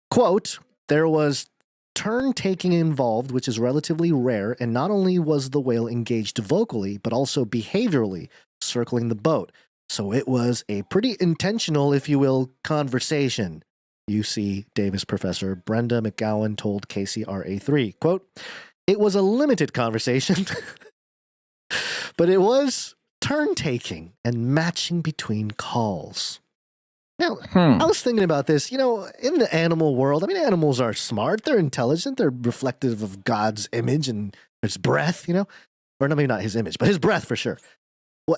Quote, there was turn-taking involved, which is relatively rare, and not only was the whale engaged vocally, but also behaviorally, circling the boat. So it was a pretty intentional, if you will, conversation, UC Davis professor Brenda McGowan told KCRA3. Quote, it was a limited conversation, but it was turn-taking and matching between calls. Now, I was thinking about this, in the animal world, I mean, animals are smart, they're intelligent, they're reflective of God's image and his breath, or no, maybe not his image, but his breath for sure. Well,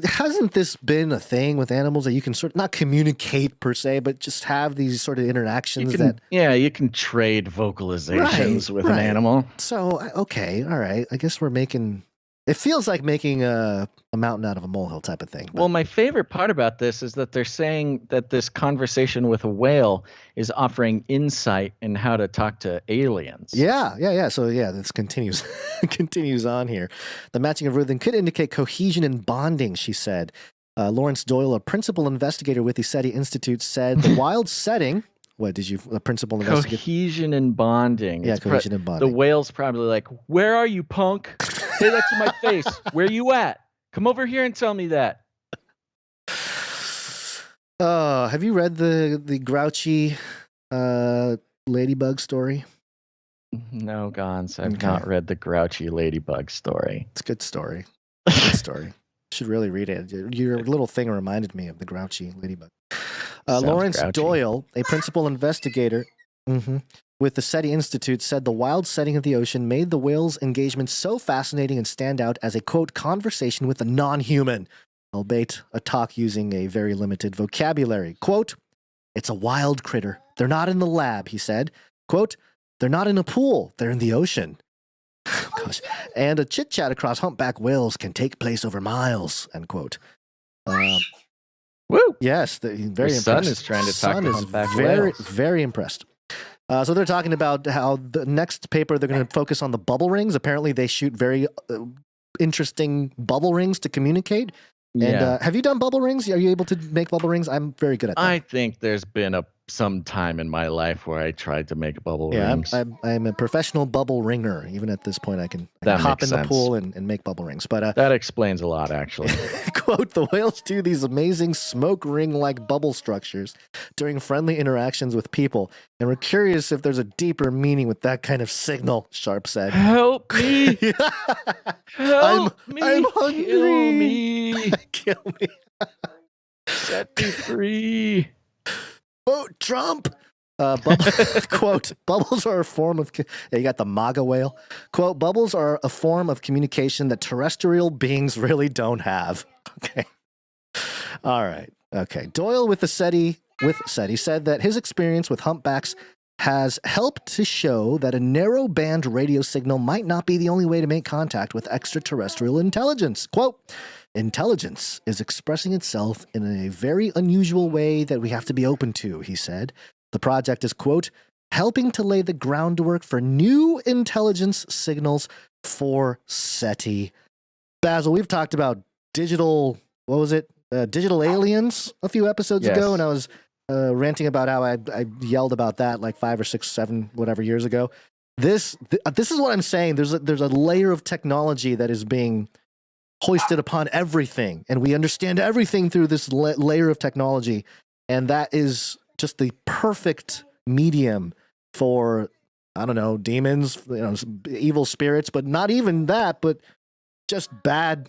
hasn't this been a thing with animals that you can sort of not communicate per se, but just have these sort of interactions you can trade vocalizations with an animal. So, okay, all right. I guess it feels like making a mountain out of a molehill type of thing. But. Well, my favorite part about this is that they're saying that this conversation with a whale is offering insight in how to talk to aliens. Yeah. So this continues on here. The matching of rhythm could indicate cohesion and bonding, she said. Lawrence Doyle, a principal investigator with the SETI Institute, said the wild setting. What did you, a principal investigator? Cohesion and bonding. Yeah, cohesion and bonding. The whale's probably like, "Where are you, punk? Say that to my face. Where you at? Come over here and tell me that." Have you read the grouchy ladybug story? No, Gons. I've not read the grouchy ladybug story. It's a good story. Good story. Should really read it. Your little thing reminded me of the grouchy ladybug. Lawrence grouchy. Doyle, a principal investigator with the SETI Institute, said the wild setting of the ocean made the whale's engagement so fascinating and stand out as a, quote, conversation with a non-human, albeit a talk using a very limited vocabulary. Quote, "It's a wild critter. They're not in the lab," he said. Quote, "They're not in a pool. They're in the ocean." Gosh. And a chit-chat across humpback whales can take place over miles, end quote. Woo! Yes, very impressed. Son is trying to talk to humpback very, whales. very impressed. So they're talking about how the next paper they're going to focus on the bubble rings. Apparently, they shoot very interesting bubble rings to communicate. Yeah. And have you done bubble rings? Are you able to make bubble rings? I'm very good at that. I think there's been some time in my life where I tried to make bubble rings. I'm a professional bubble ringer. Even at this point, I can hop in the pool and make bubble rings. But that explains a lot, actually. Quote, "The whales do these amazing smoke ring-like bubble structures during friendly interactions with people, and we're curious if there's a deeper meaning with that kind of signal," Sharp said. "Help me! Help me! I'm hungry! Kill me! Kill me! Set me free! Vote Trump!" Quote, "Bubbles are a form of..." You got the MAGA whale. Quote, "Bubbles are a form of communication that terrestrial beings really don't have." Okay. All right. Okay. Doyle with SETI said that his experience with humpbacks has helped to show that a narrow band radio signal might not be the only way to make contact with extraterrestrial intelligence. Quote, "Intelligence is expressing itself in a very unusual way that we have to be open to," he said. The project is, quote, "helping to lay the groundwork for new intelligence signals for SETI." Basil, we've talked about digital aliens a few episodes ago, and I was ranting about how I yelled about that like 5 or 6, 7, whatever years ago. This is what I'm saying. There's a layer of technology that is being hoisted upon everything, and we understand everything through this layer of technology, and that is just the perfect medium for, I don't know, demons, evil spirits, but not even that, but just bad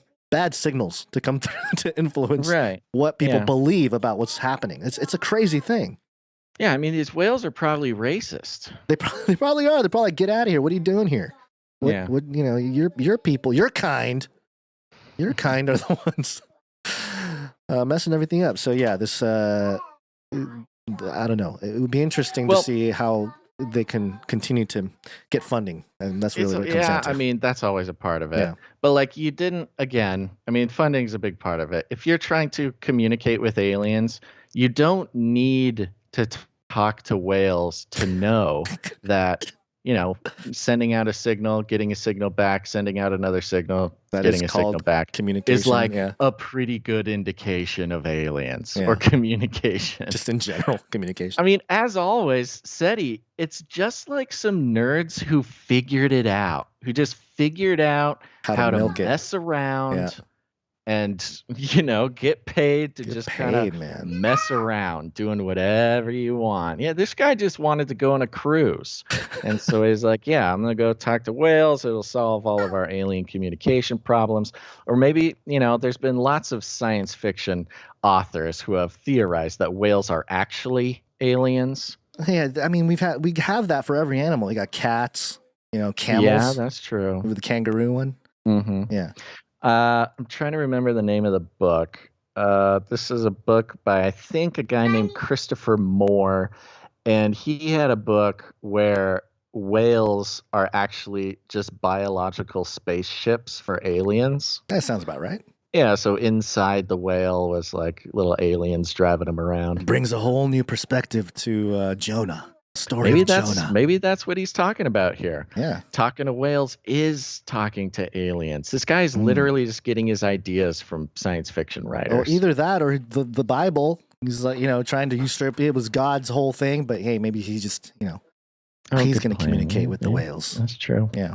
signals to come through to influence what people believe about what's happening. It's a crazy thing. Yeah, I mean, these whales are probably racist. They probably are. They're probably like, "Get out of here. What are you doing here? Your people, your kind are the ones messing everything up." So yeah, this I don't know. It would be interesting to see how they can continue to get funding, and that's really what it comes down to. I mean, that's always a part of it. Yeah. But like, funding is a big part of it. If you're trying to communicate with aliens, you don't need to talk to whales to know that, sending out a signal, getting a signal back, sending out another signal, getting a signal back communication is like a pretty good indication of aliens or communication. Just in general communication. I mean, as always, SETI, it's just like some nerds who figured it out, who just figured out how to mess around and get paid to just kind of mess around doing whatever you want. Yeah, this guy just wanted to go on a cruise. And so he's like, yeah, I'm going to go talk to whales. It'll solve all of our alien communication problems. Or maybe, there's been lots of science fiction authors who have theorized that whales are actually aliens. Yeah, I mean, we have that for every animal. You got cats, camels. Yeah, that's true. With the kangaroo one. Mm-hmm. Yeah. I'm trying to remember the name of the book. This is a book by, I think, a guy named Christopher Moore. And he had a book where whales are actually just biological spaceships for aliens. That sounds about right. Yeah, so inside the whale was like little aliens driving them around. Brings a whole new perspective to Jonah. Story Maybe of Jonah. Maybe that's what he's talking about here. Yeah. Talking to whales is talking to aliens. This guy's literally just getting his ideas from science fiction writers. Or either that or the Bible. He's like, trying to usurp. It was God's whole thing, but hey, maybe he just, he's going to communicate with the whales. That's true. Yeah.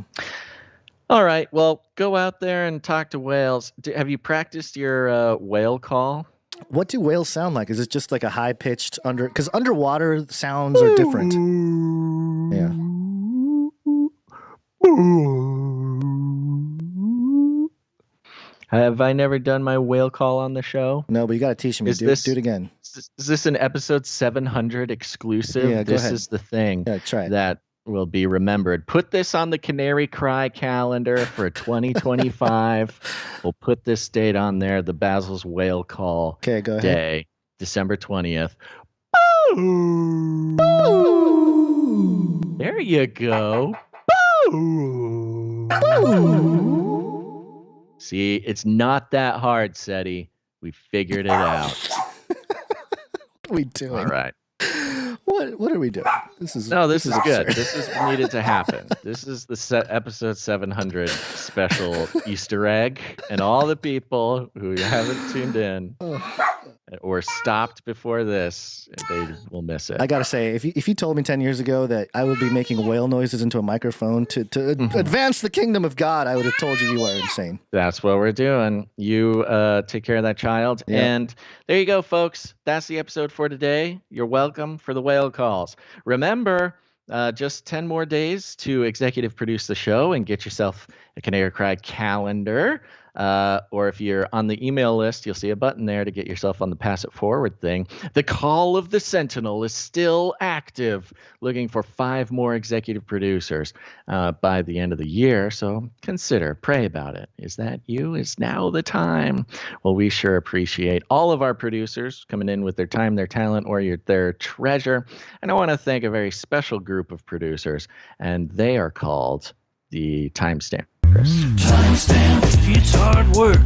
All right. Well, go out there and talk to whales. Have you practiced your whale call? What do whales sound like? Is it just like a high pitched because underwater sounds are different. Yeah. Have I never done my whale call on the show? No, but you got to teach me. Do it again. Is this an episode 700 exclusive? Yeah, this go ahead. is the thing try it. that will be remembered. Put this on the Canary Cry calendar for 2025. We'll put this date on there, the Basil's Whale Call go ahead. Day, December 20th. There you go. See, it's not that hard, Seti. We figured it out. What are we doing? All right. What are we doing? This is good. absurd. This is needed to happen. This is the episode 700 special Easter egg, and all the people who haven't tuned in or stopped before this, they will miss it. I gotta say, if you told me 10 years ago that I would be making whale noises into a microphone to advance the kingdom of God, I would have told you are insane. That's what we're doing. You take care of that child. Yeah. And there you go, folks. That's the episode for today. You're welcome for the whale calls. Remember, just 10 more days to executive produce the show and get yourself a Canary Cry calendar. Or if you're on the email list, you'll see a button there to get yourself on the Pass It Forward thing. The Call of the Sentinel is still active, looking for 5 more executive producers by the end of the year. So pray about it. Is that you? Is now the time? Well, we sure appreciate all of our producers coming in with their time, their talent, or their treasure. And I want to thank a very special group of producers, and they are called the Timestamp. Timestamp, it's hard work.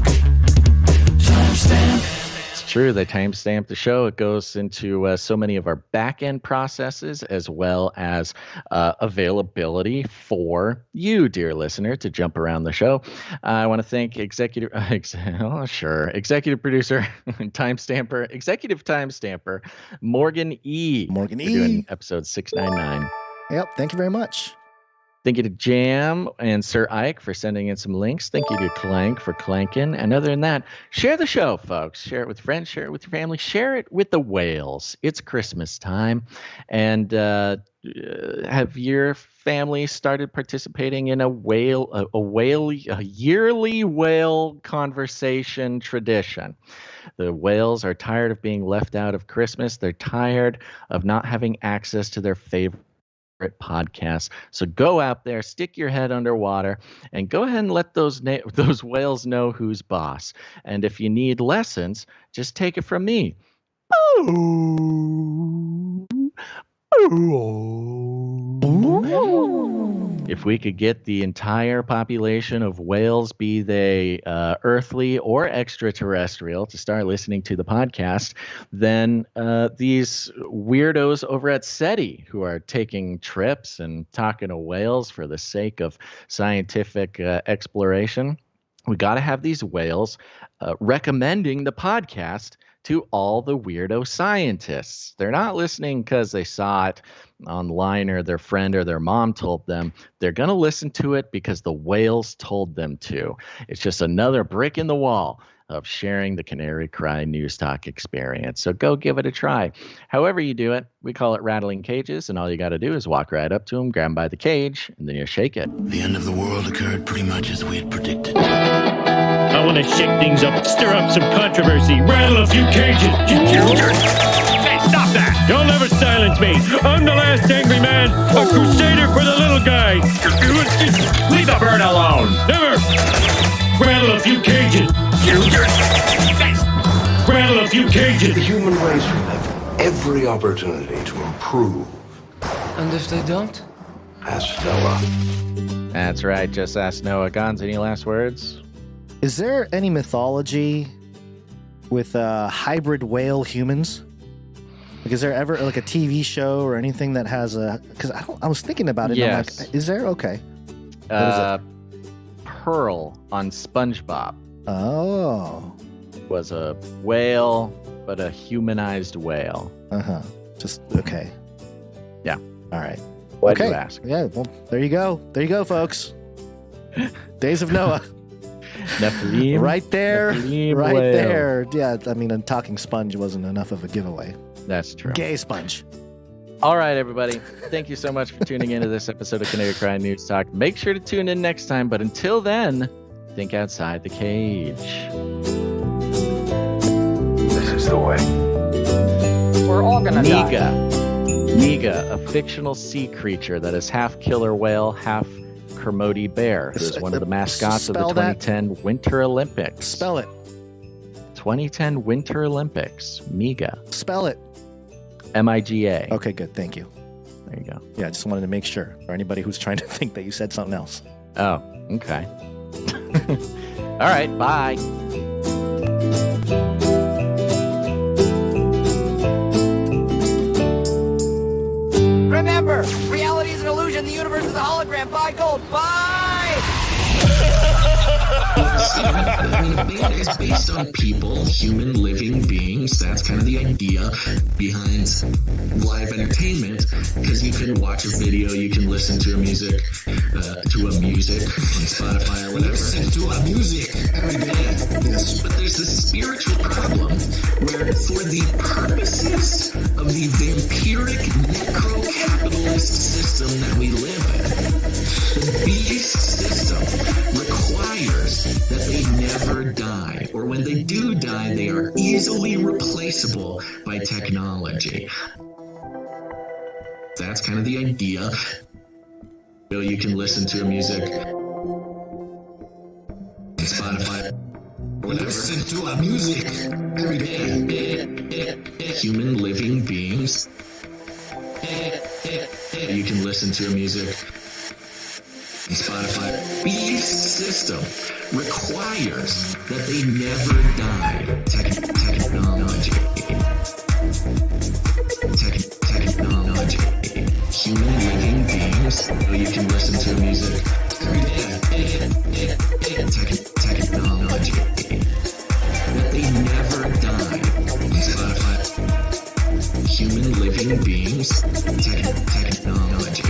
Timestamp. It's true. They timestamp the show. It goes into so many of our back-end processes, as well as availability for you, dear listener, to jump around the show. I want to thank executive producer, executive timestamper, Morgan E. for doing episode 699. Yep. Thank you very much. Thank you to Jam and Sir Ike for sending in some links. Thank you to Clank for clanking. And other than that, share the show, folks. Share it with friends. Share it with your family. Share it with the whales. It's Christmas time. And have your family started participating in a yearly whale conversation tradition? The whales are tired of being left out of Christmas. They're tired of not having access to their favorite podcasts. So go out there, stick your head underwater, and go ahead and let those whales know who's boss. And if you need lessons, just take it from me. If we could get the entire population of whales, be they earthly or extraterrestrial, to start listening to the podcast, then these weirdos over at SETI who are taking trips and talking to whales for the sake of scientific exploration, we got to have these whales recommending the podcast to all the weirdo scientists. They're not listening because they saw it online or their friend or their mom told them. They're going to listen to it because the whales told them to. It's just another brick in the wall of sharing the Canary Cry News Talk experience. So go give it a try. However you do it, we call it rattling cages, and all you got to do is walk right up to them, grab them by the cage, and then you shake it. The end of the world occurred pretty much as we had predicted. I want to shake things up, stir up some controversy, rattle a few cages. Hey, stop that! You'll never silence me. I'm the last angry man, a crusader for the little guy. Leave the bird alone. Never. Rattle a few cages. Rattle a few cages. The human race will have every opportunity to improve. And if they don't? Ask Noah. That's right. Just ask Noah. Gons, any last words? Is there any mythology with hybrid whale humans? Like, is there ever like a TV show or anything that has a? Because I was thinking about it. Yes. And I'm like, is there? Okay. Pearl on SpongeBob. Oh. Was a whale, but a humanized whale. Just okay. Yeah. All right. Why do you ask? Yeah. Well, there you go. There you go, folks. Days of Noah. Nephilim. Right there. Nephilim right whale. there. Yeah. I mean, a talking sponge wasn't enough of a giveaway. That's true. Gay sponge. All right, everybody. Thank you so much for tuning into this episode of Canary Cry News Talk. Make sure to tune in next time. But until then, think outside the cage. This is the way. We're all gonna die. Niga, a fictional sea creature that is half killer whale, half Kermode bear, who is one of the mascots of the 2010 Winter Olympics. Spell it. 2010 Winter Olympics. Miga. Spell it. M-I-G-A. Okay, good. Thank you. There you go. Yeah, I just wanted to make sure for anybody who's trying to think that you said something else. Oh, okay. All right, bye. Remember, reality is an illusion. The universe is a hologram. Buy gold. Bye! I mean, a band is based on people, human living beings. That's kind of the idea behind live entertainment, because you can watch a video, you can listen to a music on Spotify or whatever. Listen to a music every day. Yes. But there's this spiritual problem where, for the purposes of the vampiric necro-capitalist system that we live in, the beast system requires that they never die, or when they do die, they are easily replaceable by technology. That's kind of the idea. You can listen to a music on Spotify or whatever. Listen to a music every day. Human living beings. You can listen to a music on Spotify. Beast system requires that they never die. Technology. Technology. Human living beings. You can listen to music every day. Technology. That they never die. On Spotify. Human living beings. Technology.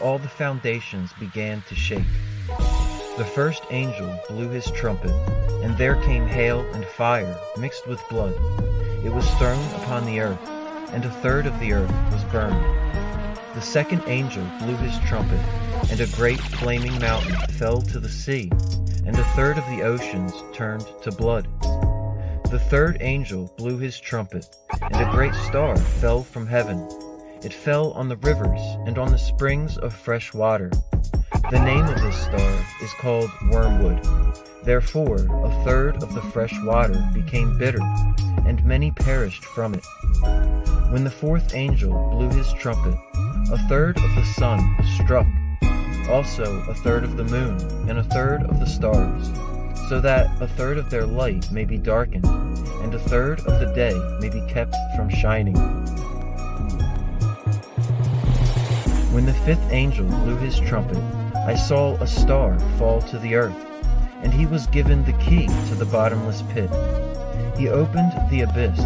all the foundations began to shake. The first angel blew his trumpet, and there came hail and fire mixed with blood. It was thrown upon the earth, and a third of the earth was burned. The second angel blew his trumpet, and a great flaming mountain fell to the sea, and a third of the oceans turned to blood. The third angel blew his trumpet, and a great star fell from heaven. It fell on the rivers and on the springs of fresh water. The name of this star is called Wormwood. Therefore, a third of the fresh water became bitter, and many perished from it. When the fourth angel blew his trumpet, a third of the sun was struck, also a third of the moon, and a third of the stars, so that a third of their light may be darkened, and a third of the day may be kept from shining. When the fifth angel blew his trumpet, I saw a star fall to the earth, and he was given the key to the bottomless pit. He opened the abyss,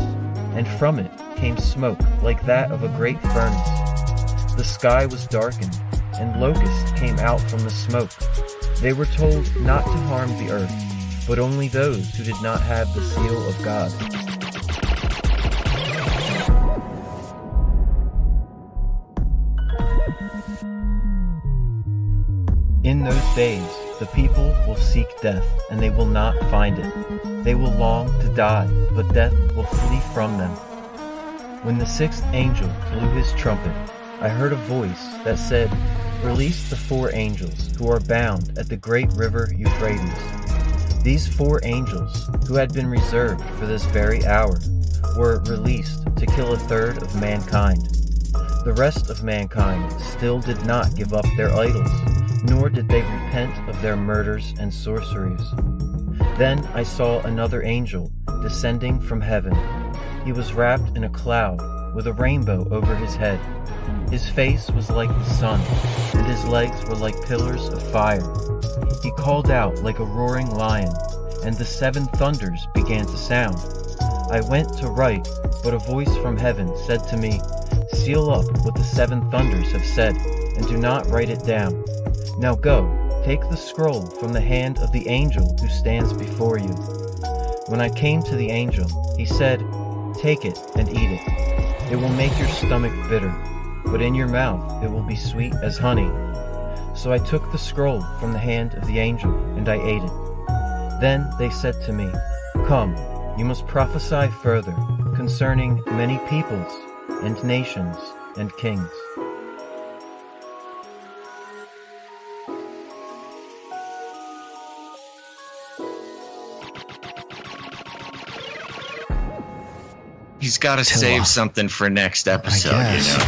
and from it came smoke like that of a great furnace. The sky was darkened, and locusts came out from the smoke. They were told not to harm the earth, but only those who did not have the seal of God. In those days, the people will seek death, and they will not find it. They will long to die, but death will flee from them. When the sixth angel blew his trumpet, I heard a voice that said, "Release the 4 angels who are bound at the great river Euphrates." These 4 angels, who had been reserved for this very hour, were released to kill a third of mankind. The rest of mankind still did not give up their idols, nor did they repent of their murders and sorceries. Then I saw another angel descending from heaven. He was wrapped in a cloud with a rainbow over his head. His face was like the sun, and his legs were like pillars of fire. He called out like a roaring lion, and the 7 thunders began to sound. I went to write, but a voice from heaven said to me, "Seal up what the 7 thunders have said, and do not write it down. Now go, take the scroll from the hand of the angel who stands before you." When I came to the angel, he said, "Take it and eat it. It will make your stomach bitter, but in your mouth it will be sweet as honey." So I took the scroll from the hand of the angel, and I ate it. Then they said to me, "Come, you must prophesy further concerning many peoples and nations and kings." He's got to save something for next episode, you know.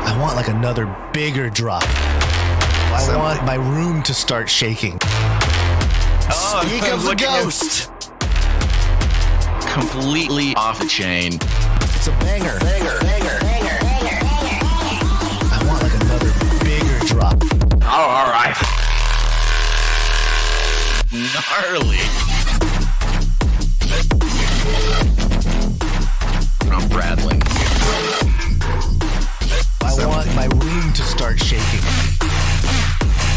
I want like another bigger drop. I want my room to start shaking. Oh, Speak of the ghost. Completely off the chain. It's a banger. I want like another bigger drop. Oh, all right. Gnarly. I'm rattling. I want my room to start shaking.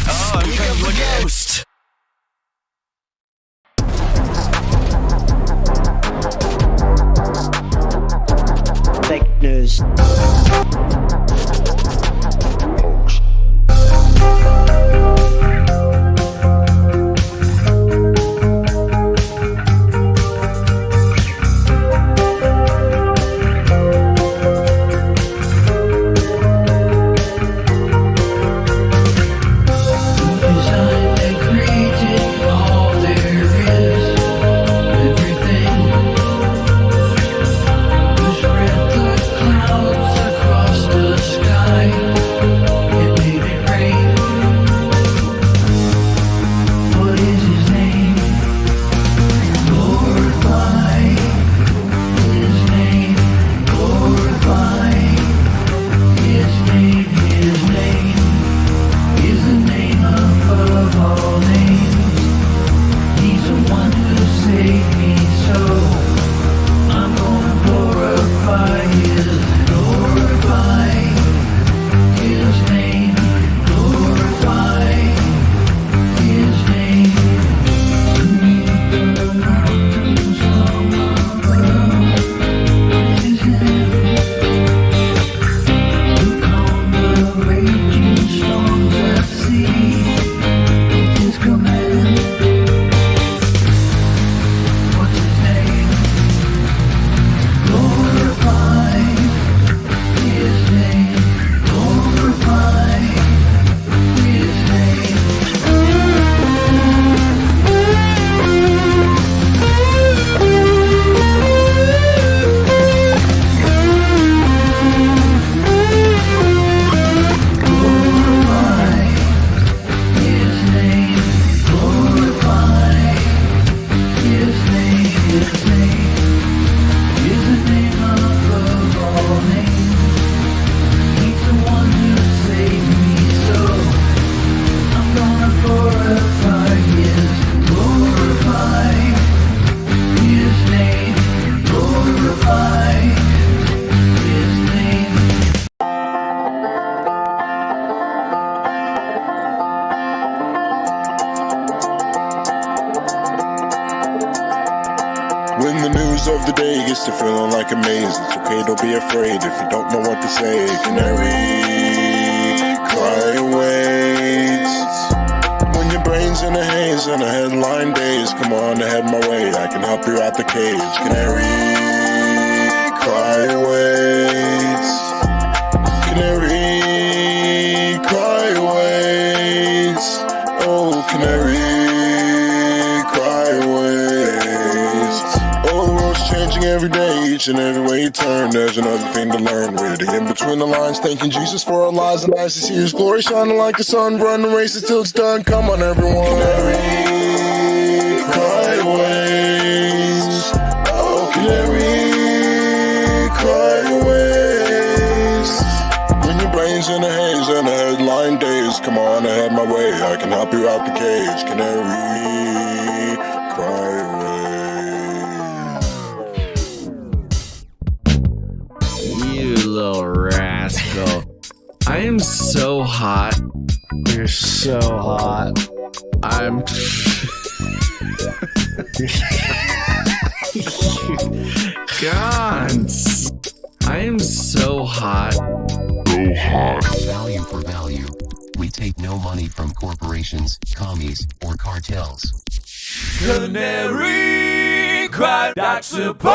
Oh, I'm trying to look at ghost. Fake news. When the news of the day gets to feeling like a maze, it's okay, don't be afraid if you don't know what to say. Canary, cry awaits. When your brain's in a haze and a headline days, come on to head my way, I can help you out the cage. Canary, cry awaits. Canary, cry awaits. Oh, canary, cry awaits. Oh, the world's changing every day, each and every way you turn, there's another thing to learn. Reading in between the lines, thanking Jesus for our lives, and nice to see His glory shining like the sun. Run the race until it's done. Come on, everyone. Canary, cry awaits. Oh, canary, cry awaits. When your brain's in a haze and a headline days, come on, I had my way, I can help you out the cage. Canary, cry away. You little rascal. I am so hot. You're so hot. I'm... Gons. I am so hot. So hot. Value for value. We take no money from corporations, commies, or cartels. Canary cry, that's support.